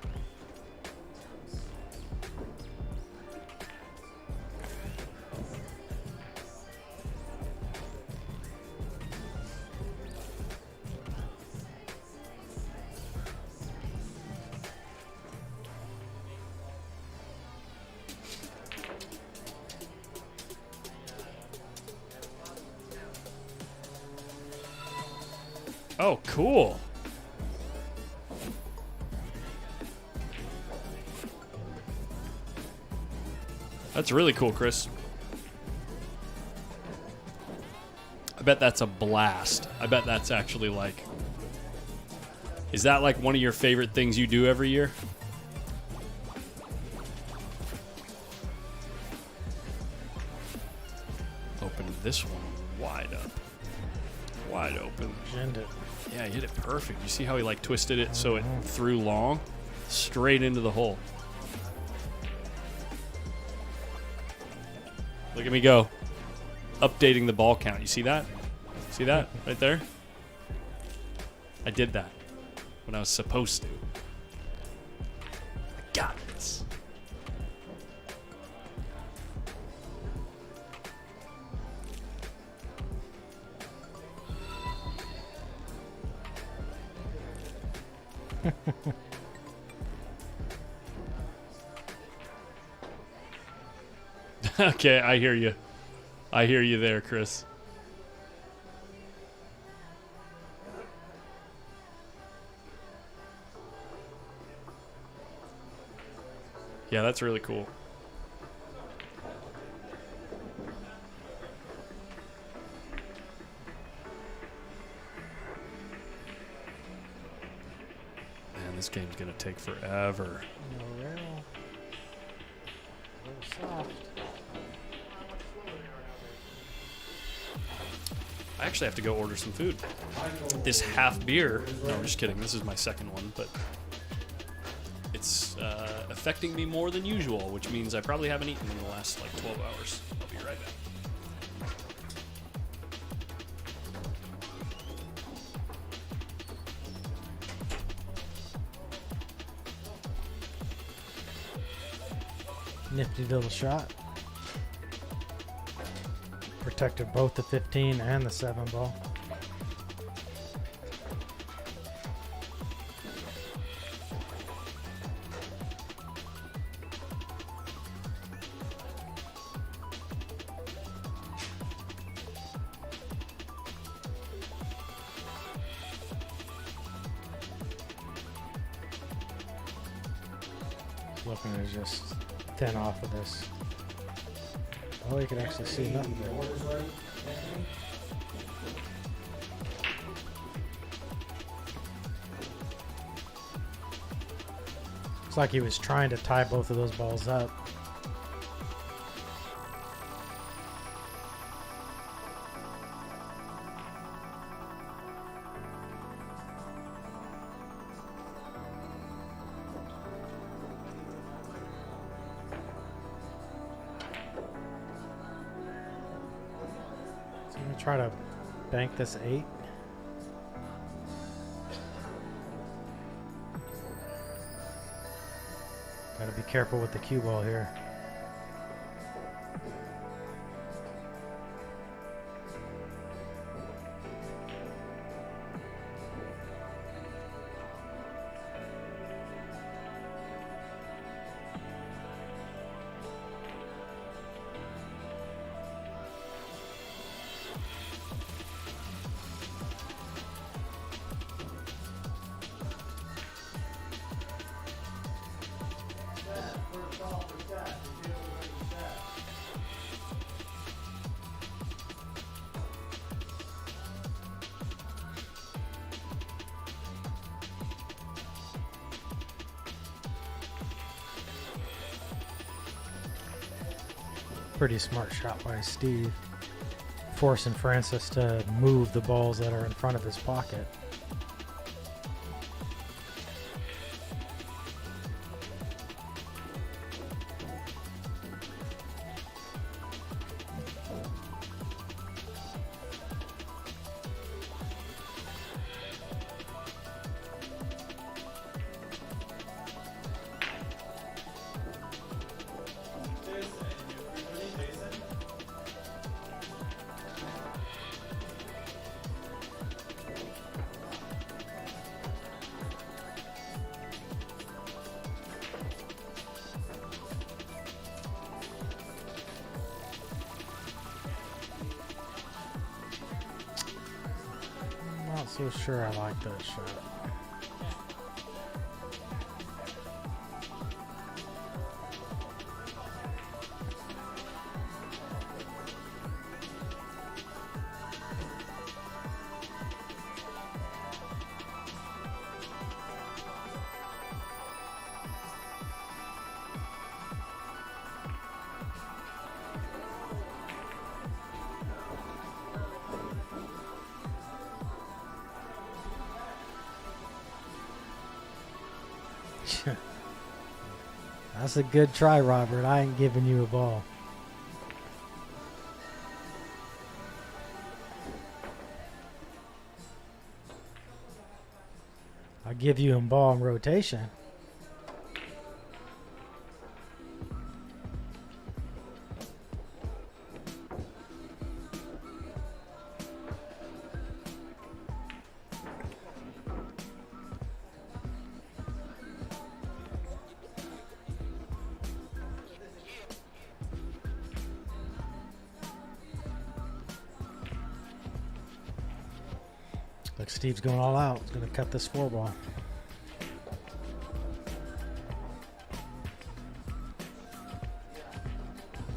Oh, cool. That's really cool, Chris. I bet that's a blast. I bet that's actually like... Is that like one of your favorite things you do every year? Open this one wide up. Wide open. End it. Yeah, he hit it perfect. You see how he like twisted it so it threw long? Straight into the hole. Look at me go. Updating the ball count. You see that? See that right there? I did that when I was supposed to. I got this. Okay, I hear you. I hear you there, Chris. Yeah, that's really cool. Man, this game's gonna take forever. No rail. A little soft. I actually have to go order some food. This half beer, no, I'm just kidding. This is my second one, but it's affecting me more than usual, which means I probably haven't eaten in the last like 12 hours. I'll be right back. Nifty little shot. Protected both the 15 and the 7 ball. Looking to just 10 off of this. Oh, you can actually see nothing there. Looks like he was trying to tie both of those balls up. Try to bank this 8. Gotta be careful with the cue ball here. Pretty smart shot by Steve. forcing Francis to move the balls that are in front of his pocket. Not so sure I like that shot. That's a good try, Robert. I ain't giving you a ball. I'll give you a ball in rotation. Like Steve's going all out. He's going to cut this 4-ball.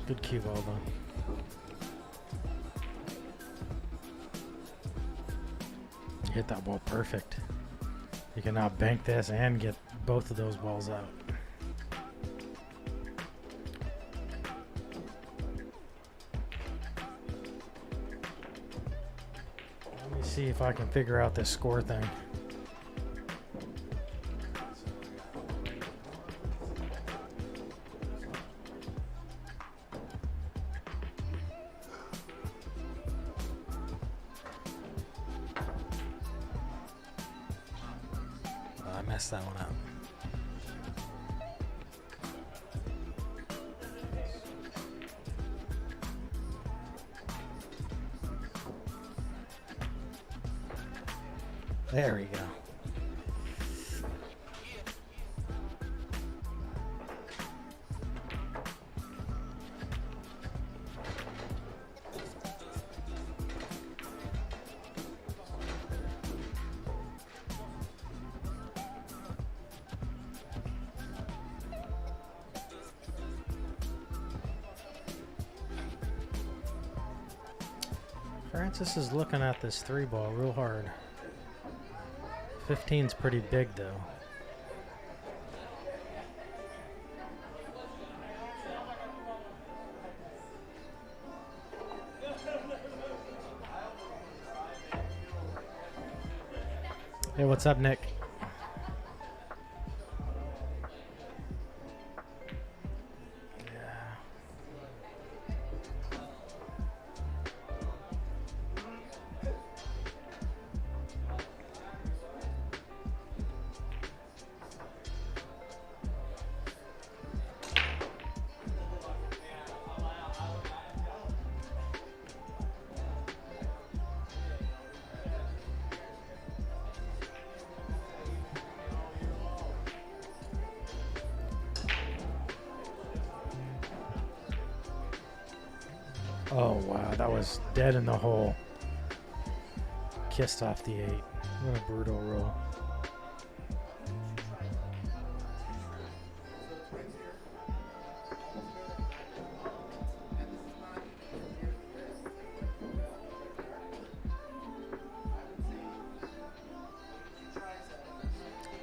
Good cue ball, though. You hit that ball perfect. You can now bank this and get both of those balls out. Let me see if I can figure out this score thing. I messed that one up. There we go. Francis is looking at this 3-ball real hard. 15's pretty big though. Hey, what's up, Nick? Oh wow, that was dead in the hole. Kissed off the 8. What a brutal roll.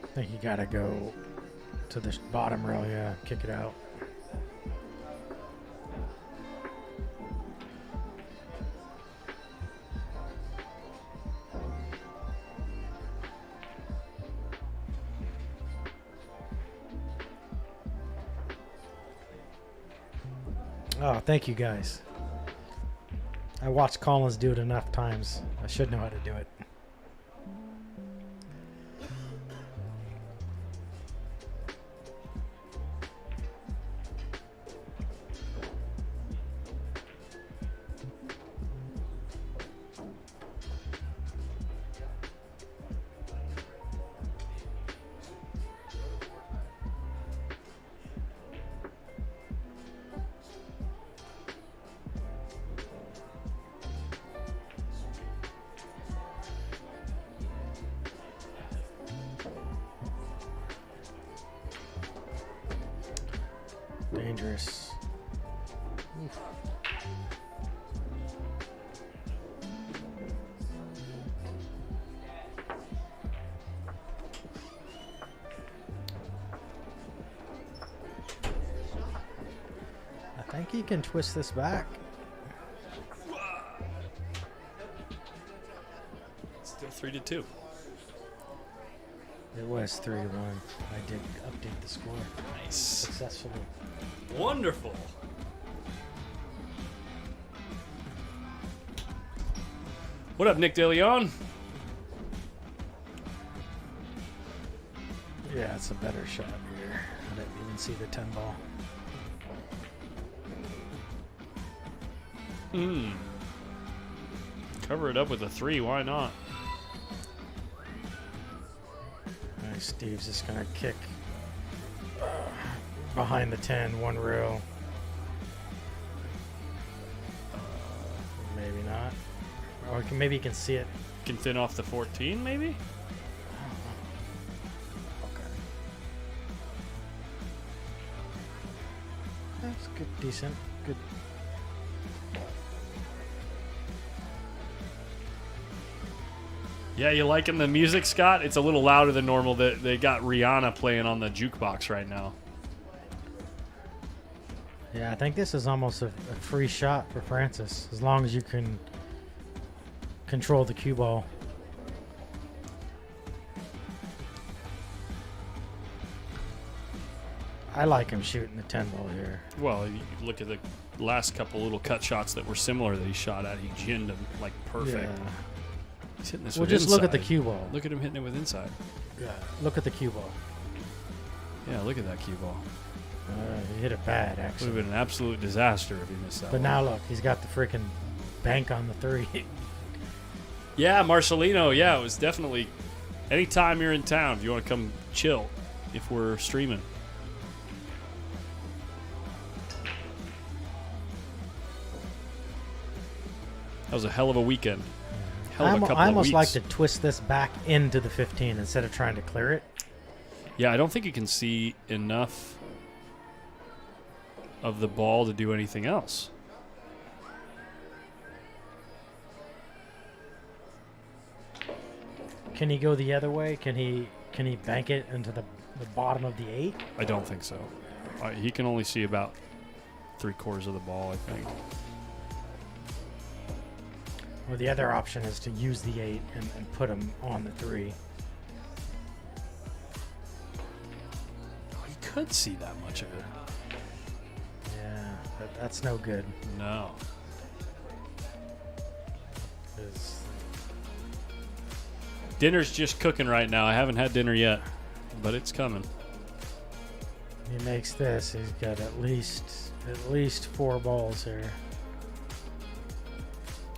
I think you gotta go to the bottom rail, yeah, kick it out. Oh, thank you guys. I watched Collins do it enough times. I should know how to do it. Dangerous. Oof. I think he can twist this back. Still 3-2. It was 3-1. I did update the score. Nice. Successfully. Wonderful. What up, Nick DeLeon? Yeah, it's a better shot here. I didn't even see the 10 ball. Cover it up with a 3. Why not? Nice. Steve's just gonna kick behind the 10, 1 row. Maybe not. Or maybe you can see it. Can thin off the 14, maybe? Okay. That's good, decent, good. Yeah, you liking the music, Scott? It's a little louder than normal. They got Rihanna playing on the jukebox right now. Yeah, I think this is almost a free shot for Francis, as long as you can control the cue ball. I like him shooting the 10 ball here. Well, you look at the last couple little cut shots that were similar that he shot at. He ginned them like perfect. Yeah. He's hitting this Well, with just inside. look at the cue ball. Look at him hitting it with inside. Yeah. Look at the cue ball. Yeah, look at that cue ball. He hit it bad, Would actually. have been an absolute disaster if he missed that But one. now look, he's got the freaking bank on the 3. Yeah, Marcelino. Yeah, it was definitely. Anytime you're in town, if you want to come chill, if we're streaming. That was a hell of a weekend. Hell of a couple I of almost weeks. like to twist this back into the 15 instead of trying to clear it. Yeah, I don't think you can see enough of the ball to do anything else. Can he go the other way? Can he bank it into the bottom of the 8? I don't think so. He can only see about 3/4 of the ball, I think. Or the other option is to use the 8 and put him on the 3. He could see that much of it. Yeah, that's no good. No. 'Cause Dinner's just cooking right now. I haven't had dinner yet, but it's coming. he makes this, he's got at least 4 balls here.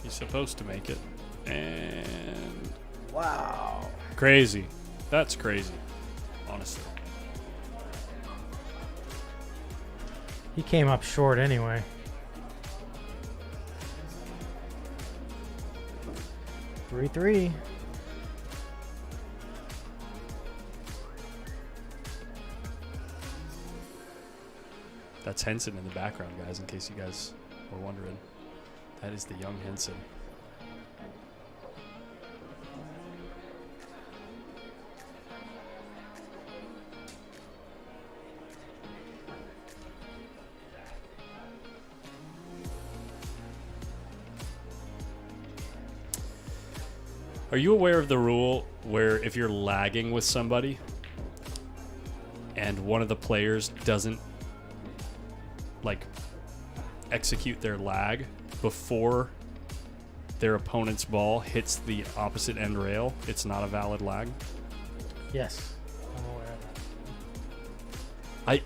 He's supposed to make it. And Wow. crazy. That's crazy, honestly. He came up short anyway. Three. That's Henson in the background, guys, in case you guys were wondering. That is the young Henson. Are you aware of the rule where if you're lagging with somebody and one of the players doesn't like execute their lag before their opponent's ball hits the opposite end rail, it's not a valid lag? Yes. I'm aware of that.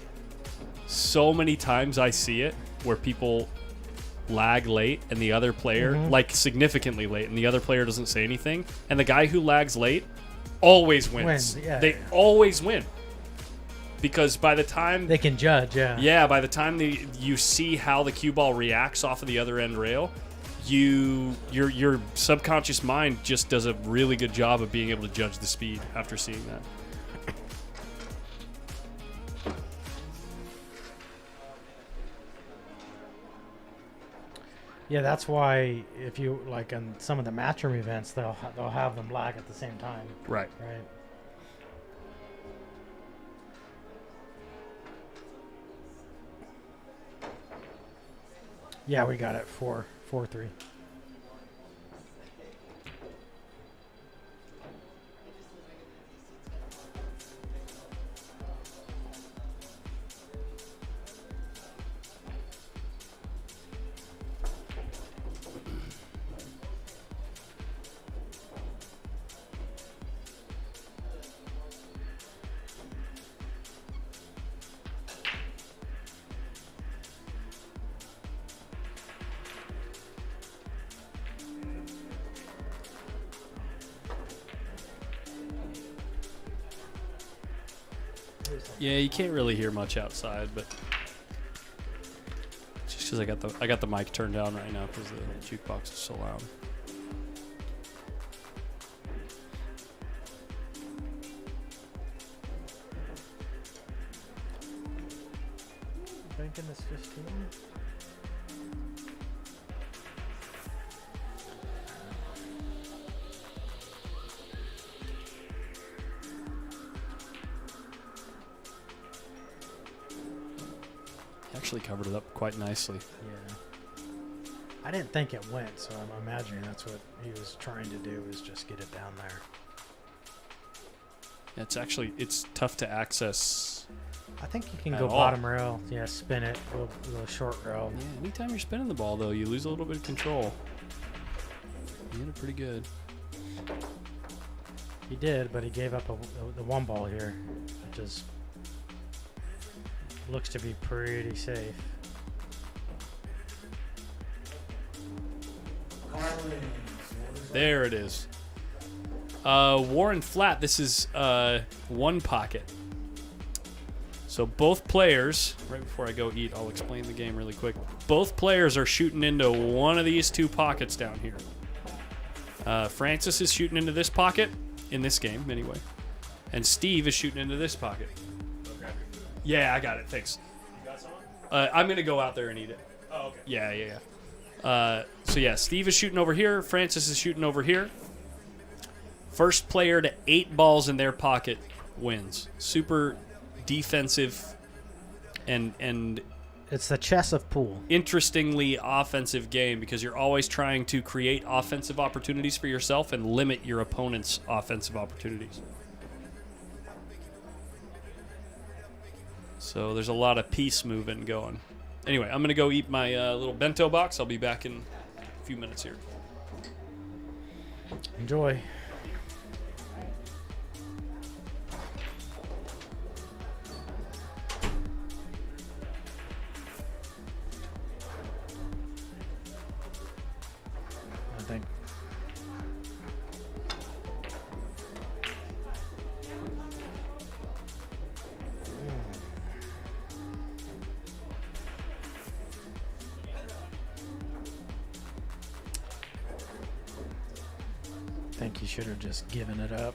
So many times I see it where people lag late and the other player, like significantly late, and the other player doesn't say anything, and the guy who lags late always wins. They always win. Because by the time they can judge, by the time you see how the cue ball reacts off of the other end rail, your subconscious mind just does a really good job of being able to judge the speed after seeing that. Yeah, that's why if you like on some of the matchroom events, they'll have them lag at the same time. Right. Right. Yeah, we got it 4-3. Yeah, you can't really hear much outside, but just because I got the mic turned down right now because the jukebox is so loud. Thinking this 15. Actually covered it up quite nicely. Yeah. I didn't think it went, so I'm imagining that's what he was trying to do, is just get it down there. It's tough to access. I think you can at go all. bottom rail. Yeah, spin it, go short rail. Yeah, anytime you're spinning the ball, though, you lose a little bit of control. You hit it pretty good. He did, but he gave up the one ball here, which is looks to be pretty safe. There it is. Warren flat. This is one pocket. So both players, right before I go eat, I'll explain the game really quick. Both players are shooting into one of these two pockets down here. Francis is shooting into this pocket, in this game anyway. And Steve is shooting into this pocket. Okay. Yeah, I got it. Thanks. You got some? I'm going to go out there and eat it. Oh, okay. Yeah. So yeah, Steve is shooting over here. Francis is shooting over here. First player to 8 balls in their pocket wins. Super defensive and it's the chess of pool. Interestingly offensive game because you're always trying to create offensive opportunities for yourself and limit your opponent's offensive opportunities. So there's a lot of piece moving going. Anyway, I'm going to go eat my little bento box. I'll be back in a few minutes here. Enjoy. I think. I think he should have just given it up.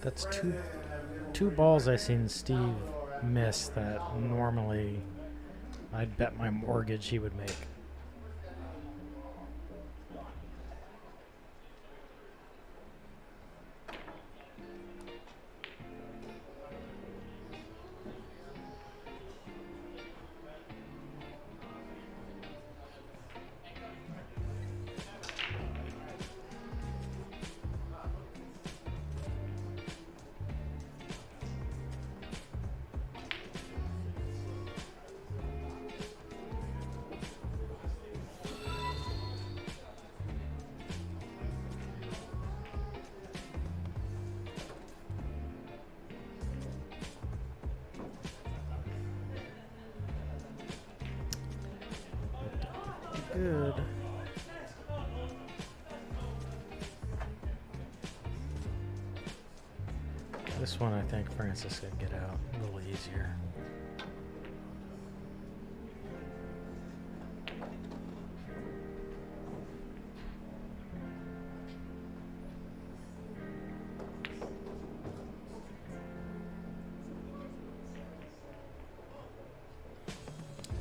That's two. 2 balls I seen Steve miss that normally I'd bet my mortgage he would make. Good. This one I think Francis could get out a little easier.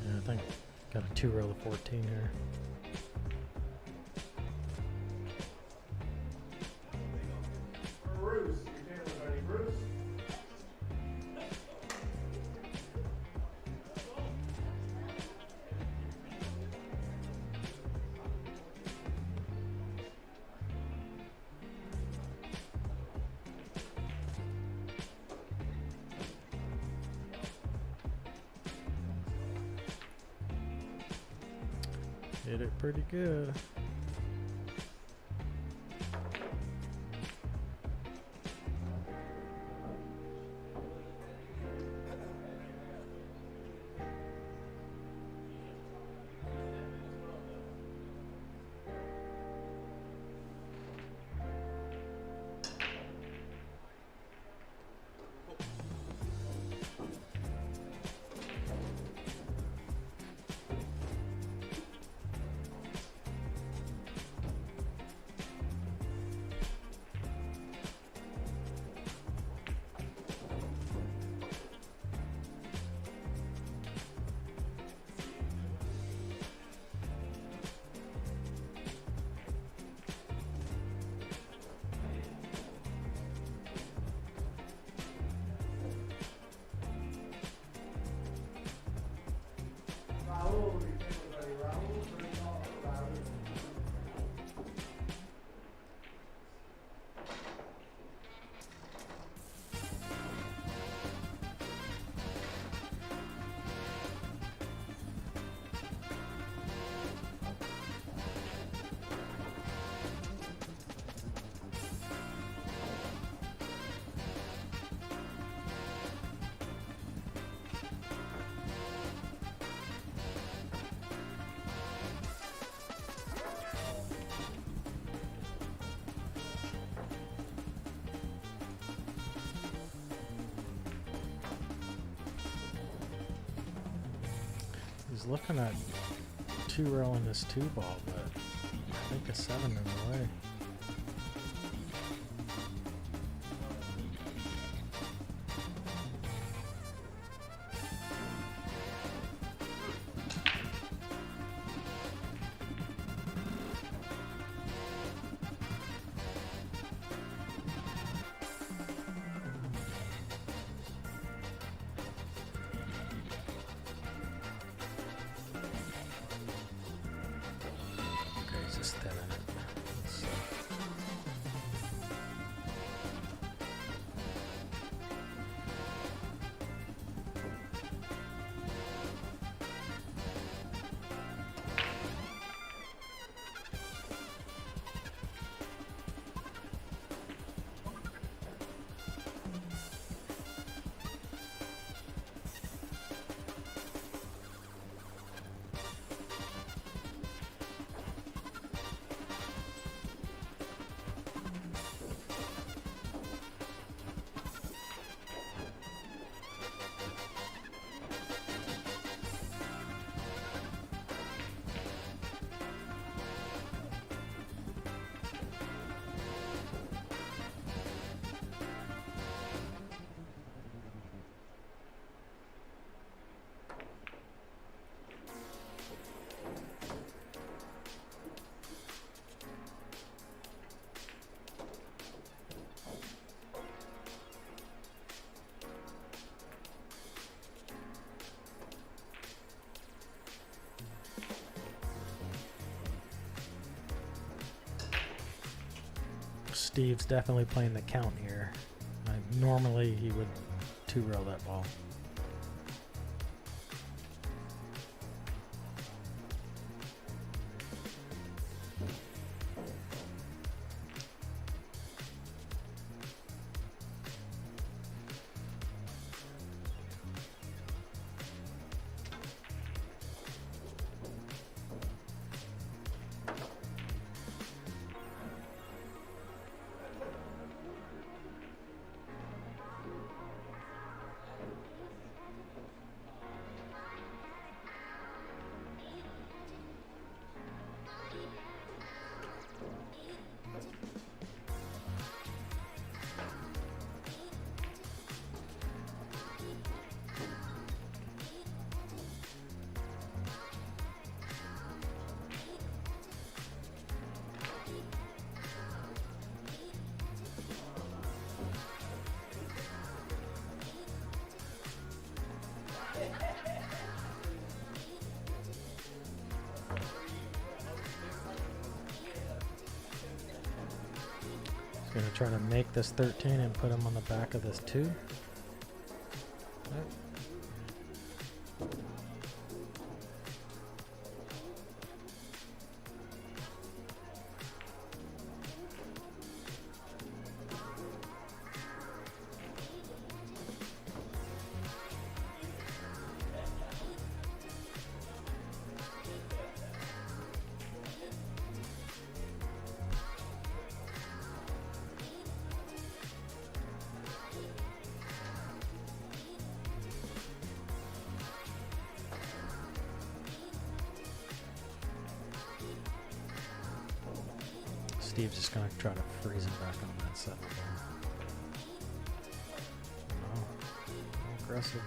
Yeah, I think got a 2 roll of 14 here. Bruce, you hear everybody, Bruce? Hit it pretty good. He's looking at 2 rolling this 2 ball, but I think a 7 in the way. Okay, he's just thinning it. Let's see. Steve's definitely playing the count here. Normally he would 2-row that ball. Gonna try to make this 13 and put him on the back of this 2. Steve's just gonna try to freeze him back on that 7 ball. No. Aggressive.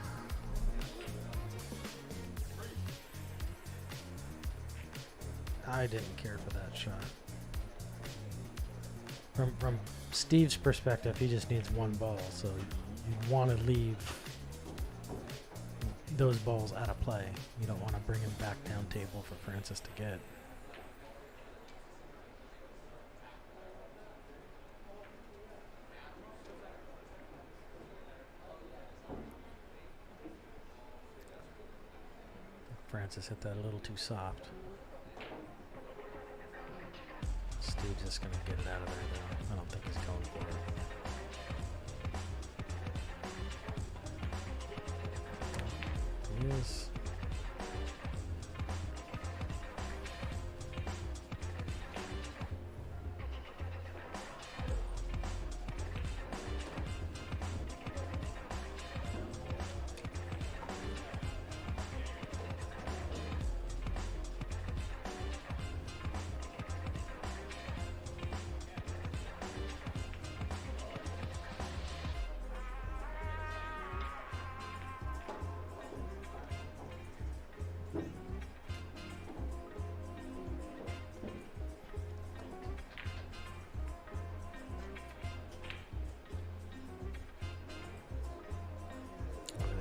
I didn't care for that shot. From Steve's perspective, he just needs 1 ball, so you want to leave those balls out of play. You don't want to bring him back down table for Francis to get. Francis hit that a little too soft. Steve's just going to get it out of there, though. I don't think he's going for it. He is.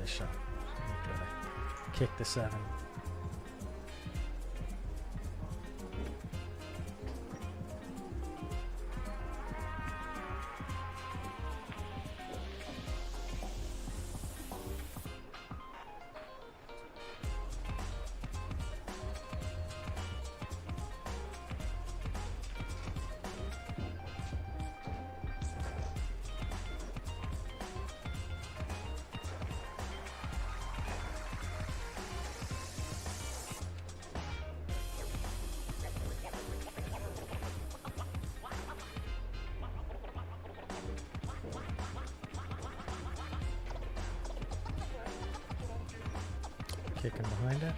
Shot. Gotta kick the 7. Kicking behind it.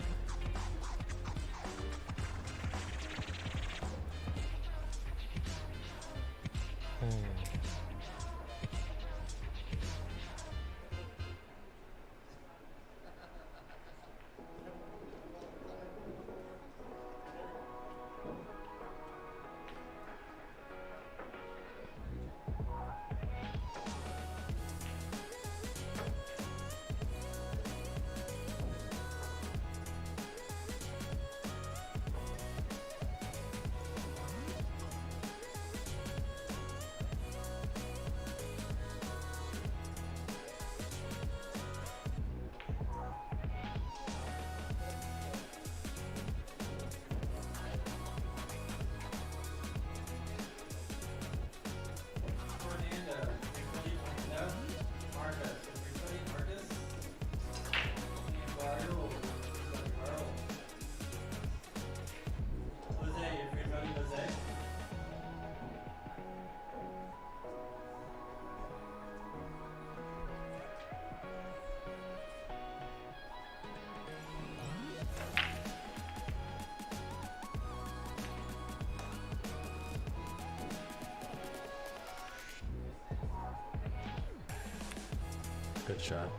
Good shot.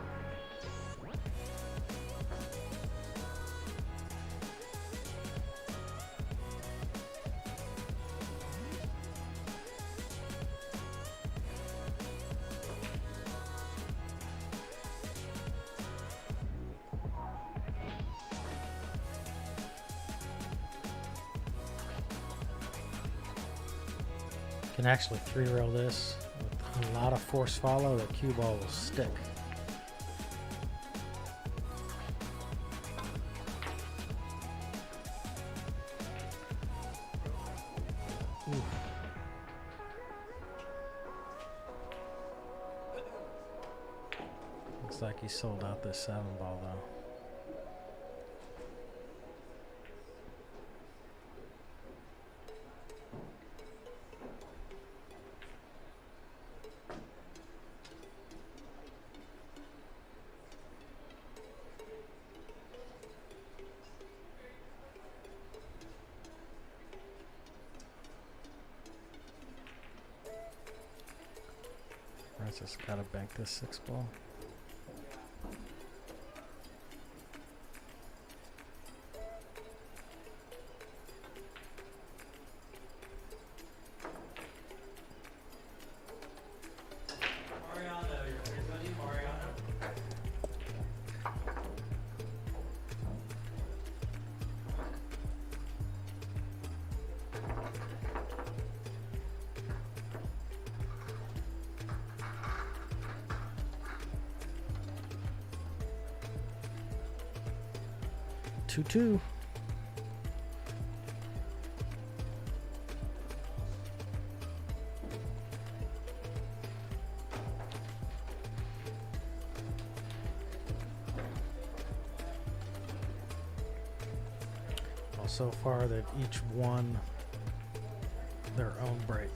Can actually 3-rail this with a lot of force follow. The cue ball will stick. Oof. Looks like he sold out this 7 ball though. Rance just gotta bank this 6 ball. Two. Well, so far they've each won their own break.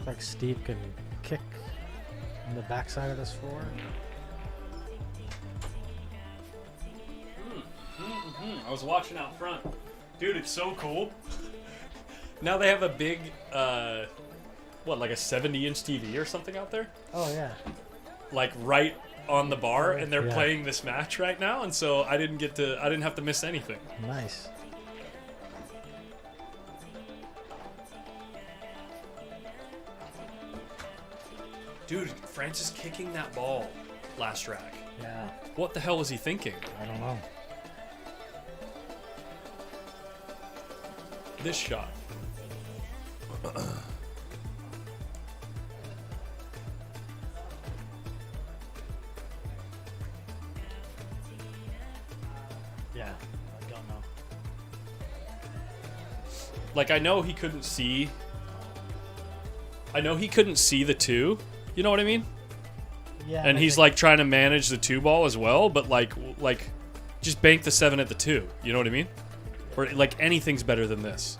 Looks like Steve can kick on the backside of this 4. I was watching out front. Dude, it's so cool. Now they have a big, like a 70-inch TV or something out there? Oh, yeah. Like right on the bar, and they're playing this match right now, and so I didn't have to miss anything. Nice. Dude, Francis kicking that ball last rack. Yeah. What the hell was he thinking? I don't know. This shot. Yeah, I don't know. Like, I know he couldn't see the 2. You know what I mean? Yeah. And he's like trying to manage the 2 ball as well, but like just bank the 7 at the 2. You know what I mean? Or like anything's better than this.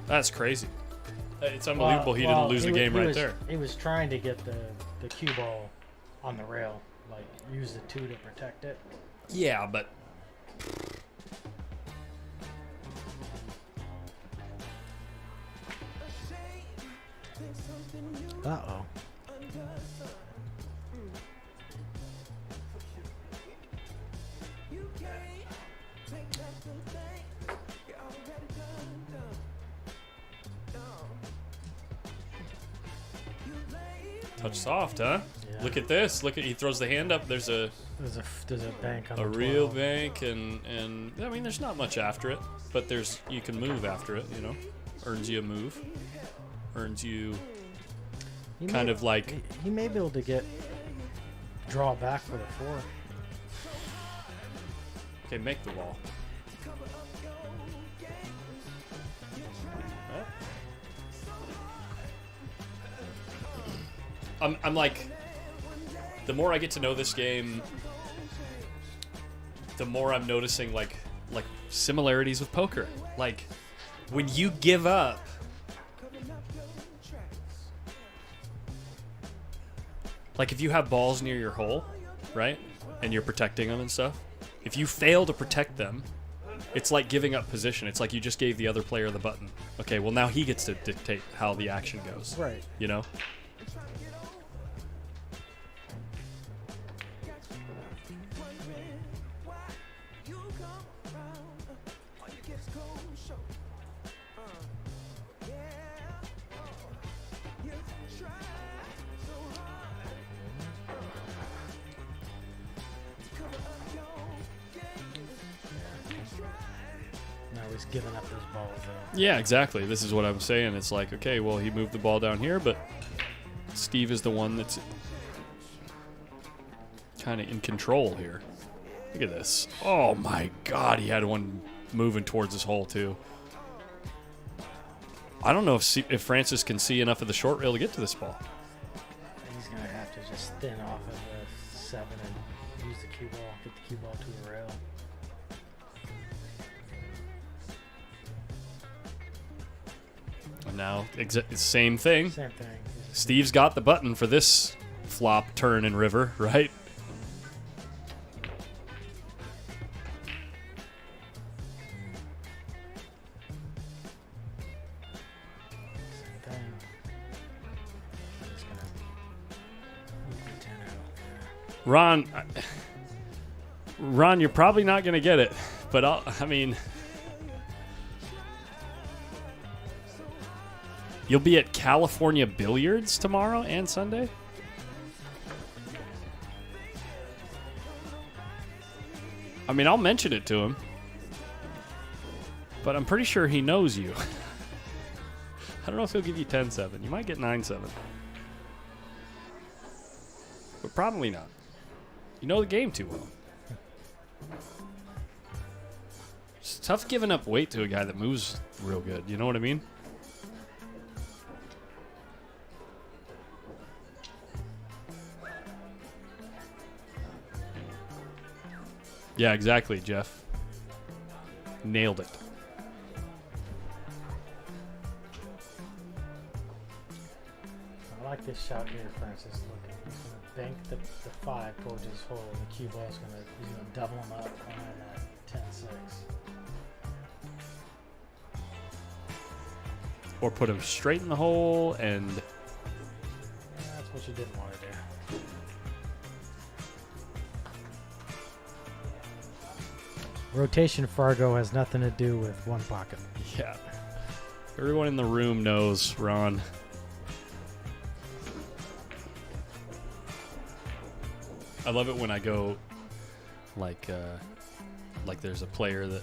That's crazy. It's unbelievable he didn't lose the game right there. He was trying to get the cue ball on the rail, like use the 2 to protect it. Yeah, but Uh-oh. touch soft, huh? Yeah. Look at this. Look at he throws the hand up. There's a bank on a the real 12. bank, and I mean there's not much after it, but you can move after it. You know, earns you a move, earns you kind of like he may be able to draw back for the 4. Okay, make the wall. I'm like, the more I get to know this game, the more I'm noticing like similarities with poker. Like when you give up, like if you have balls near your hole, right, and you're protecting them and stuff, if you fail to protect them, it's like giving up position. It's like you just gave the other player the button. Okay, well now he gets to dictate how the action goes. Right. You know? Now he's giving up those balls though. Yeah, exactly. This is what I'm saying. It's like, okay, well, he moved the ball down here, but Steve is the one that's kind of in control here. Look at this. Oh, my God. He had one moving towards his hole, too. I don't know if Francis can see enough of the short rail to get to this ball. He's going to have to just thin off of the 7 and use the cue ball, get the cue ball to the rail. And now, same thing. Same thing. Steve's got the button for this flop, turn, and river, right? Same thing. He's going to move the 10 out. Ron, you're probably not going to get it, but I mean... You'll be at California Billiards tomorrow and Sunday? I mean, I'll mention it to him. But I'm pretty sure he knows you. I don't know if he'll give you 10-7. You might get 9-7. But probably not. You know the game too well. It's tough giving up weight to a guy that moves real good. You know what I mean? Yeah, exactly, Jeff. Nailed it. I like this shot here, Francis. Look, he's going to bank the 5 towards his hole, and the cue ball's going to, he's going to double him up on that 10-6. Or put him straight in the hole and... That's what you didn't want to do. Rotation Fargo has nothing to do with one pocket. Yeah. Everyone in the room knows, Ron. I love it when I go, like there's a player that...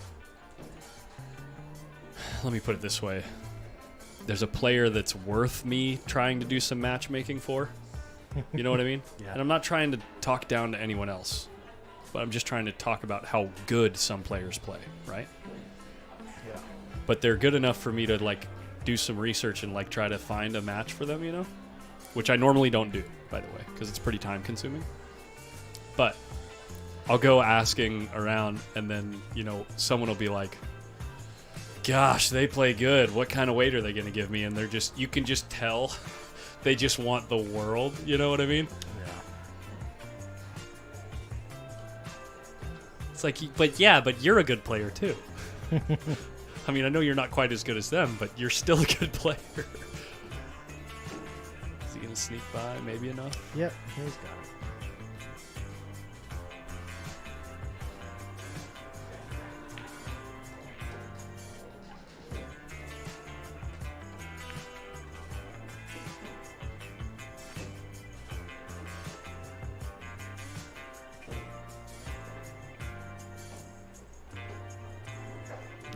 Let me put it this way. There's a player that's worth me trying to do some matchmaking for. You know what I mean? Yeah. And I'm not trying to talk down to anyone else. But I'm just trying to talk about how good some players play, right? Yeah. But they're good enough for me to like do some research and like try to find a match for them, you know? Which I normally don't do, by the way, because it's pretty time consuming. But I'll go asking around and then, you know, someone will be like, gosh, they play good. What kind of weight are they going to give me? And they're just, you can just tell they just want the world. You know what I mean? Yeah. It's like, but you're a good player too. I mean, I know you're not quite as good as them, but you're still a good player. Is he going to sneak by? Maybe enough? Yep, he's got it.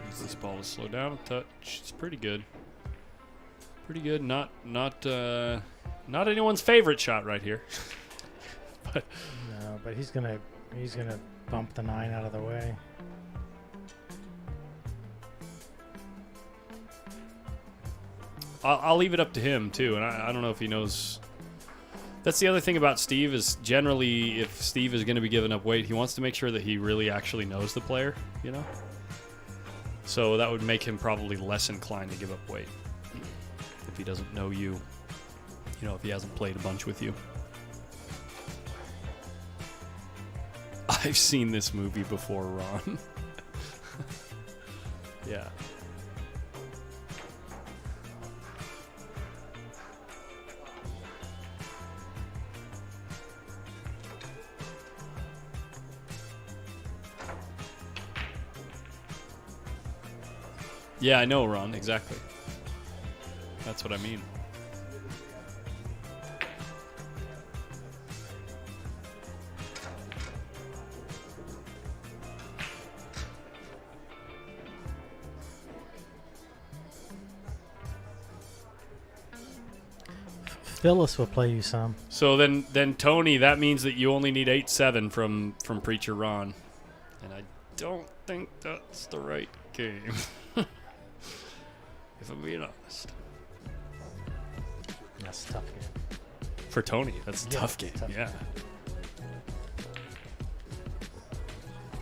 Use this ball to slow down a touch. It's pretty good. Pretty good. Not anyone's favorite shot right here. But No, but he's gonna bump the 9 out of the way. I'll leave it up to him too, and I don't know if he knows. That's the other thing about Steve is generally if Steve is going to be giving up weight, he wants to make sure that he really actually knows the player, you know? So that would make him probably less inclined to give up weight if he doesn't know you, you know, if he hasn't played a bunch with you. I've seen this movie before, Ron. Yeah. Yeah, I know, Ron. Exactly. That's what I mean. Phyllis will play you some. So then Tony, that means that you only need 8-7 from Preacher Ron, and I don't think that's the right game. If I'm being honest. That's a tough game. For Tony, that's a tough game. Tough Yeah.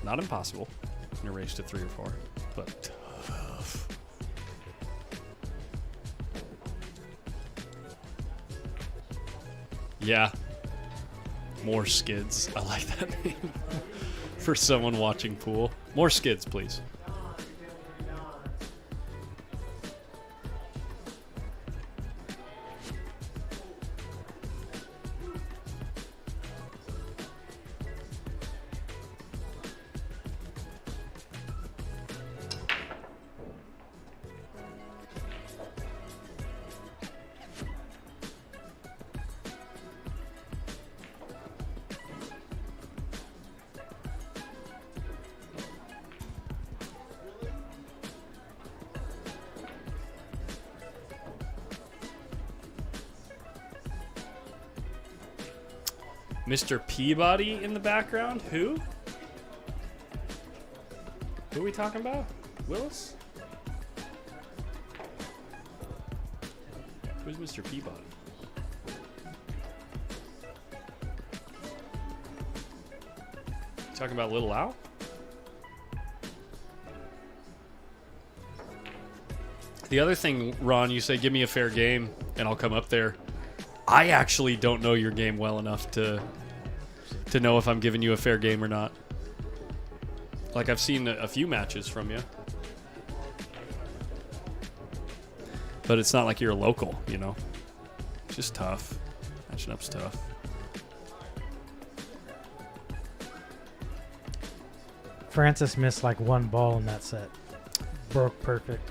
Not impossible. In a race to 3 or 4, but tough. Yeah. More skids. I like that name. For someone watching pool. More skids, please. Mr. Peabody in the background? Who? Who are we talking about? Willis? Who's Mr. Peabody? Talking about Little Al? The other thing, Ron, you say give me a fair game and I'll come up there. I actually don't know your game well enough to know if I'm giving you a fair game or not. Like, I've seen a few matches from you. But it's not like you're a local, you know? It's just tough. Matching up's tough. Francis missed like one ball in that set. Broke perfect.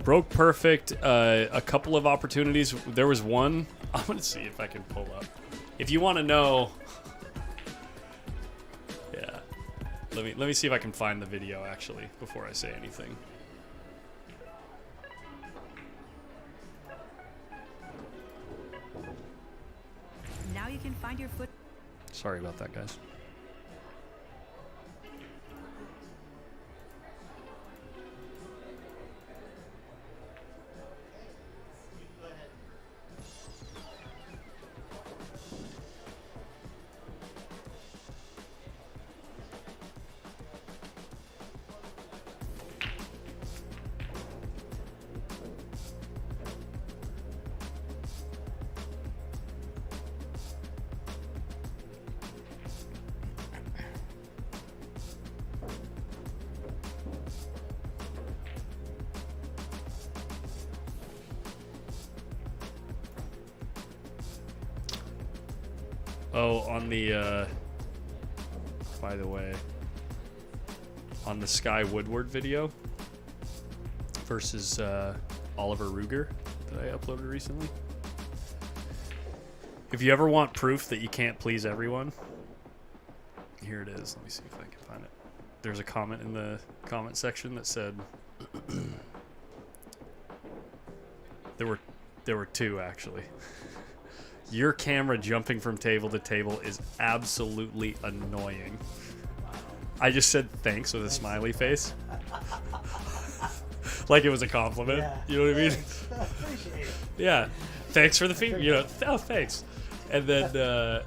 Broke perfect. A couple of opportunities. There was one. I'm going to see if I can pull up. If you want to know... Yeah. Let me see if I can find the video, actually, before I say anything. Now you can find your foot. Sorry about that, guys. Oh, on the, by the way, on the Sky Woodward video versus Oliver Ruger that I uploaded recently. If you ever want proof that you can't please everyone, here it is. Let me see if I can find it. There's a comment in the comment section that said there were two actually. Your camera jumping from table to table is absolutely annoying. I just said thanks with a smiley face. Like it was a compliment. Yeah. You know what I mean? Appreciate it. Yeah. Thanks for the feedback. You know, oh, thanks. And then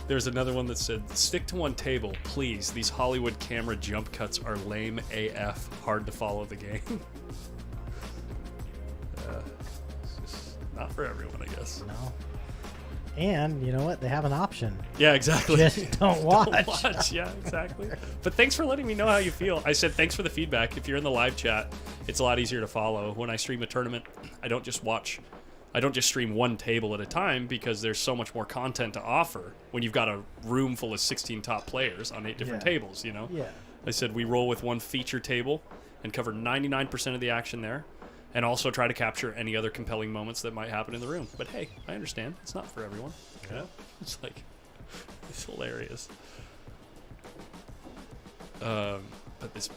there's another one that said, stick to one table, please. These Hollywood camera jump cuts are lame AF. Hard to follow the game. It's just not for everyone, I guess. No. And you know what? They have an option. Yeah, exactly. Just don't watch. Don't watch. Yeah, exactly. But thanks for letting me know how you feel. I said thanks for the feedback. If you're in the live chat, it's a lot easier to follow. When I stream a tournament, I don't just stream one table at a time because there's so much more content to offer when you've got a room full of 16 top players on 8 different tables, you know? Yeah. I said we roll with one feature table and cover 99% of the action there. And also try to capture any other compelling moments that might happen in the room. But hey, I understand. It's not for everyone. You know? It's like, it's hilarious. But this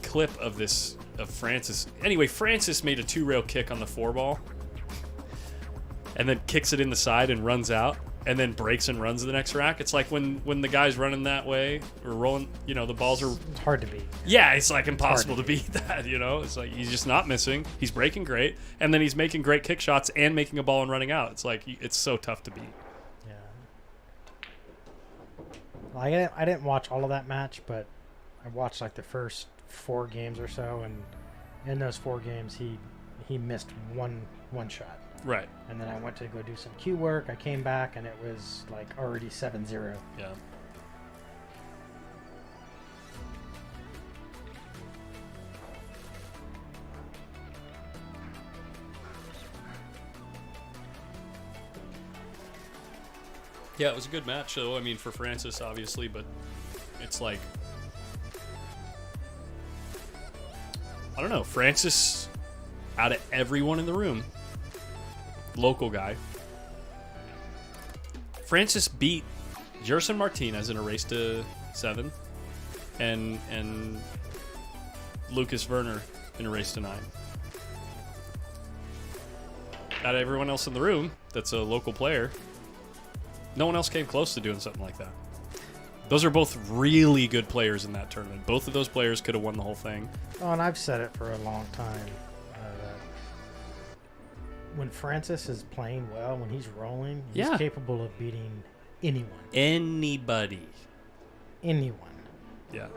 clip of Francis. Anyway, Francis made a 2-rail kick on the 4-ball. And then kicks it in the side and runs out. And then breaks and runs the next rack. It's like when the guy's running that way or rolling, you know, the balls are... It's hard to beat. Yeah, it's like impossible to beat that, you know? It's like he's just not missing. He's breaking great. And then he's making great kick shots and making a ball and running out. It's like, it's so tough to beat. Yeah. Well, I didn't watch all of that match, but I watched like the first 4 games or so. And in those 4 games, he missed one shot. Right. And then I went to go do some Q work. I came back and it was like already 7-0. Yeah. Yeah, it was a good match, though. I mean, for Francis, obviously, but it's like, I don't know. Francis, out of everyone in the room, local guy, Francis beat Jerson Martinez in a race to 7 and Lucas Werner in a race to 9. Out of everyone else in the room that's a local player, no one else came close to doing something like that. Those are both really good players in that tournament. Both of those players could have won the whole thing. Oh, and I've said it for a long time. When Francis is playing well, when he's rolling, he's capable of beating anyone. Anybody. Anyone. Yeah.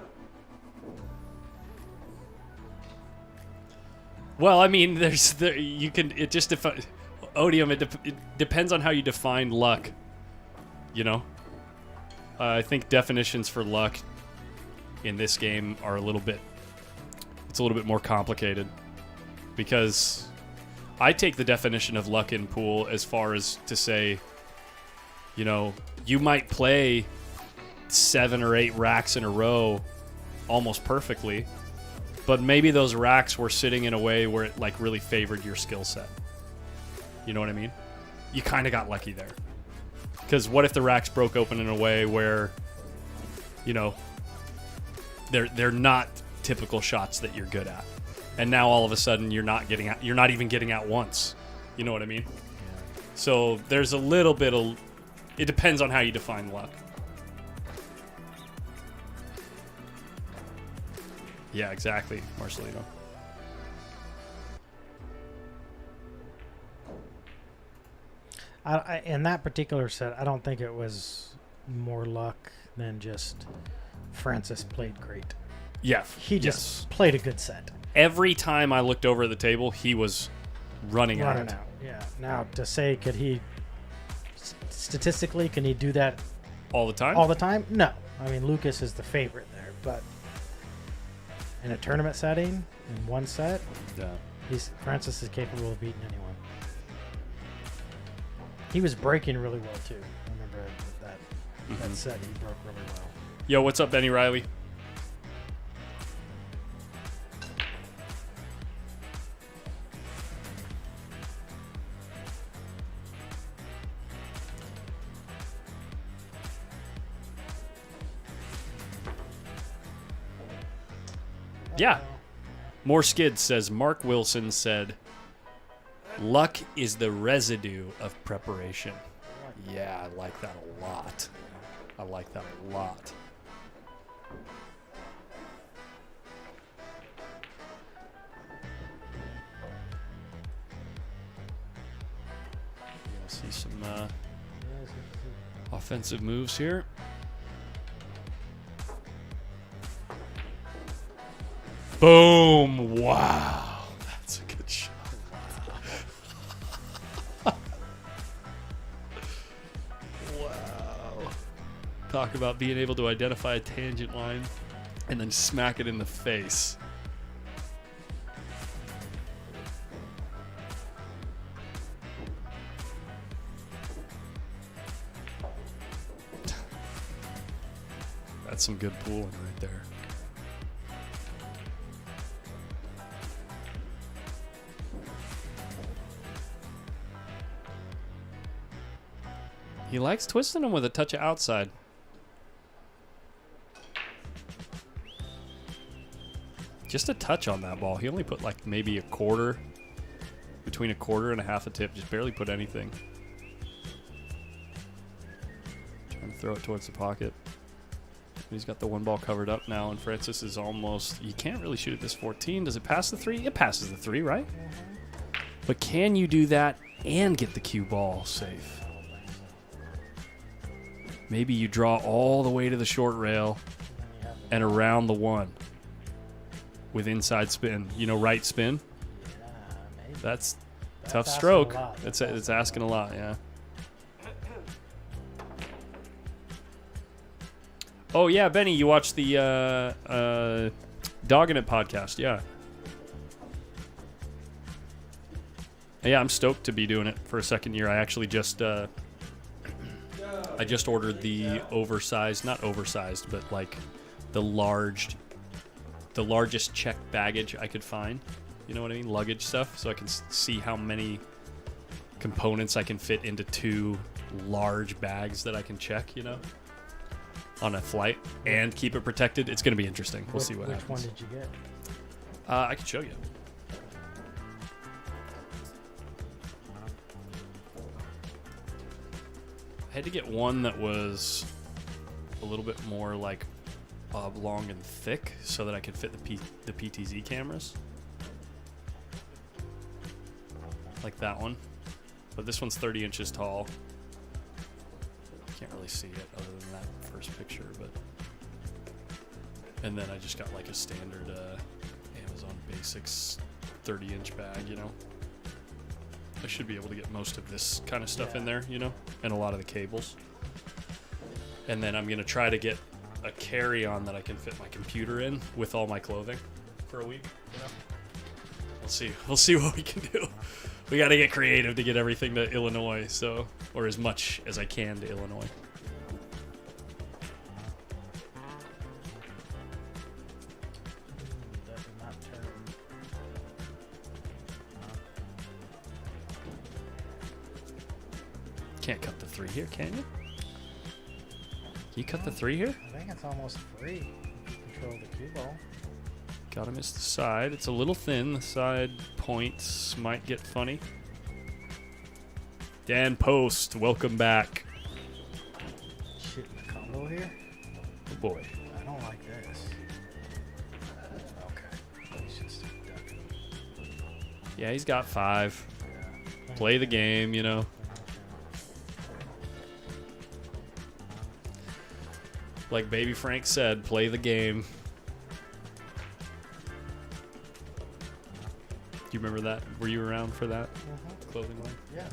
Well, I mean, it depends on how you define luck. You know? I think definitions for luck in this game are a little bit more complicated because I take the definition of luck in pool as far as to say, you know, you might play 7 or 8 racks in a row almost perfectly, but maybe those racks were sitting in a way where it like really favored your skill set. You know what I mean? You kind of got lucky there. Because what if the racks broke open in a way where, you know, they're not typical shots that you're good at. And now all of a sudden you're not even getting out once. You know what I mean? Yeah. So there's a little bit of, it depends on how you define luck. Yeah, exactly, Marcelino. In that particular set, I don't think it was more luck than just Francis played great. Yeah. He just played a good set. Every time I looked over at the table, he was running out. Yeah. Now, to say, could he, statistically, can he do that all the time? All the time? No. I mean, Lucas is the favorite there, but in a tournament setting, in one set, Francis is capable of beating anyone. He was breaking really well too. I remember That set he broke really well. Yo, what's up, Benny Riley? Yeah. More Skids says, Mark Wilson said, luck is the residue of preparation. Yeah, I like that a lot. I like that a lot. You'll see some offensive moves here. Boom! Wow, that's a good shot. Wow. Talk about being able to identify a tangent line and then smack it in the face. That's some good pooling right there. He likes twisting them with a touch of outside. Just a touch on that ball. He only put like maybe a quarter, between a quarter and a half a tip. Just barely put anything. Trying to throw it towards the pocket. He's got the one ball covered up now, and Francis is almost... You can't really shoot at this 14. Does it pass the 3? It passes the 3, right? But can you do that and get the cue ball safe? Maybe you draw all the way to the short rail and around the 1 with inside spin. You know, right spin? That's tough stroke. It's asking a lot, yeah. Oh, yeah, Benny, you watched the Dogging It podcast, yeah. Yeah, I'm stoked to be doing it for a second year. I actually just ordered the oversized, not oversized, but like the largest checked baggage I could find. You know what I mean? Luggage stuff, so I can see how many components I can fit into 2 large bags that I can check, you know, on a flight and keep it protected. It's going to be interesting. We'll see what happens. Which one did you get? I can show you. I had to get one that was a little bit more like oblong and thick so that I could fit the PTZ cameras. Like that one. But this one's 30 inches tall. Can't really see it other than that first picture, but... And then I just got like a standard Amazon Basics 30-inch bag, you know. I should be able to get most of this kind of stuff in there, you know, and a lot of the cables. And then I'm going to try to get a carry-on that I can fit my computer in with all my clothing for a week, you know. We'll see what we can do. We got to get creative to get everything to Illinois, so, or as much as I can to Illinois. Can't cut the 3 here, can you? Can you cut the 3 here? I think it's almost free. Control the cue ball. Gotta miss the side. It's a little thin. The side points might get funny. Dan Post, welcome back. Shit in the combo here? Oh boy. I don't like this. Okay. He's just ducking. Yeah, he's got 5. Play the game, you know. Like Baby Frank said, play the game. Do you remember that? Were you around for that clothing line? Yeah.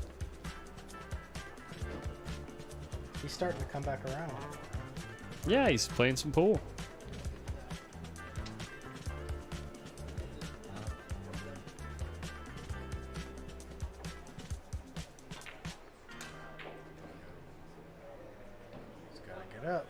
He's starting to come back around. Yeah, he's playing some pool. He's got to it up.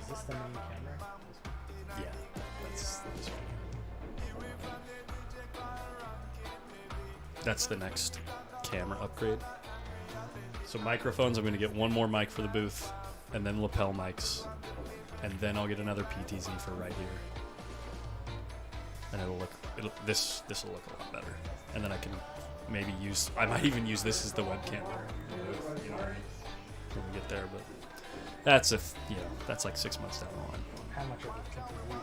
Is this the main camera? Yeah, that's this one. That's the next camera upgrade. So microphones, I'm going to get one more mic for the booth, and then lapel mics, and then I'll get another PTZ for right here. And this will look a lot better. And then I can maybe I might even use this as the webcam you know, when we get there. But that's that's like 6 months down the line. How much of it can be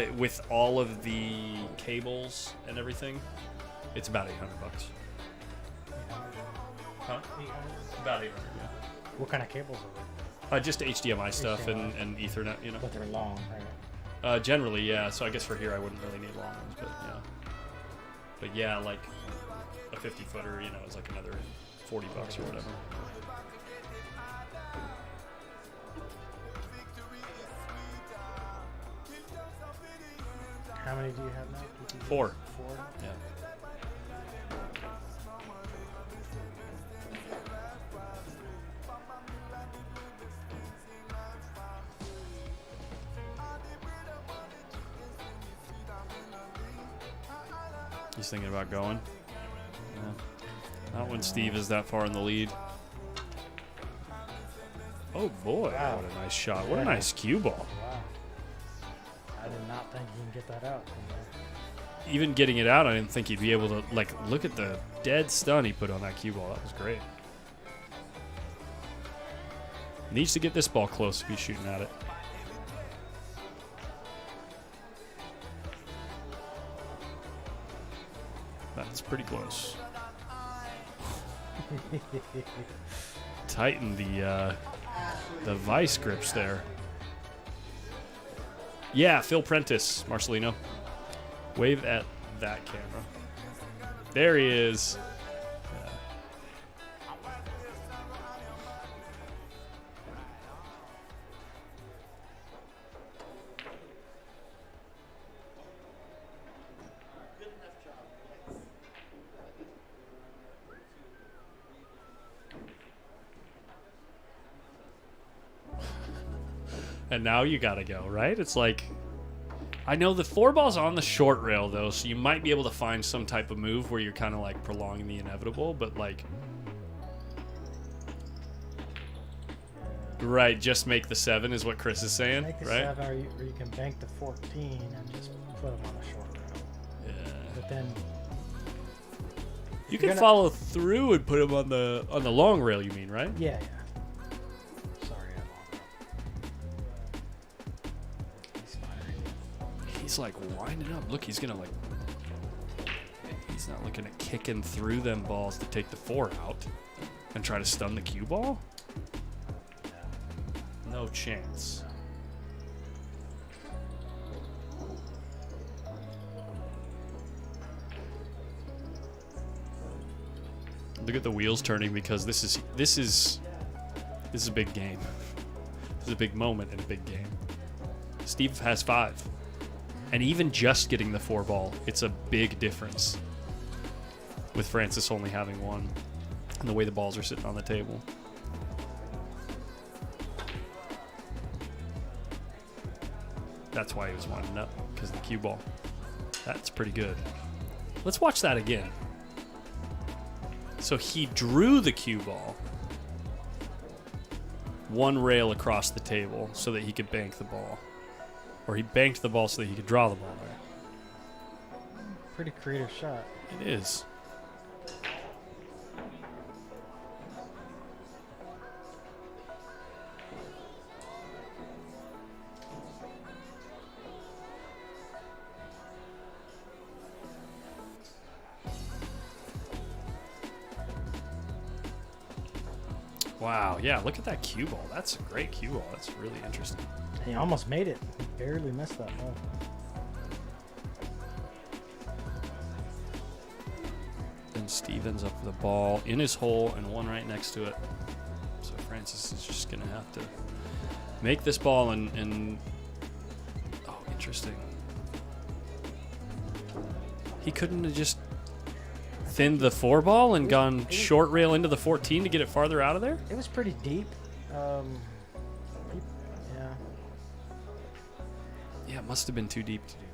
used? With all of the cables and everything, it's about $800. Huh? 800? About 800, yeah. What kind of cables are they? Just HDMI stuff and Ethernet, you know. But they're long, right? Generally, yeah. So I guess for here I wouldn't really need long ones, but yeah. But yeah, like a 50-footer, you know, is like another $40 or whatever. How many do you have now? 4. 4? Yeah. He's thinking about going. Yeah. Not when Steve is that far in the lead. Oh boy, Wow. what a nice shot. What a nice cue ball. Wow. I did not think you can get that out from there. Even getting it out, I didn't think he'd be able to, like, look at the dead stun he put on that cue ball. That was great. Needs to get this ball close if he's shooting at it. That's pretty close. Tighten the vice grips there. Yeah, Phil Prentice, Marcelino. Wave at that camera. There he is. And now you gotta go, right? It's like, I know the 4-ball's on the short rail though, so you might be able to find some type of move where you're kind of like prolonging the inevitable, but like, right, just make the 7 is what Chris is saying, Make the right? 7, or you can bank the 14 and just put them on the short rail. Yeah. But then You can follow through and put him on the long rail, you mean, right? Yeah, yeah. Sorry, He's like winding up. Look, he's gonna like. He's not looking at kicking through them balls to take the 4 out and try to stun the cue ball. No chance. Look at the wheels turning because this is a big game. This is a big moment in a big game. Steve has 5. And even just getting the 4 ball, it's a big difference with Francis only having 1 and the way the balls are sitting on the table. That's why he was winding up, because of the cue ball. That's pretty good. Let's watch that again. So he drew the cue ball 1 rail across the table so that he could bank the ball. Or he banked the ball so that he could draw the ball there. pretty creative shot. It is. Wow, yeah, look at that cue ball. That's a great cue ball. That's really interesting. He almost made it. He barely missed that ball. Then Steve ends up with a ball in his hole and one right next to it. So Francis is just going to have to make this ball and oh, interesting. He couldn't have just thinned the 4 ball and gone short rail into the 14 to get it farther out of there? It was pretty deep. Yeah. Yeah, it must have been too deep to do that.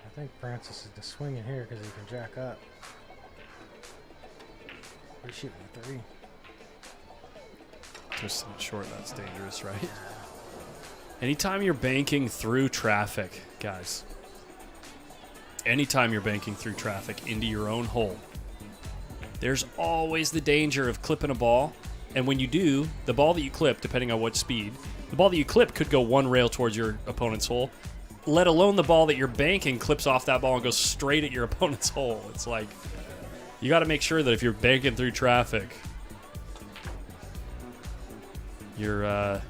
I think Francis is just swinging here because he can jack up. He's shooting a 3. Twisting it short, that's dangerous, right? Anytime you're banking through traffic, guys, anytime you're banking through traffic into your own hole, there's always the danger of clipping a ball. And when you do, the ball that you clip, depending on what speed, the ball that you clip could go 1 rail towards your opponent's hole, let alone the ball that you're banking clips off that ball and goes straight at your opponent's hole. It's like, you got to make sure that if you're banking through traffic, you're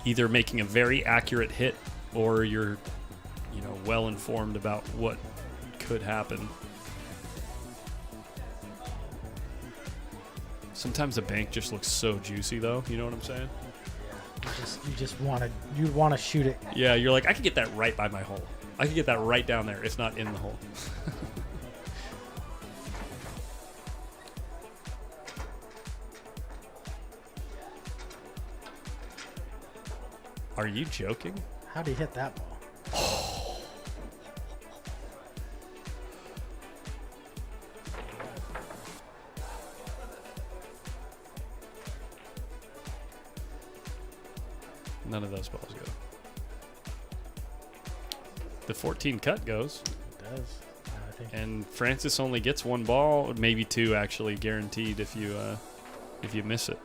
either making a very accurate hit or you're, well informed about what could happen. Sometimes the bank just looks so juicy, though. You know what I'm saying? You want to shoot it. Yeah, you're like, I could get that right by my hole. I could get that right down there, if not in the hole. Are you joking? How'd he hit that ball? None of those balls go. The 14 cut goes. It does. I think. And Francis only gets 1 ball, maybe 2 actually, guaranteed if you miss it.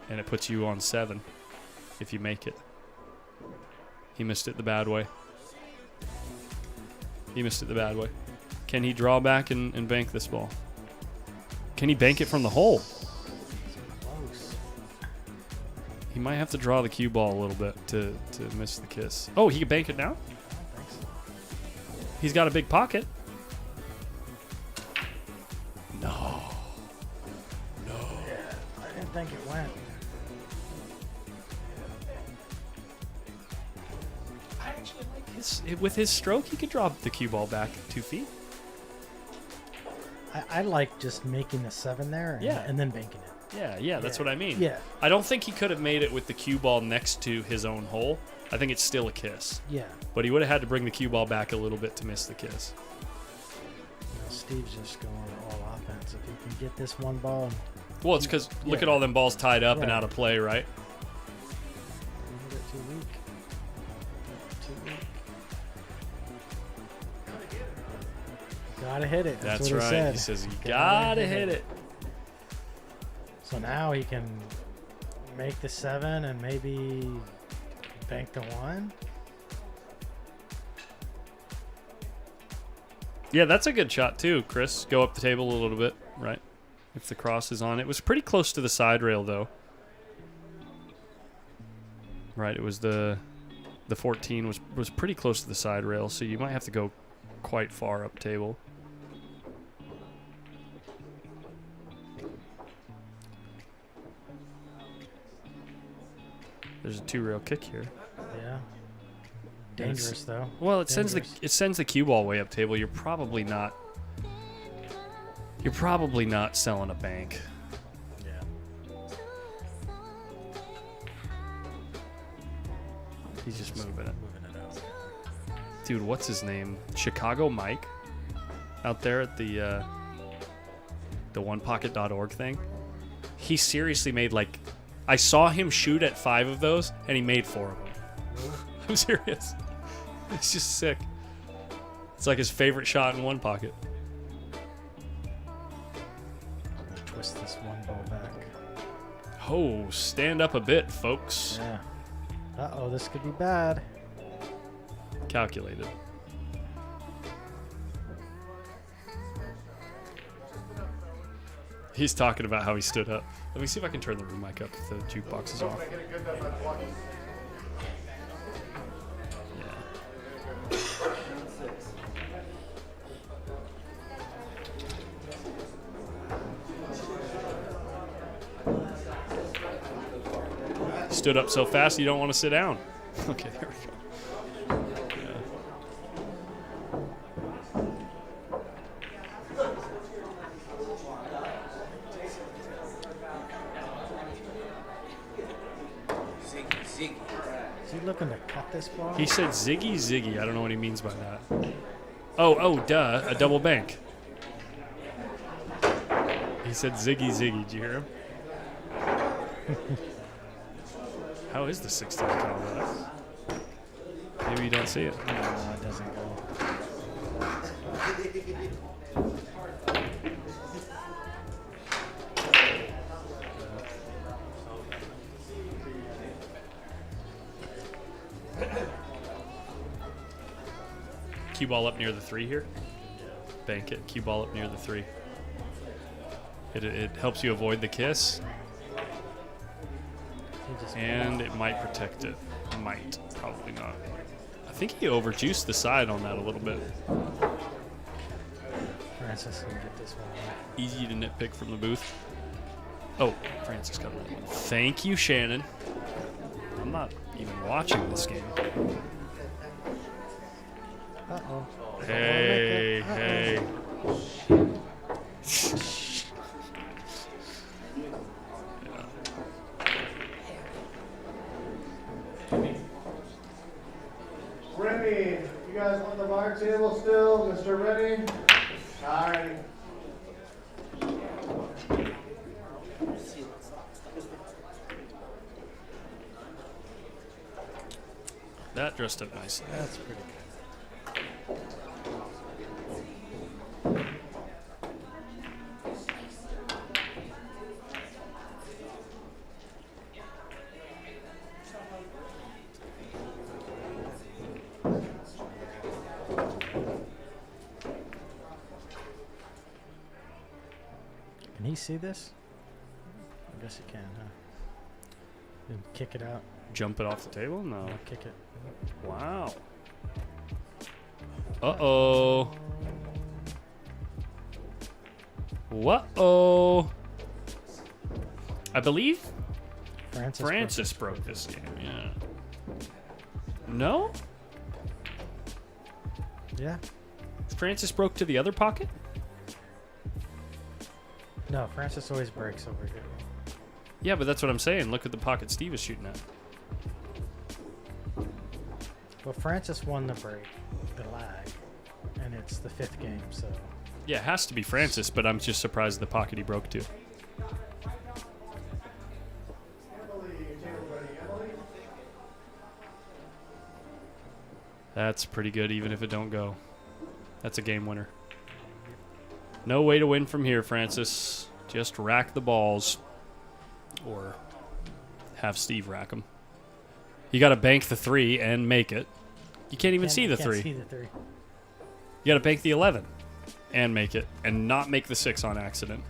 And it puts you on 7 if you make it. He missed it the bad way. He missed it the bad way. Can he draw back and bank this ball? Can he bank it from the hole? Close. He might have to draw the cue ball a little bit to miss the kiss. Oh, he can bank it now? I don't think so. He's got a big pocket. No. Yeah, I didn't think it went. I actually like with his stroke, he could drop the cue ball back 2 feet. I like just making the 7 there and then banking it. Yeah, that's what I mean. Yeah. I don't think he could have made it with the cue ball next to his own hole. I think it's still a kiss. Yeah. But he would have had to bring the cue ball back a little bit to miss the kiss. Steve's just going all offense. If he can get this 1 ball. And Well, it's because look at all them balls tied up and out of play, right? Too weak. Too weak. Gotta hit it. That's what right. He said. He says you gotta hit it. So now he can make the 7 and maybe bank the 1. Yeah, that's a good shot too, Chris. Go up the table a little bit, right? If the cross is on. It was pretty close to the side rail though. Right, it was the 14 was pretty close to the side rail, so you might have to go quite far up table. There's a 2-rail kick here. Yeah. Dangerous though. Well, it sends the cue ball way up table. You're probably not selling a bank. Yeah. He's just moving it. Moving it out. Dude, what's his name? Chicago Mike out there at the onepocket.org thing. He seriously made I saw him shoot at 5 of those and he made 4 of them. I'm serious. It's just sick. It's like his favorite shot in one pocket. I'm gonna twist this one ball back. Oh, stand up a bit, folks. Yeah. Uh-oh, this could be bad. Calculated. He's talking about how he stood up. Let me see if I can turn the room mic up if the jukebox is off. Stood up so fast you don't want to sit down. Okay, there we go. Is he looking to cut this ball? He said ziggy ziggy. I don't know what he means by that. Oh, duh. A double bank. He said ziggy ziggy. Did you hear him? How is the 16 caliber? Maybe you don't see it. No, it doesn't go. Cue ball up near the 3 here. Bank it. Cue ball up near the 3. It helps you avoid the kiss. And it might protect it. Might. Probably not. I think he overjuiced the side on that a little bit. Francis can get this one. Easy to nitpick from the booth. Oh, Francis got another one. Thank you, Shannon. I'm not even watching this game. Uh-oh. Hey, hey. Remy, you guys want the bar table still? Mr. Remy? Alright. That dressed up nicely. That's pretty good. Can he see this? I guess he can, huh? And kick it out. Jump it off the table? No. Kick it. Wow. Uh-oh. What-oh. I believe Francis broke this game, yeah. No? Yeah. Francis broke to the other pocket? No, Francis always breaks over here. Yeah, but that's what I'm saying. Look at the pocket Steve is shooting at. Well, Francis won the break, the lag, and it's the 5th game, so... Yeah, it has to be Francis, but I'm just surprised the pocket he broke to. That's pretty good, even if it don't go. That's a game winner. No way to win from here, Francis. Just rack the balls. Or have Steve rack them. You got to bank the 3 and make it. You can't even see the 3. See the 3. You got to bank the 11 and make it. And not make the 6 on accident.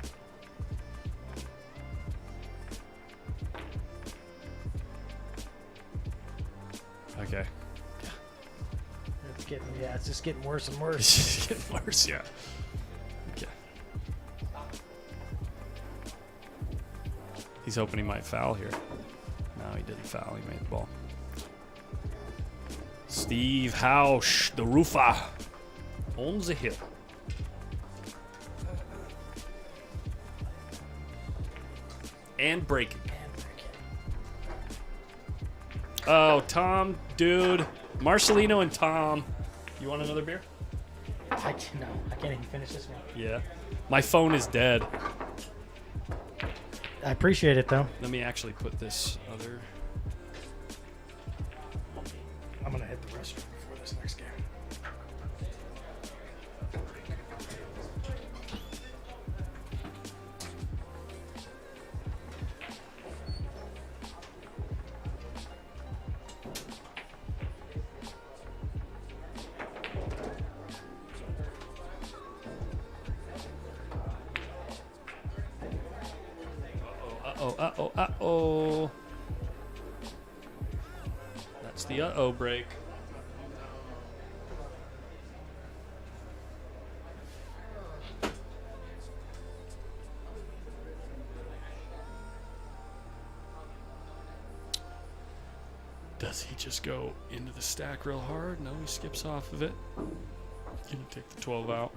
Okay. It's just getting worse and worse. It's just getting worse, yeah. Okay. He's hoping he might foul here. No, he didn't foul. He made the ball. Steve Hausch, the roofer, on the hill. And breaking. Oh, Tom, dude. Marcelino and Tom. You want another beer? No, I can't even finish this one. Yeah. My phone is dead. I appreciate it, though. Let me actually put this other... I'm going to hit the restroom before this next game. Uh-oh. That's the uh-oh break. Does he just go into the stack real hard? No, he skips off of it. Gonna take the 12 out.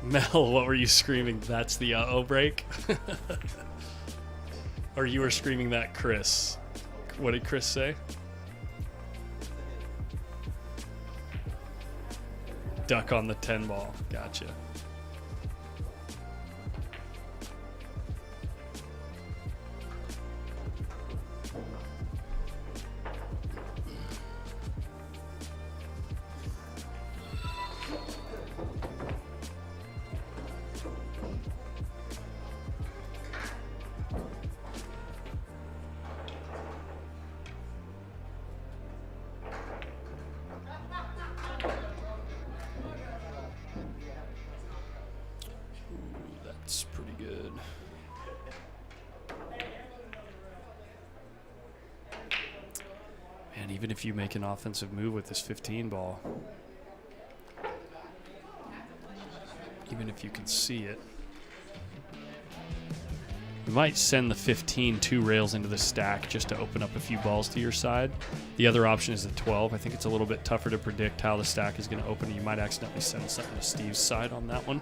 Mel, what were you screaming? That's the uh-oh break? Or you were screaming that, Chris? What did Chris say? Duck on the 10 ball. Gotcha. That's pretty good. Man, even if you make an offensive move with this 15 ball, even if you can see it, you might send the 15 2 rails into the stack just to open up a few balls to your side. The other option is the 12. I think it's a little bit tougher to predict how the stack is going to open. You might accidentally send something to Steve's side on that one.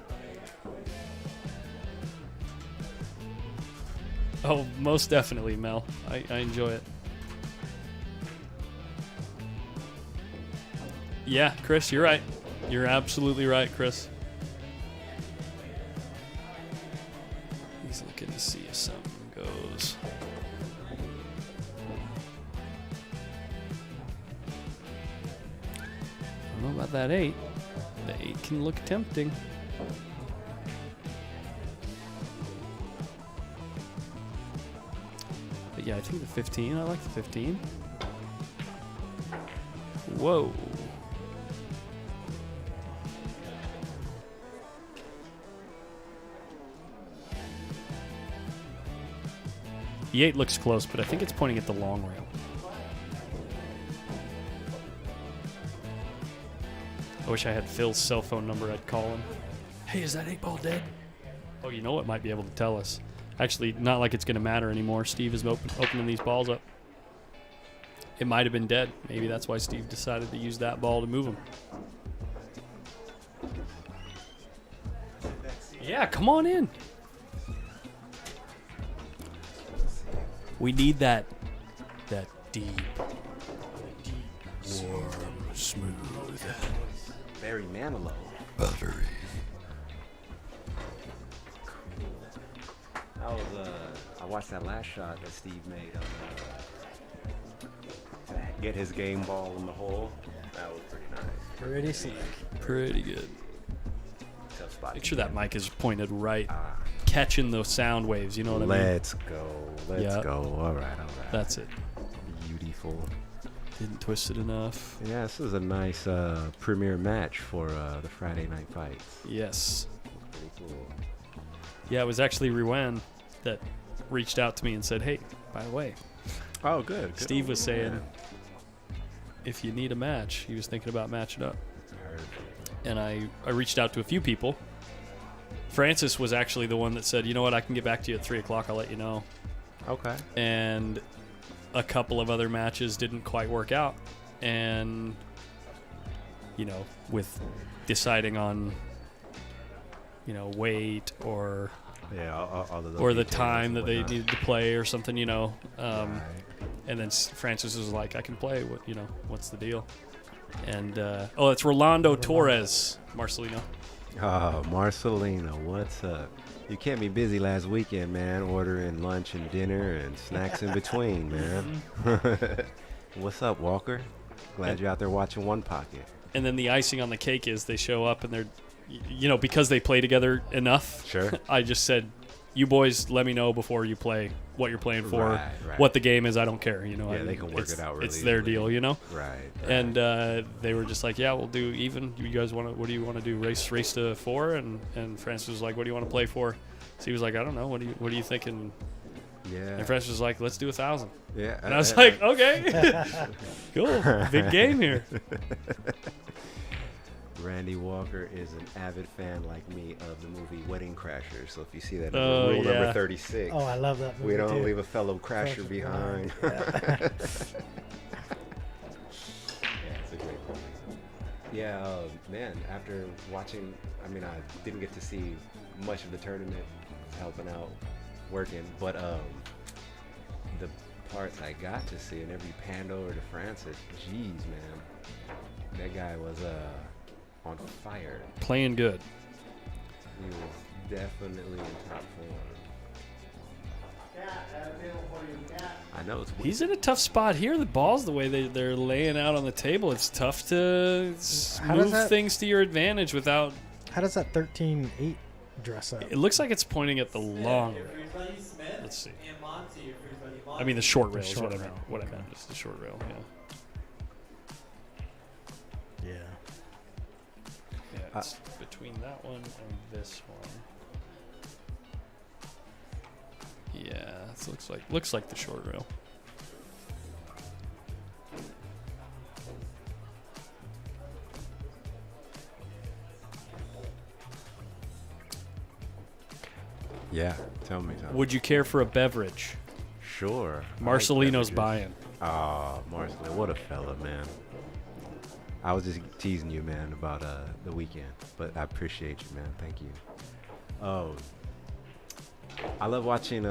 Oh, most definitely, Mel. I enjoy it. Yeah, Chris, you're right. You're absolutely right, Chris. He's looking to see if something goes. I don't know about that 8. The 8 can look tempting. But yeah, I think the 15. I like the 15. Whoa. The 8 looks close, but I think it's pointing at the long rail. I wish I had Phil's cell phone number. I'd call him. Hey, is that 8 ball dead? Oh, you know what? Might be able to tell us. Actually, not like it's going to matter anymore. Steve is opening these balls up. It might have been dead. Maybe that's why Steve decided to use that ball to move him. Yeah, come on in. We need that deep, warm, smooth, very manilow, buttery. I watched that last shot that Steve made to get his game ball in the hole. That was pretty nice. Pretty slick. Pretty good. Tough spot. Make sure that mic is pointed right, catching those sound waves. You know what I mean? Let's go. Let's go. All right. That's it. Beautiful. Didn't twist it enough. Yeah, this is a nice premiere match for the Friday night fights. Yes. Pretty cool. Yeah, it was actually Ruan that reached out to me and said, hey, by the way. Oh, good. Steve was saying, if you need a match, he was thinking about matching up. And I reached out to a few people. Francis was actually the one that said, you know what, I can get back to you at 3 o'clock. I'll let you know. Okay. And a couple of other matches didn't quite work out. And, you know, with deciding on, you know, weight or or the time that they needed to play or something, you know. And then Francis was like, I can play. What, you know, what's the deal? And it's Rolando Torres, Marcelino. Oh, Marcelino, what's up? You can't be busy last weekend, man, ordering lunch and dinner and snacks in between, man. What's up, Walker? Glad you're out there watching One Pocket. And then the icing on the cake is they show up and they're, you know, because they play together enough. Sure. I just said, you boys let me know before you play what you're playing for, Right. what the game is. I don't care, you know. Yeah, they can work it out really It's their easily. deal, you know. Right. And they were just like, yeah, we'll do even. You guys want to? What do you want to do? Race to 4? And Francis was like, what do you want to play for? So he was like, I don't know. What are you thinking? Yeah. And Francis was like, let's do 1,000. Yeah. And I was like, okay, cool, big game here. Randy Walker is an avid fan like me of the movie Wedding Crashers. So if you see that Oh, rule number yeah. 36, Oh, I love that movie we don't too. leave a fellow crasher behind. Yeah. Yeah, it's a great movie. Yeah, man, after watching, I mean, I didn't get to see much of the tournament, helping out, working, but the parts I got to see and every panned over to Francis, jeez, man, that guy was on fire. Playing good. He was definitely in top form. I know it's weird. He's in a tough spot here. The balls, the way they're laying out on the table, it's tough to move things to your advantage without. How does that 13-8 dress up? It looks like it's pointing at the long. Let's see. I mean, the short rail is what I meant. What I meant is the short rail. Yeah. Yeah, it's between that one and this one. Yeah, it looks like the short rail. Yeah, tell me something. Would you care for a beverage? Sure. Marcelino's buying. Oh, Marcelino, what a fella, man. I was just teasing you, man, about the weekend, but I appreciate you, man. Thank you. Oh, I love watching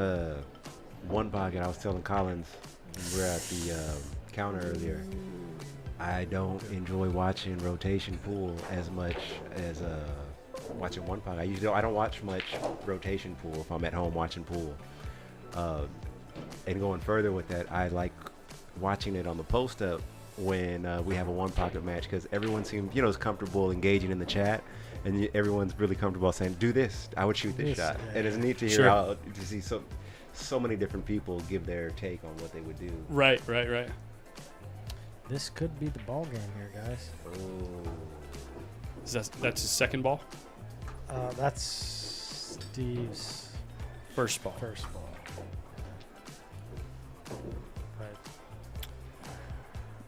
one podcast. I was telling Collins, we were at the counter earlier. I don't enjoy watching rotation pool as much as watching one podcast. I don't watch much rotation pool if I'm at home watching pool. And going further with that, I like watching it on the post up when we have a one pocket match, because everyone seems, is comfortable engaging in the chat, and everyone's really comfortable saying, do this, I would shoot this shot. And it's neat to hear how to see so many different people give their take on what they would do. Right. This could be the ball game here, guys. Oh. That's his second ball? That's Steve's first ball. Right.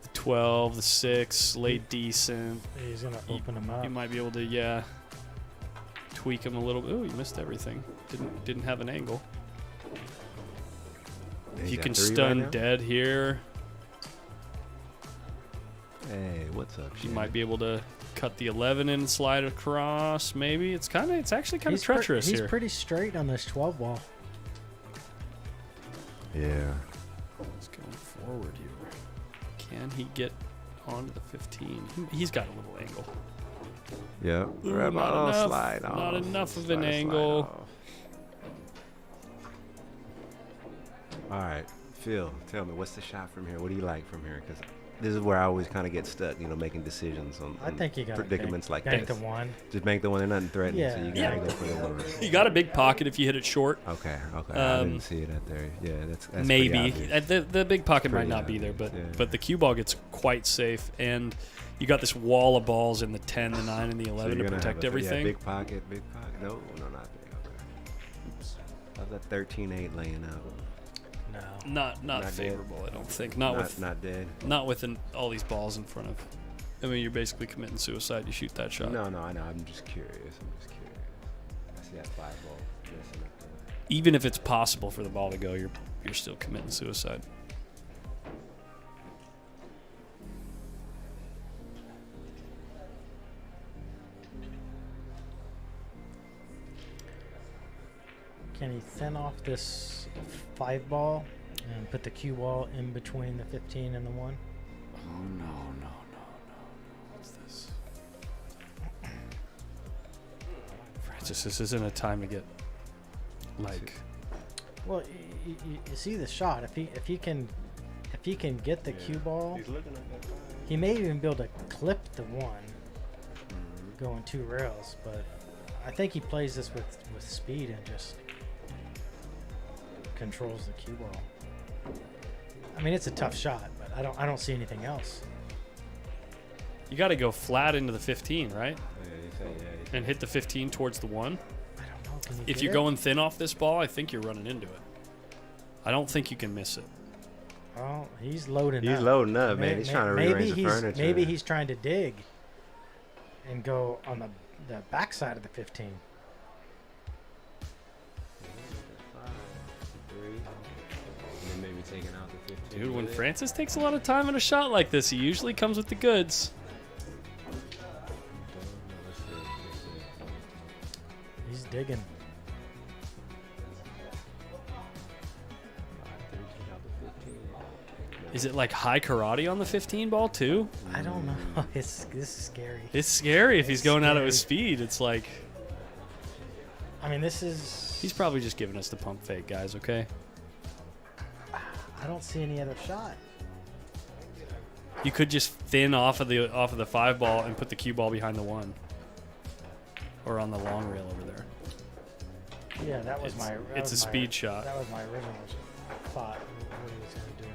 The 12, the 6, laid decent. He's going to open them up. You might be able to, tweak him a little bit. Oh, you missed everything. Didn't have an angle. If you can stun dead here. Hey, what's up? You might be able to cut the 11 and slide across. Maybe it's actually kind of treacherous here. He's pretty straight on this 12 ball. Yeah. He's going forward here. Can he get onto the 15? He's got a little angle. Yeah. Ooh, not enough of an angle. All right, Phil, tell me, what's the shot from here? What do you like from here? Because this is where I always kind of get stuck, making decisions on I think you got predicaments like bank this. the one. Just bank the one and nothing threatening, Yeah. so you gotta go for the one. You got a big pocket if you hit it short. Okay. I didn't see it at there. Yeah, that's maybe pretty obvious. the big pocket might Pretty not be there, obvious, but the cue ball gets quite safe, and you got this wall of balls in the 10, the 9, and the 11 to protect everything. Yeah, big pocket. No, not big. Okay. Oops. How's that 13-8 laying out? No. Not favorable, I don't think. Not dead. Not with all these balls in front of. I mean, you're basically committing suicide. You shoot that shot. No, I know. I'm just curious. I see that 5 ball messing up there. Even if it's possible for the ball to go, you're still committing suicide. Can he thin off this 5 ball and put the cue ball in between the 15 and the 1? Oh, no. What's this? Francis, this isn't a time to get, Well, you see the shot. If he can get the cue ball, he may even be able to clip the 1 going 2 rails. But I think he plays this with speed and just controls the cue ball. I mean, it's a tough shot, but I don't see anything else. You got to go flat into the 15, right? Yeah, and hit the 15 towards the 1. I don't know. Can you If get you're it? going thin off this ball, I think you're running into it. I don't think you can miss it. Oh, he's loading up. He's loading up, man. He's trying to rearrange the furniture. Maybe he's trying to dig and go on the backside of the 15. And then maybe taking out the 15. Dude, when Francis takes a lot of time in a shot like this, he usually comes with the goods. He's digging. Is it like high karate on the 15 ball too? I don't know. This is scary. It's scary if he's going out of his speed. It's like, I mean, this is. he's probably just giving us the pump fake, guys. Okay. I don't see any other shot. You could just thin off of the 5 ball and put the cue ball behind the 1, or on the long rail over there. Yeah, that was It's a speed shot. That was my original thought. What he was going to do.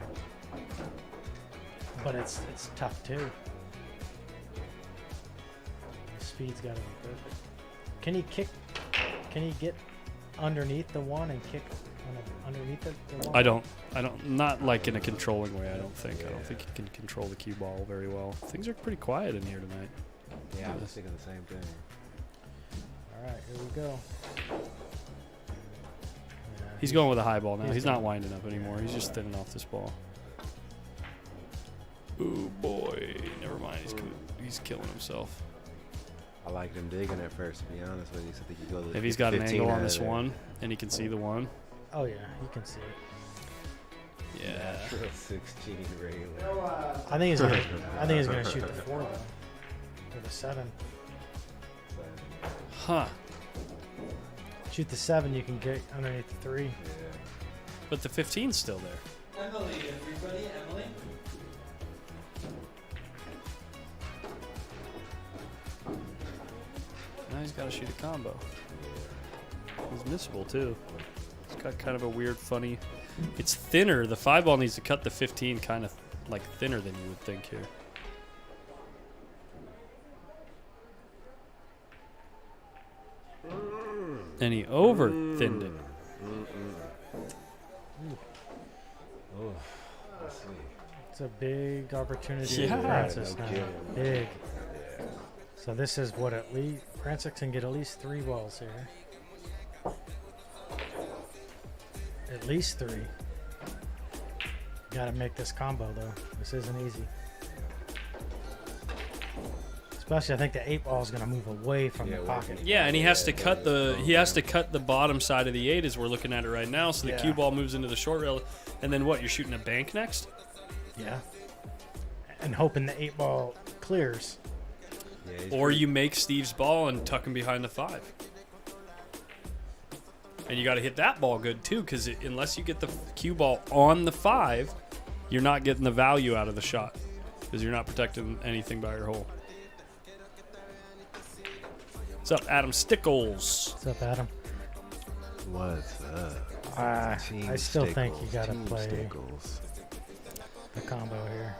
But it's tough too. The speed's got to be perfect. Can he kick? Can he get underneath the 1 and kick underneath the 1? I don't. Not like in a controlling way. I don't think. I don't think you can control the cue ball very well. Things are pretty quiet in here tonight. Yeah, I was thinking the same thing. All right, here we go. He's going with a high ball now. He's not winding up anymore. He's just thinning off this ball. Ooh, boy. Never mind. He's killing himself. I liked him digging at first, to be honest with you. So I think you go to If he's got an angle on this 1 and he can see the 1. Oh, yeah, you can see it. Yeah. 16 regular. I think he's gonna shoot the 4 though, or the 7. Huh. Shoot the 7, you can get underneath the 3. Yeah. But the 15's still there. Emily, everybody, Emily. Now he's got to shoot a combo. He's missable too. It's got kind of a weird, funny. It's thinner. The 5 ball needs to cut the 15 kind of like thinner than you would think here. And he over thinned it. Oh, let's see. It's a big opportunity Yeah. for Francis No now. kidding. Big. So this is what at least Francis can get at least 3 balls here. At least 3. Got to make this combo though. This isn't easy. Especially, I think the 8 ball is going to move away from the pocket. Yeah, and he has to cut the bottom side of the 8 as we're looking at it right now. So the cue ball moves into the short rail, and then what? You're shooting a bank next? Yeah. And hoping the 8 ball clears. Yeah, Or you make Steve's ball and tuck him behind the 5. And you got to hit that ball good too, because unless you get the cue ball on the 5, you're not getting the value out of the shot, because you're not protecting anything by your hole. What's up, Adam Stickles? What's up, Adam? What's up? I still think you Stickles, got to Team play Stickles. the combo here.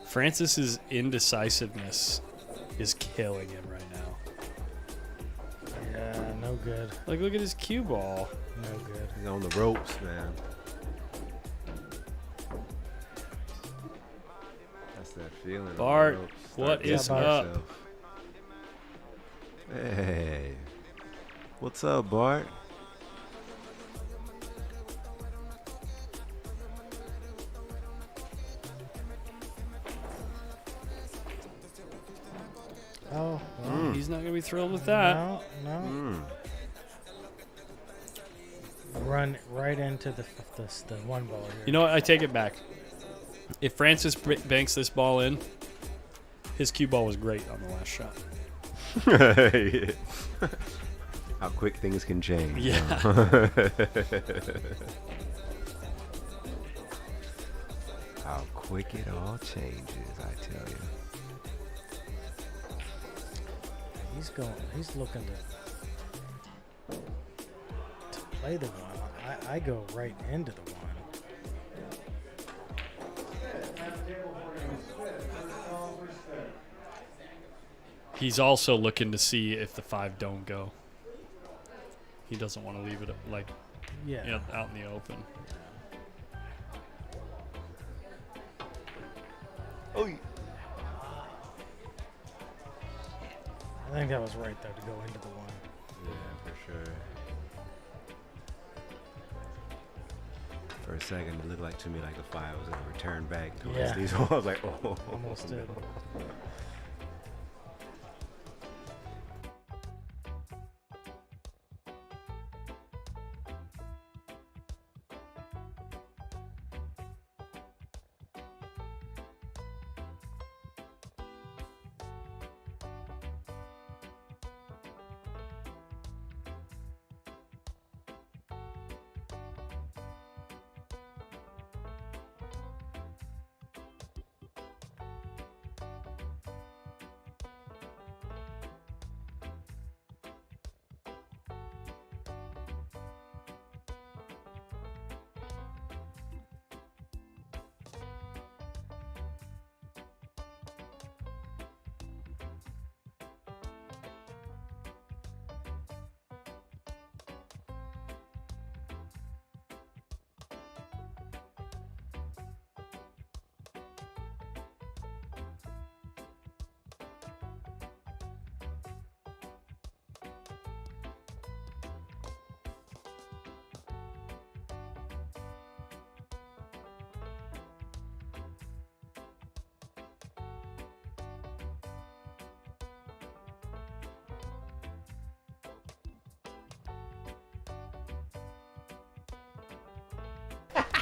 Francis's indecisiveness is killing him right now. Yeah, no good. Like, look at his cue ball. No good. He's on the ropes, man. That's that feeling. on the Bart, ropes. what Start is getting up? yourself. Hey. What's up, Bart? Oh, well, He's not going to be thrilled with that. no. Run right into the 1 ball here. You know what? I take it back. If Francis banks this ball in, his cue ball was great on the last shot. How quick things can change. Yeah. huh? How quick it all changes, I tell you. He's looking to play the one. I go right into the one. He's also looking to see if the 5 don't go. He doesn't want to leave it like out in the open. Oh. I think that was right though to go into the one. Yeah, for sure. For a second, it looked like to me like the 5 was gonna return back towards these. I was like, oh, almost did.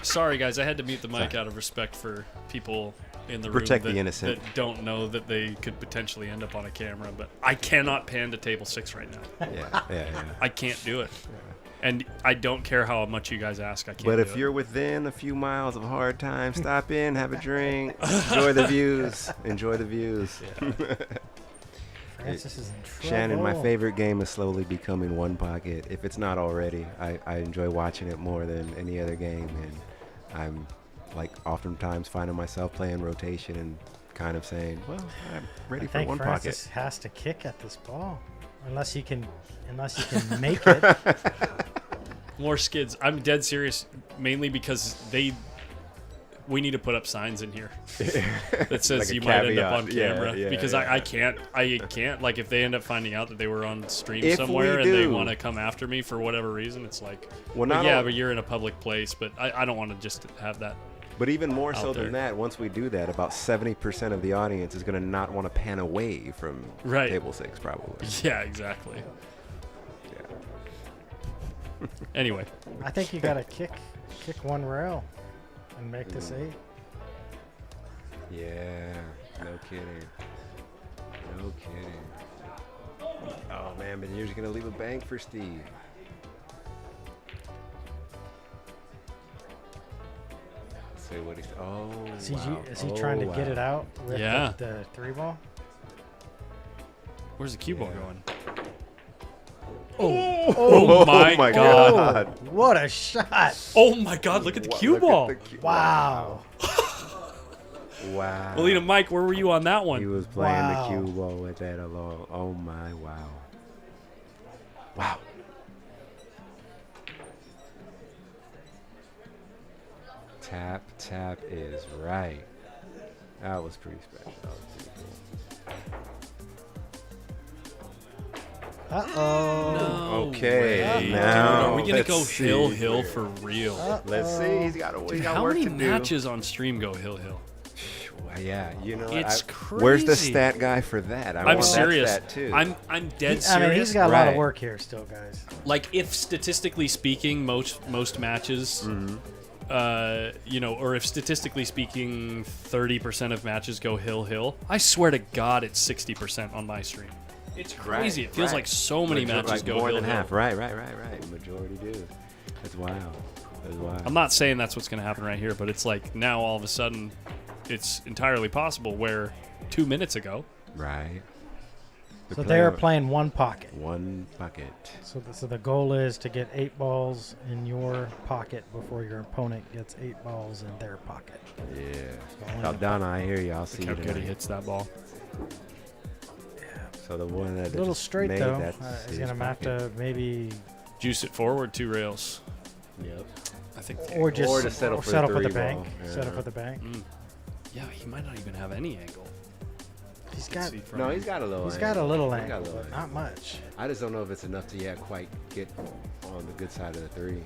Sorry, guys. I had to mute the mic out of respect for people in the Protect room the innocent. that don't know that they could potentially end up on a camera. But I cannot pan to table 6 right now. Yeah. I can't do it. And I don't care how much you guys ask. I can't But do if you're within a few miles of hard time, stop in, have a drink, enjoy the views. Enjoy the views. Francis is in trouble. Shannon, my favorite game is slowly becoming One Pocket. If it's not already, I enjoy watching it more than any other game, and I'm like oftentimes finding myself playing rotation and kind of saying, well, I'm ready for One Francis Pocket. has to kick at this ball, unless he can make it. More skids. I'm dead serious, mainly because we need to put up signs in here that says Like a you might end up caveat. on camera because yeah. I can't like if they end up finding out that they were on stream If somewhere we and they do. want to come after me for whatever reason, it's like, Well, well, not yeah, all- but you're in a public place, but I don't want to just have that. But even more out so there. than that, once we do that, about 70% of the audience is going to not want to pan away from Right. table 6, probably. Yeah, exactly. Anyway, I think you gotta kick one rail and make this 8. Yeah, no kidding. No kidding. Oh man, but you're just gonna leave a bank for Steve. Let's see what he's. Oh, Is he trying to get it out with Yeah. the 3 ball? where's the cue ball going? Oh my God. Oh, what a shot! Oh my God! Look at the cue ball. Wow. Wow. Melina, Mike, where were you on that one? He was playing Wow. the cue ball with that alone. Oh my, wow. Wow. Tap is right. That was pretty special. That was pretty cool. Uh-oh. Okay, way. now Dude, are we gonna let's go see hill here. for real? Let's see. He's got Dude, got how work many to do. matches on stream go hill? Yeah, you know, It's where's the crazy. stat guy for that? I I'm want serious. That too. I'm dead serious. I mean, he's got a lot of Right. work here still, guys. Like, if statistically speaking, most matches, or if statistically speaking, 30% of matches go hill, I swear to God, it's 60% on my stream. It's crazy. It feels like so many matches like go more hill. than half. Right. Majority do. That's wild. That's wild. I'm not saying that's what's going to happen right here, but it's like now all of a sudden, it's entirely possible where 2 minutes ago, Right. So they're playing one pocket. One pocket. So the goal is to get 8 balls in your pocket before your opponent gets 8 balls in their pocket. Yeah. Aldana, I hear you. I'll see you Look how good he tonight. hits that ball. So the one that A little just straight made, though. that's He's his gonna have pocket. to maybe Juice it forward 2 rails. Yep. I think. or just Or to settle for the for the 3 bank. ball. Settle Yeah. for the bank. Yeah, he might not even have any angle. He's You can got see from- No, he's got a little. he's got a little He's got angle, a little but not much. I just don't know if it's enough to yet quite get on the good side of the 3.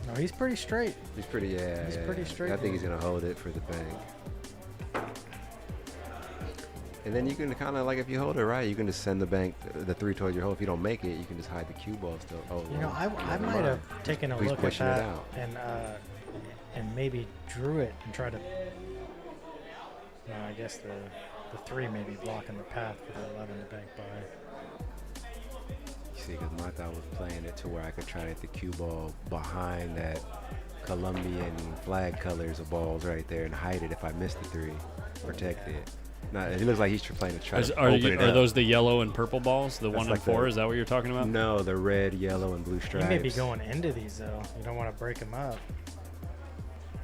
No, he's pretty straight. He's pretty. Yeah. He's yeah, pretty yeah. straight. I think he's gonna hold it for the bank. And then you can kind of like if you hold it right, you can just send the bank the 3 towards your hole. If you don't make it, you can just hide the cue ball still. Oh, You know, I never might mind. have taken a He's look at pushing it that out. and maybe drew it and tried to. No, I guess the 3 may be blocking the path for the 11 to bank by. You see, because my thought was playing it to where I could try to hit the cue ball behind that Colombian flag colors of balls right there and hide it if I missed the 3, protect it. No, it looks like he's playing to try to Are open it up. those the yellow and purple balls? The That's 1 and like 4? the- Is that what you're talking about? No, the red, yellow, and blue stripes. You may be going into these though. You don't want to break them up.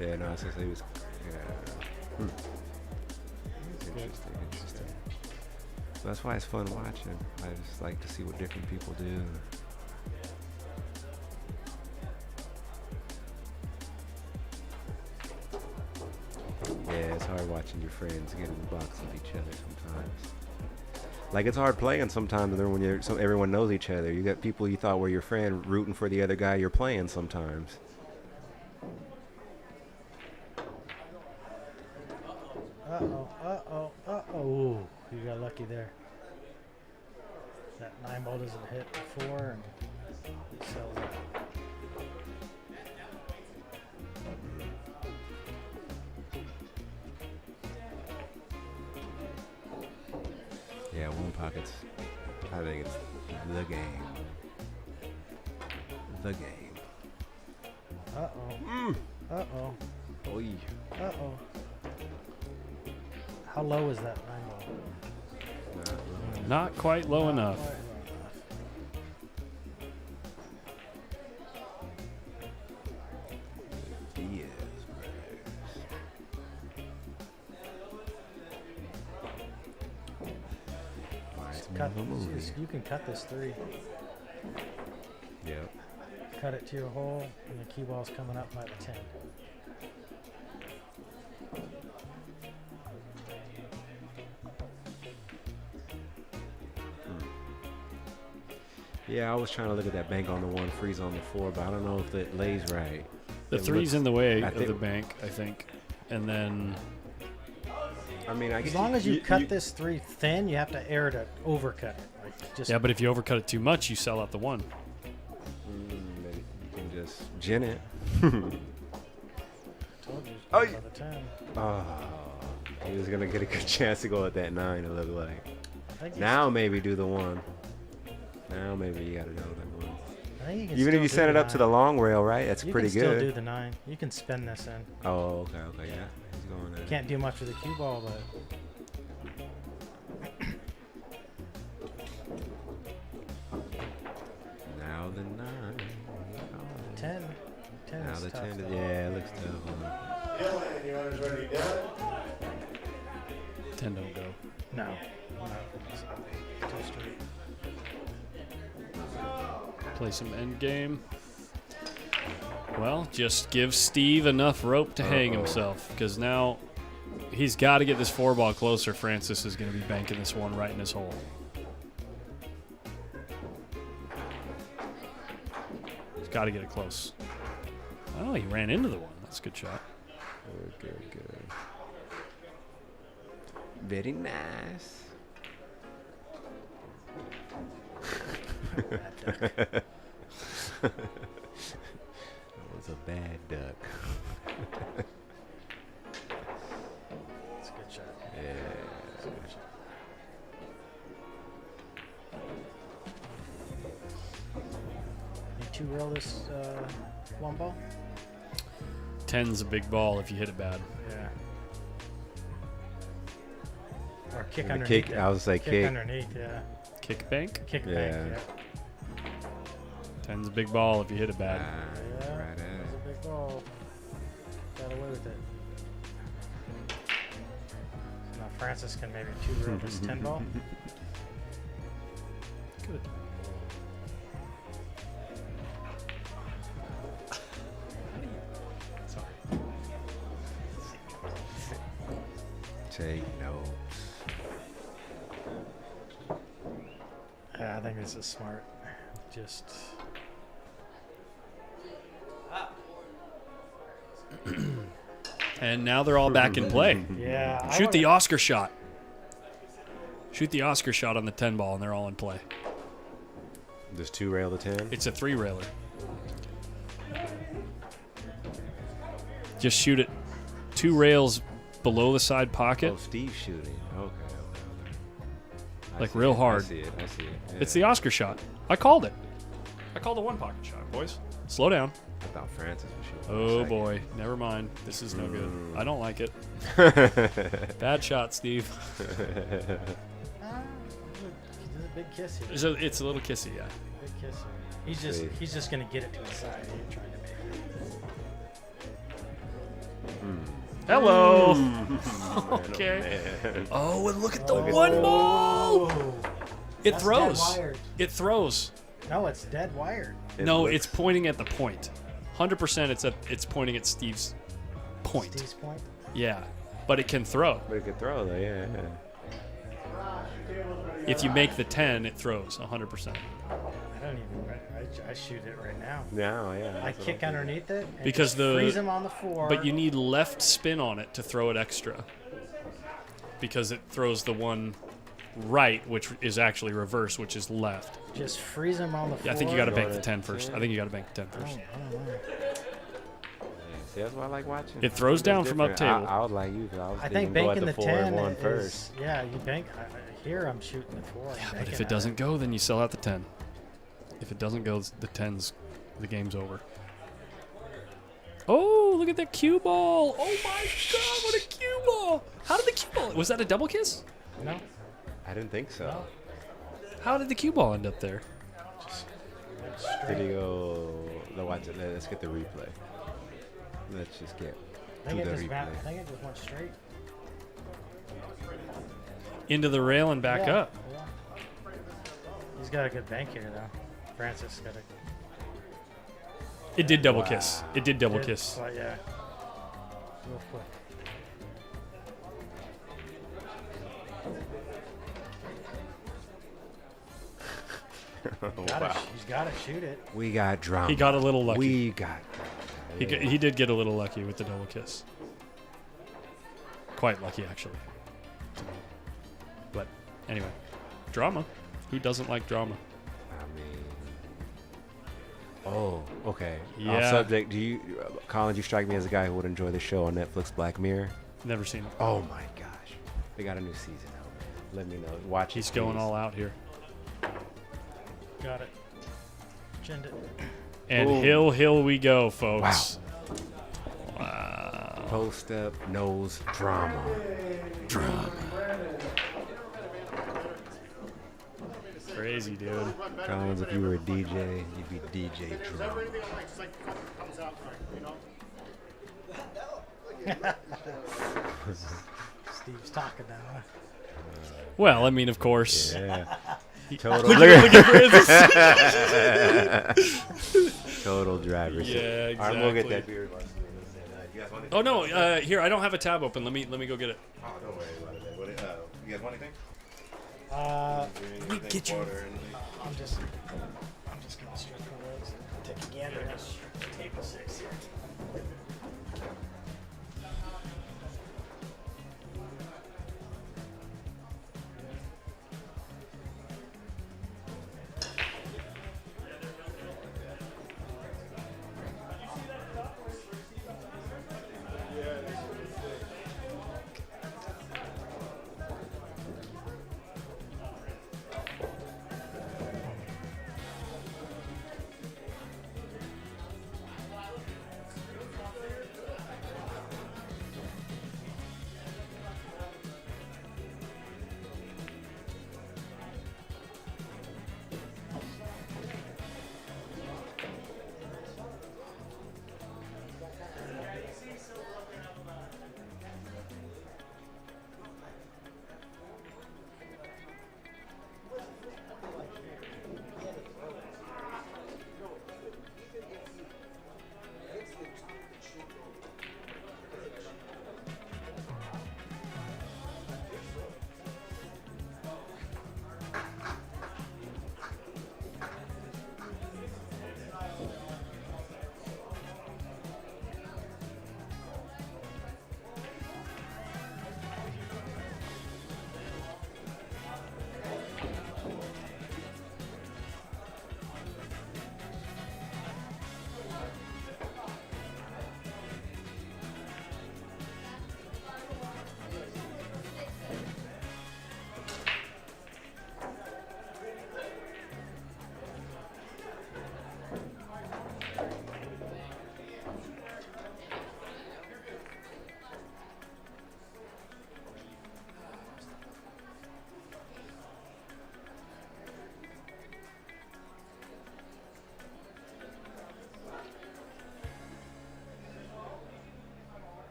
Yeah, no, so he was. Yeah. Interesting, interesting. So that's why it's fun watching. I just like to see what different people do. Yeah, it's hard watching your friends get in the box with each other sometimes. Like it's hard playing sometimes when you're so everyone knows each other. You got people you thought were your friend rooting for the other guy you're playing sometimes. Ooh, you got lucky there. That 9 ball doesn't hit before, and he sells it. Yeah, one pocket's. I think it's the game. The game. Uh-oh. Uh-oh. Oy. Uh-oh. How low is that 9 ball? Not quite low enough. You can cut this 3. Yep. Cut it to your hole, and the cue ball's coming up by the 10. Yeah, I was trying to look at that bank on the 1, freeze on the 4, but I don't know if it lays right. The It 3's looks- in the way I of think- the bank, I think. And then I mean, I As guess long as you cut this 3 thin, you have to air to overcut it. Like just yeah, but if you overcut it too much, you sell out the 1. Maybe you can just gin it. told you, Oh, by the 10. Oh, he was gonna get a good chance to go at that 9. It looked like. I think Now maybe do the 1. Now maybe you gotta go that 1. I think you can Even if still you do send it the up to 9. the long rail, right? That's You pretty can good. still do the 9. You can spin this in. Oh, okay, yeah. He's going there. Can't do much with the cue ball, but Now the 9. 10. 10 Now is the tough. 10. Yeah, it looks tough. Dylan, you guys ready? Dylan? 10 don't go. No. Too straight. Play some end game. Well, just give Steve enough rope to hang himself, because now he's got to get this 4 ball closer. Francis is going to be banking this 1 right in his hole. He's got to get it close. Oh, he ran into the 1. That's a good shot. Good. Very nice. That was a bad duck. It's a good shot. Yeah. It's a good shot. Need 2 rail this 1 ball? 10's a big ball if you hit it bad. Yeah. Or kick The underneath. kick, it. I would say kick. underneath, yeah. Kick bank? Kick Yeah. bank, 10's a big ball if you hit it bad. yeah. Right at That's it. a big ball. Got away with it. So now Francis can maybe 2-roll this 10 ball. Good. Sorry. Take notes. Yeah, I think this is smart. Just And now they're all back in play. yeah. I Shoot the wanna- Oscar shot. Shoot the Oscar shot on the 10 ball, and they're all in play. Just 2 rail to 10. It's a 3-railer. Just shoot it 2 rails below the side pocket. Oh, Steve's shooting. Okay. I Like see real it, hard. I see it. Yeah. It's the Oscar shot. I called it. I called the 1 pocket shot, boys. Slow down. I thought Francis was shooting. Oh boy, never mind. This is no good. I don't like it. Bad shot, Steve. There's a big kiss here. It's a little kissy, yeah. Big kiss here. He's just gonna get it to his side. He ain't trying to make it. Hello. Okay. Oh, and look at the 1 ball. It That's throws. dead wired. It throws. No, it's dead wired. No, it's pointing at the point. 100% it's pointing at Steve's point. Steve's point. Yeah, but it can throw. But it could throw though, yeah. If you make the 10, it throws 100%. I don't even. I shoot it right now. No, yeah. I that's what kick I'm underneath it. And Because just freeze him on the floor. But you need left spin on it to throw it extra. Because it throws the one right, which is actually reverse, which is left. Just freeze him on the floor. Yeah, I think you got to bank the 10 first. I think you got to bank the 10 first. I don't know. See, that's what I like watching. It throws It's down from up different. table. I was like you, 'cause I was I thinking think go at banking the the 4 and 10 1 is first. yeah. You bank. Here I'm shooting the 4. Yeah, but if it doesn't go, then you sell out the 10. If it doesn't go, the 10's the game's over. Oh, look at that cue ball! Oh my God, what a cue ball! How did the cue ball? Was that a double kiss? No. I didn't think so. No. How did the cue ball end up there? Did he go? No, watch it. Let's get the replay. Let's just get I to think the it just replay. I think it just went straight. Into the rail and back Yeah, up. yeah. He's got a good bank here though. Francis got a. It did double kiss. It did double kiss. But yeah. Real quick. He's got to shoot it. We got drama. He got a little lucky. We got. He did get a little lucky with the double kiss. Quite lucky, actually. But anyway, drama. Who doesn't like drama? I mean. Oh, okay. Yeah. Off subject. Do you, Colin? You strike me as a guy who would enjoy the show on Netflix, Black Mirror. Never seen it. Oh my gosh, they got a new season out. Let me know. Watch. He's it, going please. all out here. Got it. Chinned it. And Boom. hill we go, folks. Wow. Post up knows drama. Crazy, dude. Collins, if you were a DJ, you'd be DJ drama. Steve's talking now. Well, I mean, of course. Yeah. He- Total. Look at Francis. Total driver's seat. Yeah, exactly. All right, we'll get that beer. Oh no! Here, I don't have a tab open. Let me go get it. Oh, don't worry about it. What, you guys want anything? We get you. I'm just gonna stretch my legs. Take a gander at table 6 here.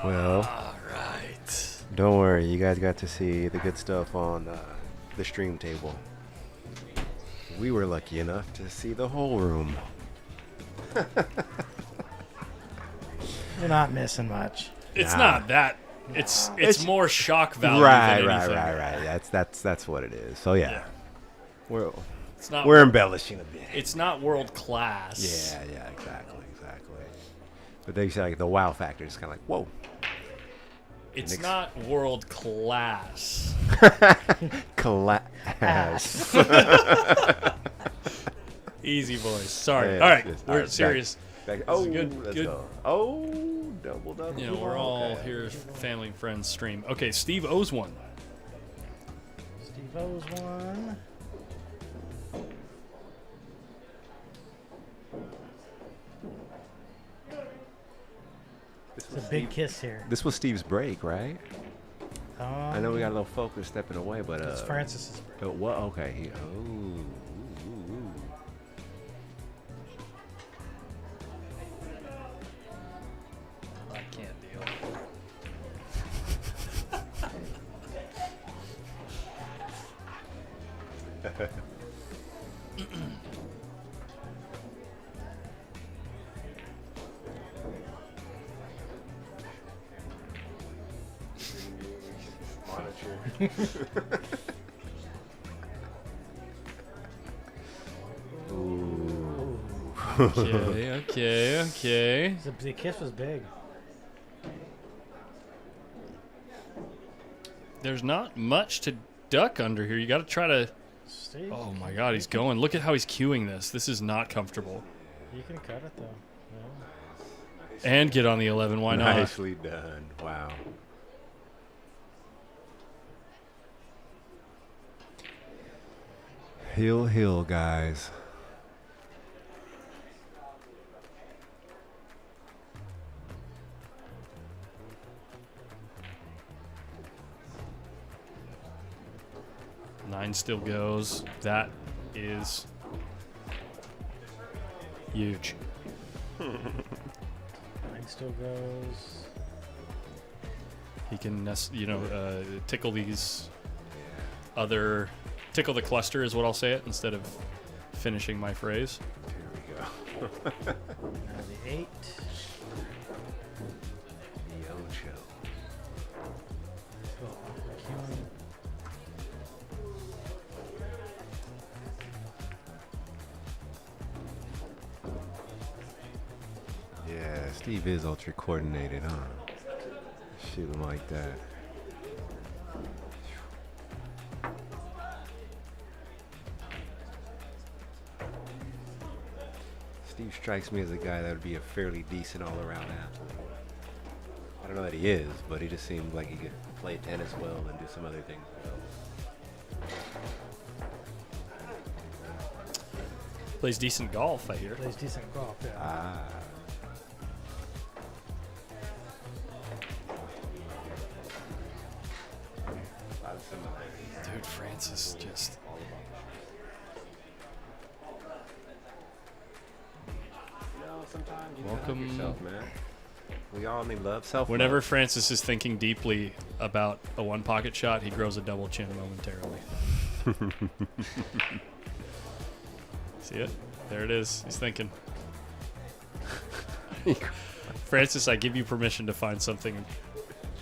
Well, right. Don't worry, you guys got to see the good stuff on the stream table. We were lucky enough to see the whole room. You're not missing much. It's Nah. not that. It's more shock value Right, than right, anything. right. That's what it is. So yeah. We're It's not. we're embellishing a bit. It's not world class. Yeah, exactly. But they say like the wow factor is kind of like whoa. It's not world class. Class. Easy, boys. Sorry. Yeah, All right, just- we're all right, serious. back- This oh, is good. let's Good. go. Oh, double. Yeah, we're all here, family and friends stream. Okay, Steve owes one. Steve owes one. It's a big kiss here. This was Steve's break, right? I know we got a Um, little focus stepping away, but It's Francis's break. But what? Okay. I can't deal. Okay. The kiss was big. There's not much to duck under here. You got to try to. Steve, Oh my God, he's going. Look at how he's queuing this. This is not comfortable. you can cut it though. No. And get on the 11. Why not? Nicely done. Wow. Hill, guys. Nine still goes. That is huge. Mine still goes. He can, tickle these other, tickle the cluster is what I'll say it instead of finishing my phrase. Here we go. Now the 8. The Ocho. Oh, queuing. Yeah, Steve is ultra coordinated, huh? Shoot him like that. Steve strikes me as a guy that would be a fairly decent all-around athlete. I don't know that he is, but he just seems like he could play tennis well and do some other things well. Plays decent golf, I hear. Plays decent golf, yeah. Ah. Dude, Francis just. Sometimes you Welcome. yourself, man. We all need love. Self. Whenever Francis is thinking deeply about a one pocket shot, he grows a double chin momentarily. See it? There it is. He's thinking. Francis, I give you permission to find something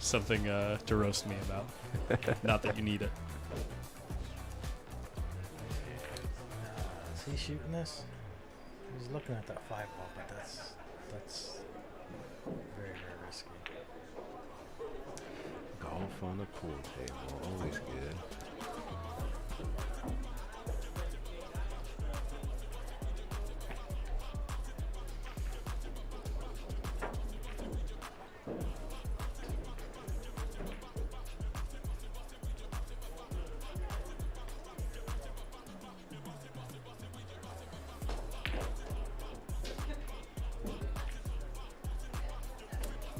to roast me about. Not that you need it. Is he shooting this? He's looking at that 5 ball, but that's very, very risky. Golf on the pool table, always good.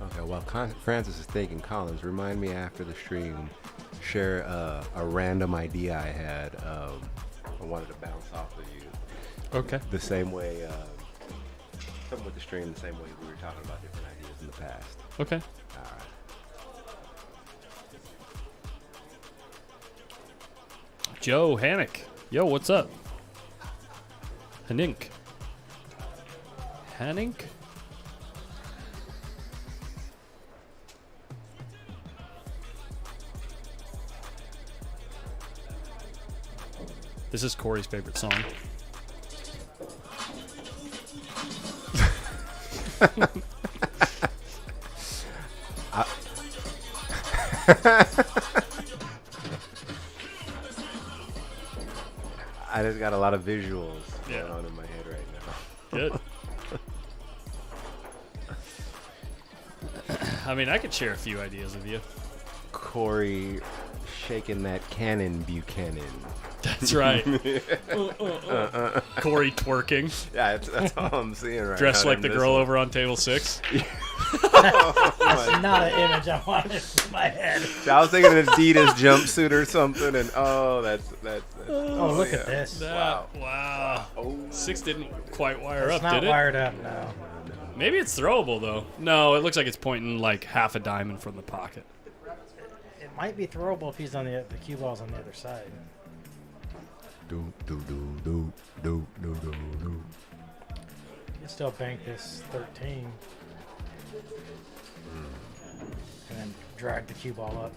Okay, while Francis is thinking, Collins, remind me after the stream, share a random idea I had. I wanted to bounce off of you. Okay. The same way, something with the stream, the same way we were talking about different ideas in the past. Okay. All right. Joe Hannick. Yo, what's up? Hanink. Hanink? This is Corey's favorite song. I just got a lot of visuals Yeah. going on in my head right now. Good. I mean, I could share a few ideas with you. Corey shaking that cannon Buchanan. That's right. Corey twerking. Yeah, that's all I'm seeing right now. Dressed like the in this girl one. over on table 6. That's not an image I wanted in my head. I was thinking an Adidas jumpsuit or something, and that's Oh, look at this. Wow. Oh. 6 didn't quite wire It's up, not did it? wired up, no. Maybe it's throwable, though. No, it looks like it's pointing like half a diamond from the pocket. It might be throwable if he's on the cue ball's on the other side. Do do do do do do do do. You can still bank this 13. And then drag the cue ball up.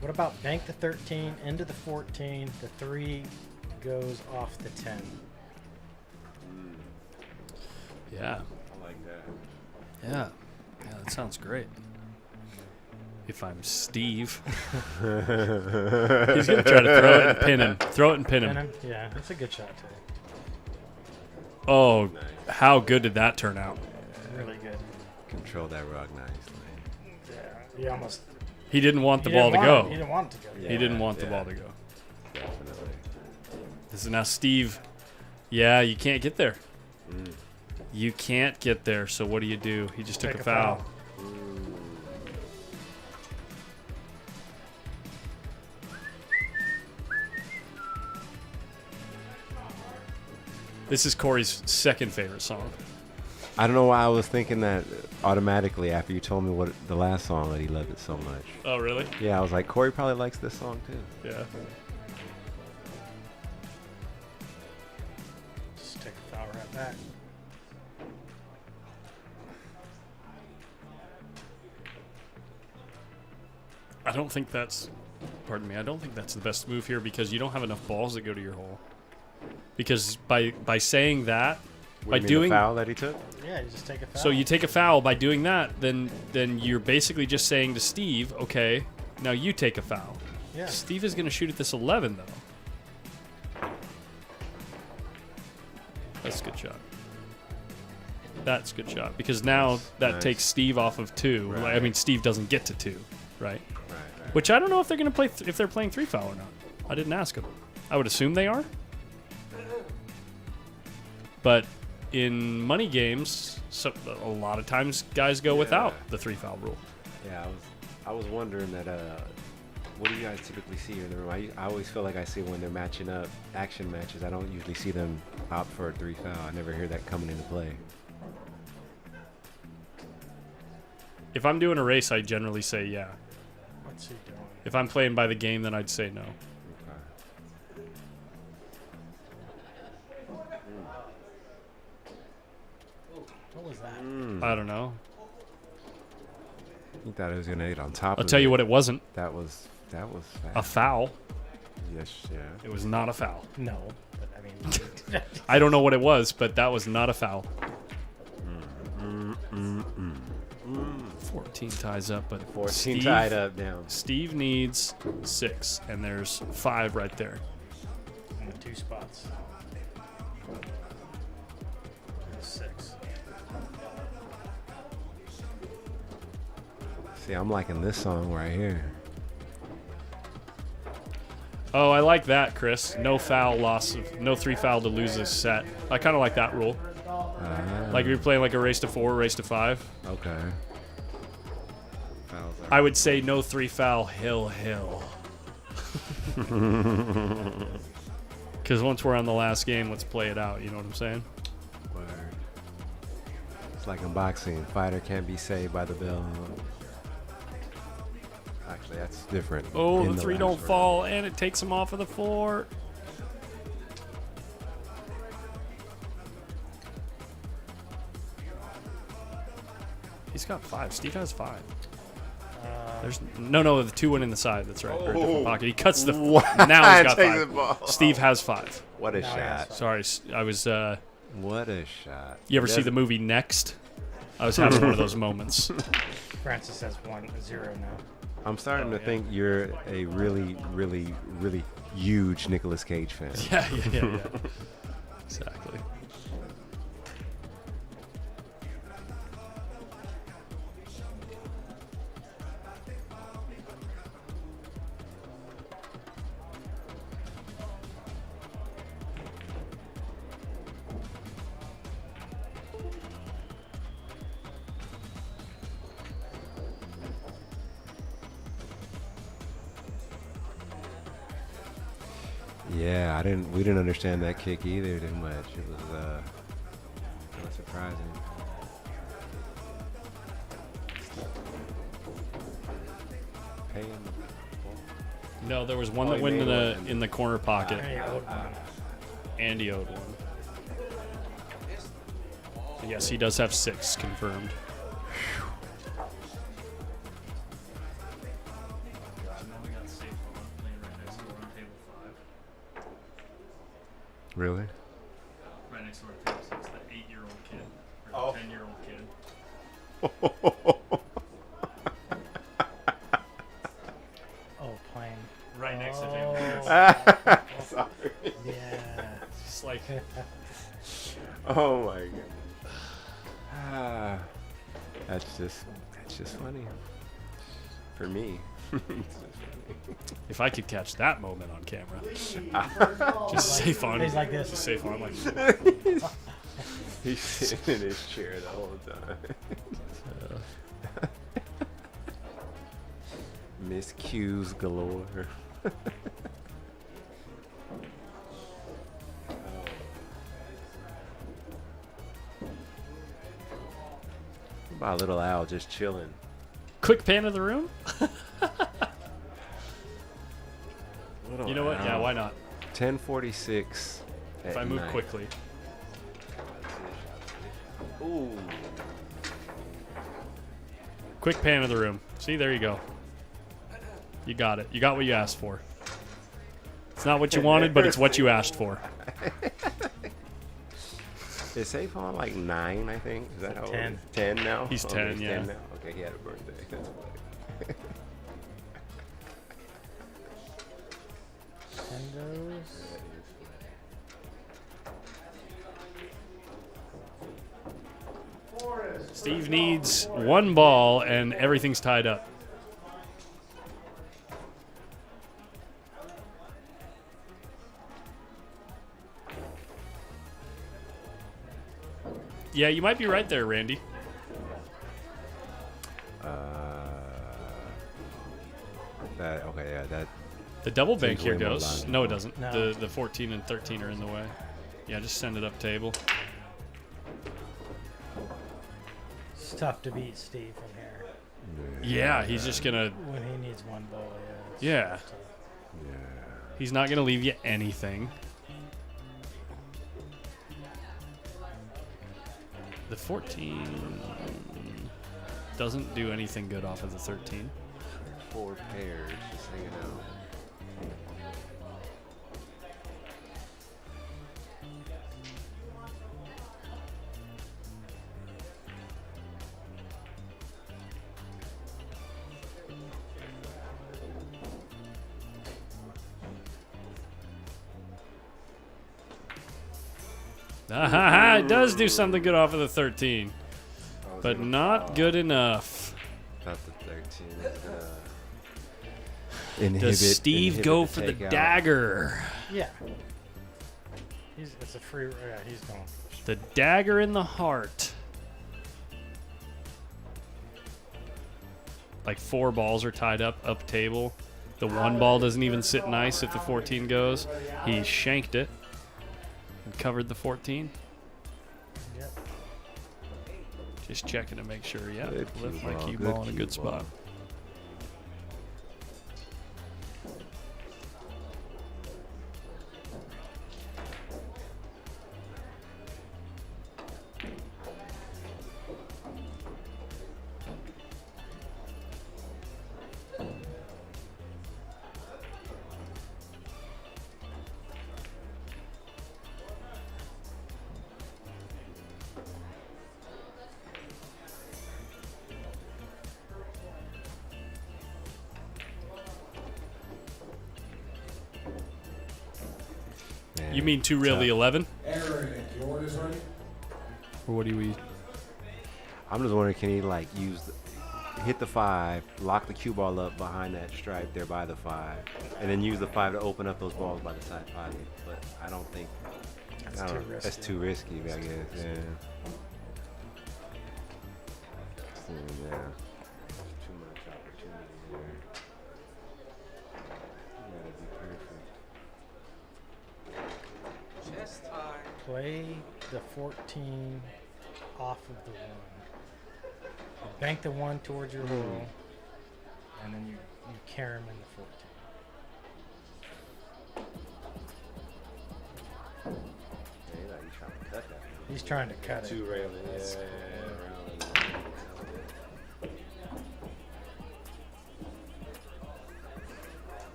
What about bank the 13 into the 14? The 3 goes off the 10. Yeah. I like that. Yeah. Yeah, that sounds great. If I'm Steve. He's going to try to throw it and pin him. Throw it and pin him. Yeah, that's a good shot, too. Oh, how good did that turn out? Really good. Control that rug nicely. Yeah, he almost... He didn't want the He ball to didn't go. want it. He didn't want it to go. He didn't want the ball to go. Definitely. This is now Steve. Yeah, you can't get there. Mm. You can't get there, so what do? He just took a foul. This is Corey's second favorite song. I don't know why I was thinking that automatically after you told me what the last song that he loved it so much. Oh, really? Yeah, I was like, Corey probably likes this song too. Yeah. Just take a foul right back. I don't think that's, pardon me, I don't think that's the best move here because you don't have enough balls that go to your hole. Because by saying that, by doing the foul that he took? Yeah, you just take a foul. So you take a foul by doing that, then you're basically just saying to Steve, okay, now you take a foul. Yeah. Steve is going to shoot at this 11 though. That's a good shot. That's a good shot because now that Nice. takes Steve off of 2. Right. I mean, Steve doesn't get to 2, right? Right. Which I don't know if they're going to play if they're playing 3 foul or not. I didn't ask him. I would assume they are. But in money games, a lot of times guys go without the 3 foul rule. Yeah, I was wondering that. What do you guys typically see in the room? I always feel like I see when they're matching up action matches. I don't usually see them opt for a 3 foul. I never hear that coming into play. If I'm doing a race, I generally say yeah. What's he doing? If I'm playing by the game, then I'd say no. What was that? I don't know. You thought it was gonna hit on top. I'll of tell you it. what it wasn't. That was A foul. Yes, yeah. It was not a foul. No, but I mean, I don't know what it was, but that was not a foul. 14 ties up, but 14 tied up now. Steve needs 6, and there's 5 right there. in the 2 spots. 6. See, I'm liking this song right here. Oh, I like that, Chris. No foul loss of no 3 foul to lose this set. I kind of like that rule. Like if you're playing like a race to 4, race to 5. Okay. I would say no 3 foul hill. Because once we're on the last game, let's play it out. You know what I'm saying? Word. It's like in boxing. Fighter can't be saved by the bell. Actually, that's different. Oh, in the 3 last don't round. fall, and it takes him off of the 4. He's got 5. Steve has 5. There's no, the 2 went in the side. That's right. Or a different pocket. He cuts the. Now he's got Takes the 5. ball. Steve has 5. What a shot. Sorry, I was. What a shot. You ever see the movie Next? I was having one of those moments. Francis has 1-0 now. I'm starting to think you're a really, really, really huge Nicolas Cage fan. Yeah. Exactly. Yeah, we didn't understand that kick either too much. It was kind of surprising. No, there was one that went in the corner pocket. Andy owed one. So yes, he does have 6 confirmed. Really? Right next door to table 6, the 8-year-old kid. Or 10-year-old kid. Oh, playing. Right next to table 6. Sorry. Yeah. Just like. Oh my god. That's just funny. For me. If I could catch that moment on camera. Just safe on. He's like this. Just safe on. Like. He's sitting in his chair the whole time. Miscues galore. About little Al just chilling. Quick pan of the room? You know what? Yeah, why not? 10:46. If I move quickly. Ooh. Quick pan of the room. See, there you go. You got it. You got what you asked for. It's not what you wanted, but it's what you asked for. Is Safe on like 9, I think? Is that how 10. old? 10 now? He's Oh, 10, yeah. 10 now. Okay, he had a birthday. That's funny. Steve needs 1 ball, and everything's tied up. Yeah, you might be right there, Randy. Okay, yeah, that. The double bank seems here way more goes. logical. No, it doesn't. No. The 14 and 13 are in the way. Yeah, just send it up table. It's tough to beat Steve from here. Yeah, he's just gonna. When he needs 1 ball, yeah. Yeah. He's not gonna leave you anything. The 14 doesn't do anything good off of the 13. 4 pairs just hanging out. It does do something good off of the 13, but not good enough. Thought the 13 is Does Steve go for the dagger? Yeah. It's a free. Yeah, he's going. The dagger in the heart. Like 4 balls are tied up table. The 1 ball doesn't even sit nice if the 14 goes. He shanked it and covered the 14. Yep. Just checking to make sure. Yeah, Good left my cue cue ball, ball in a good good cue ball. spot. You mean 2 rail the 11? Eric, your order's ready? Or what do we? I'm just wondering, can he like hit the 5, lock the cue ball up behind that stripe there by the 5, and then use the 5 to open up those balls by the side pocket? But I don't think that's too risky, I guess. Yeah. Yeah. Too much opportunity there. Gotta be perfect. Chest tie. Play the 14 off of the 1. Bank the 1 towards your roll, and then you carry him in the 14. He's trying to cut it. 2 railing. That's Yeah.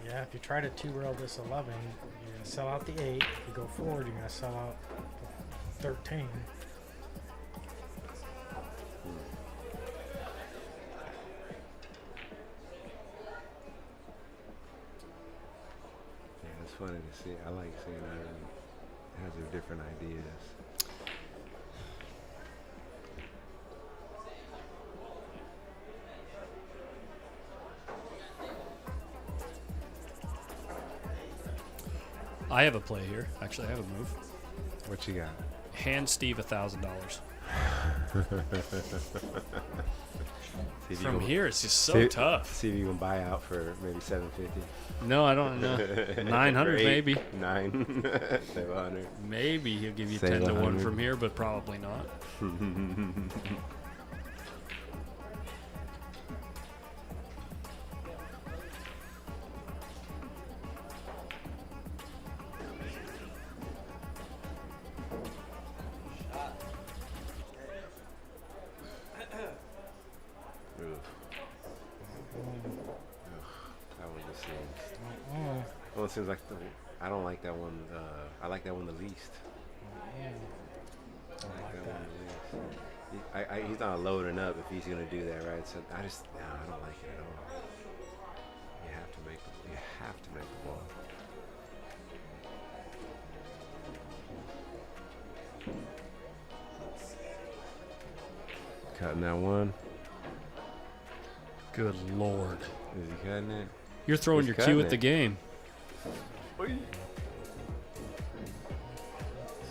Yeah, if you try to 2-rail this 11, you're going to sell out the 8. If you go forward, you're going to sell out the 13. Yeah, it's funny to see. I like seeing everyone has their different ideas. I have a play here. Actually, I have a move. What you got? Hand Steve $1,000. From here, it's just so tough. See if you can buy out for maybe $750. No, I don't know. 900 maybe. 700. Maybe he'll give you Save 10 to 1 100. from here, but probably not. That one just seems. Well, it seems like I don't like that one. I like that one the least. I like that one the least. He's not loading up if he's gonna do that, right? So I don't like it at all. You have to make the ball. Cutting that one. Good Lord. Is he cutting it? You're throwing He's your cue cutting at the it. game.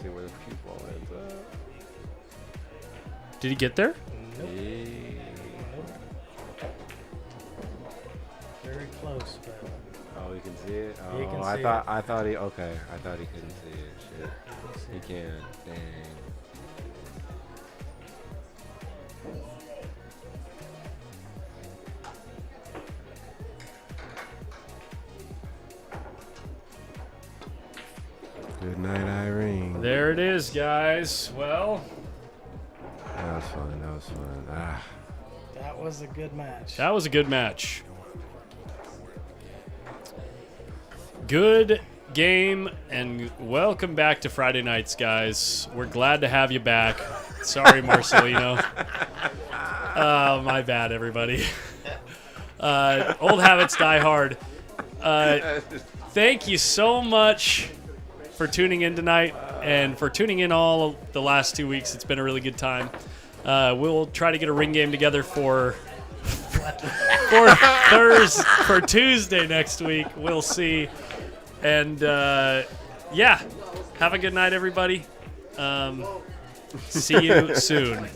See where the cue ball ends up. Did he get there? Nope. Yeah. Very close, but Oh, he can see it. Oh, He can I see thought it. I thought he okay. I thought he couldn't see it. Shit, he can. Dang. Good night, Irene. There it is, guys. Well, That was fun. That was fun. Ah. that was a good match. that was a good match. Good game, and welcome back to Friday nights, guys. We're glad to have you back. Sorry, Marcelino. My bad, everybody. Old habits die hard. Thank you so much for tuning in tonight and for tuning in all the last 2 weeks. It's been a really good time. We'll try to get a ring game together for Tuesday next week. We'll see. And yeah, have a good night, everybody. See you soon.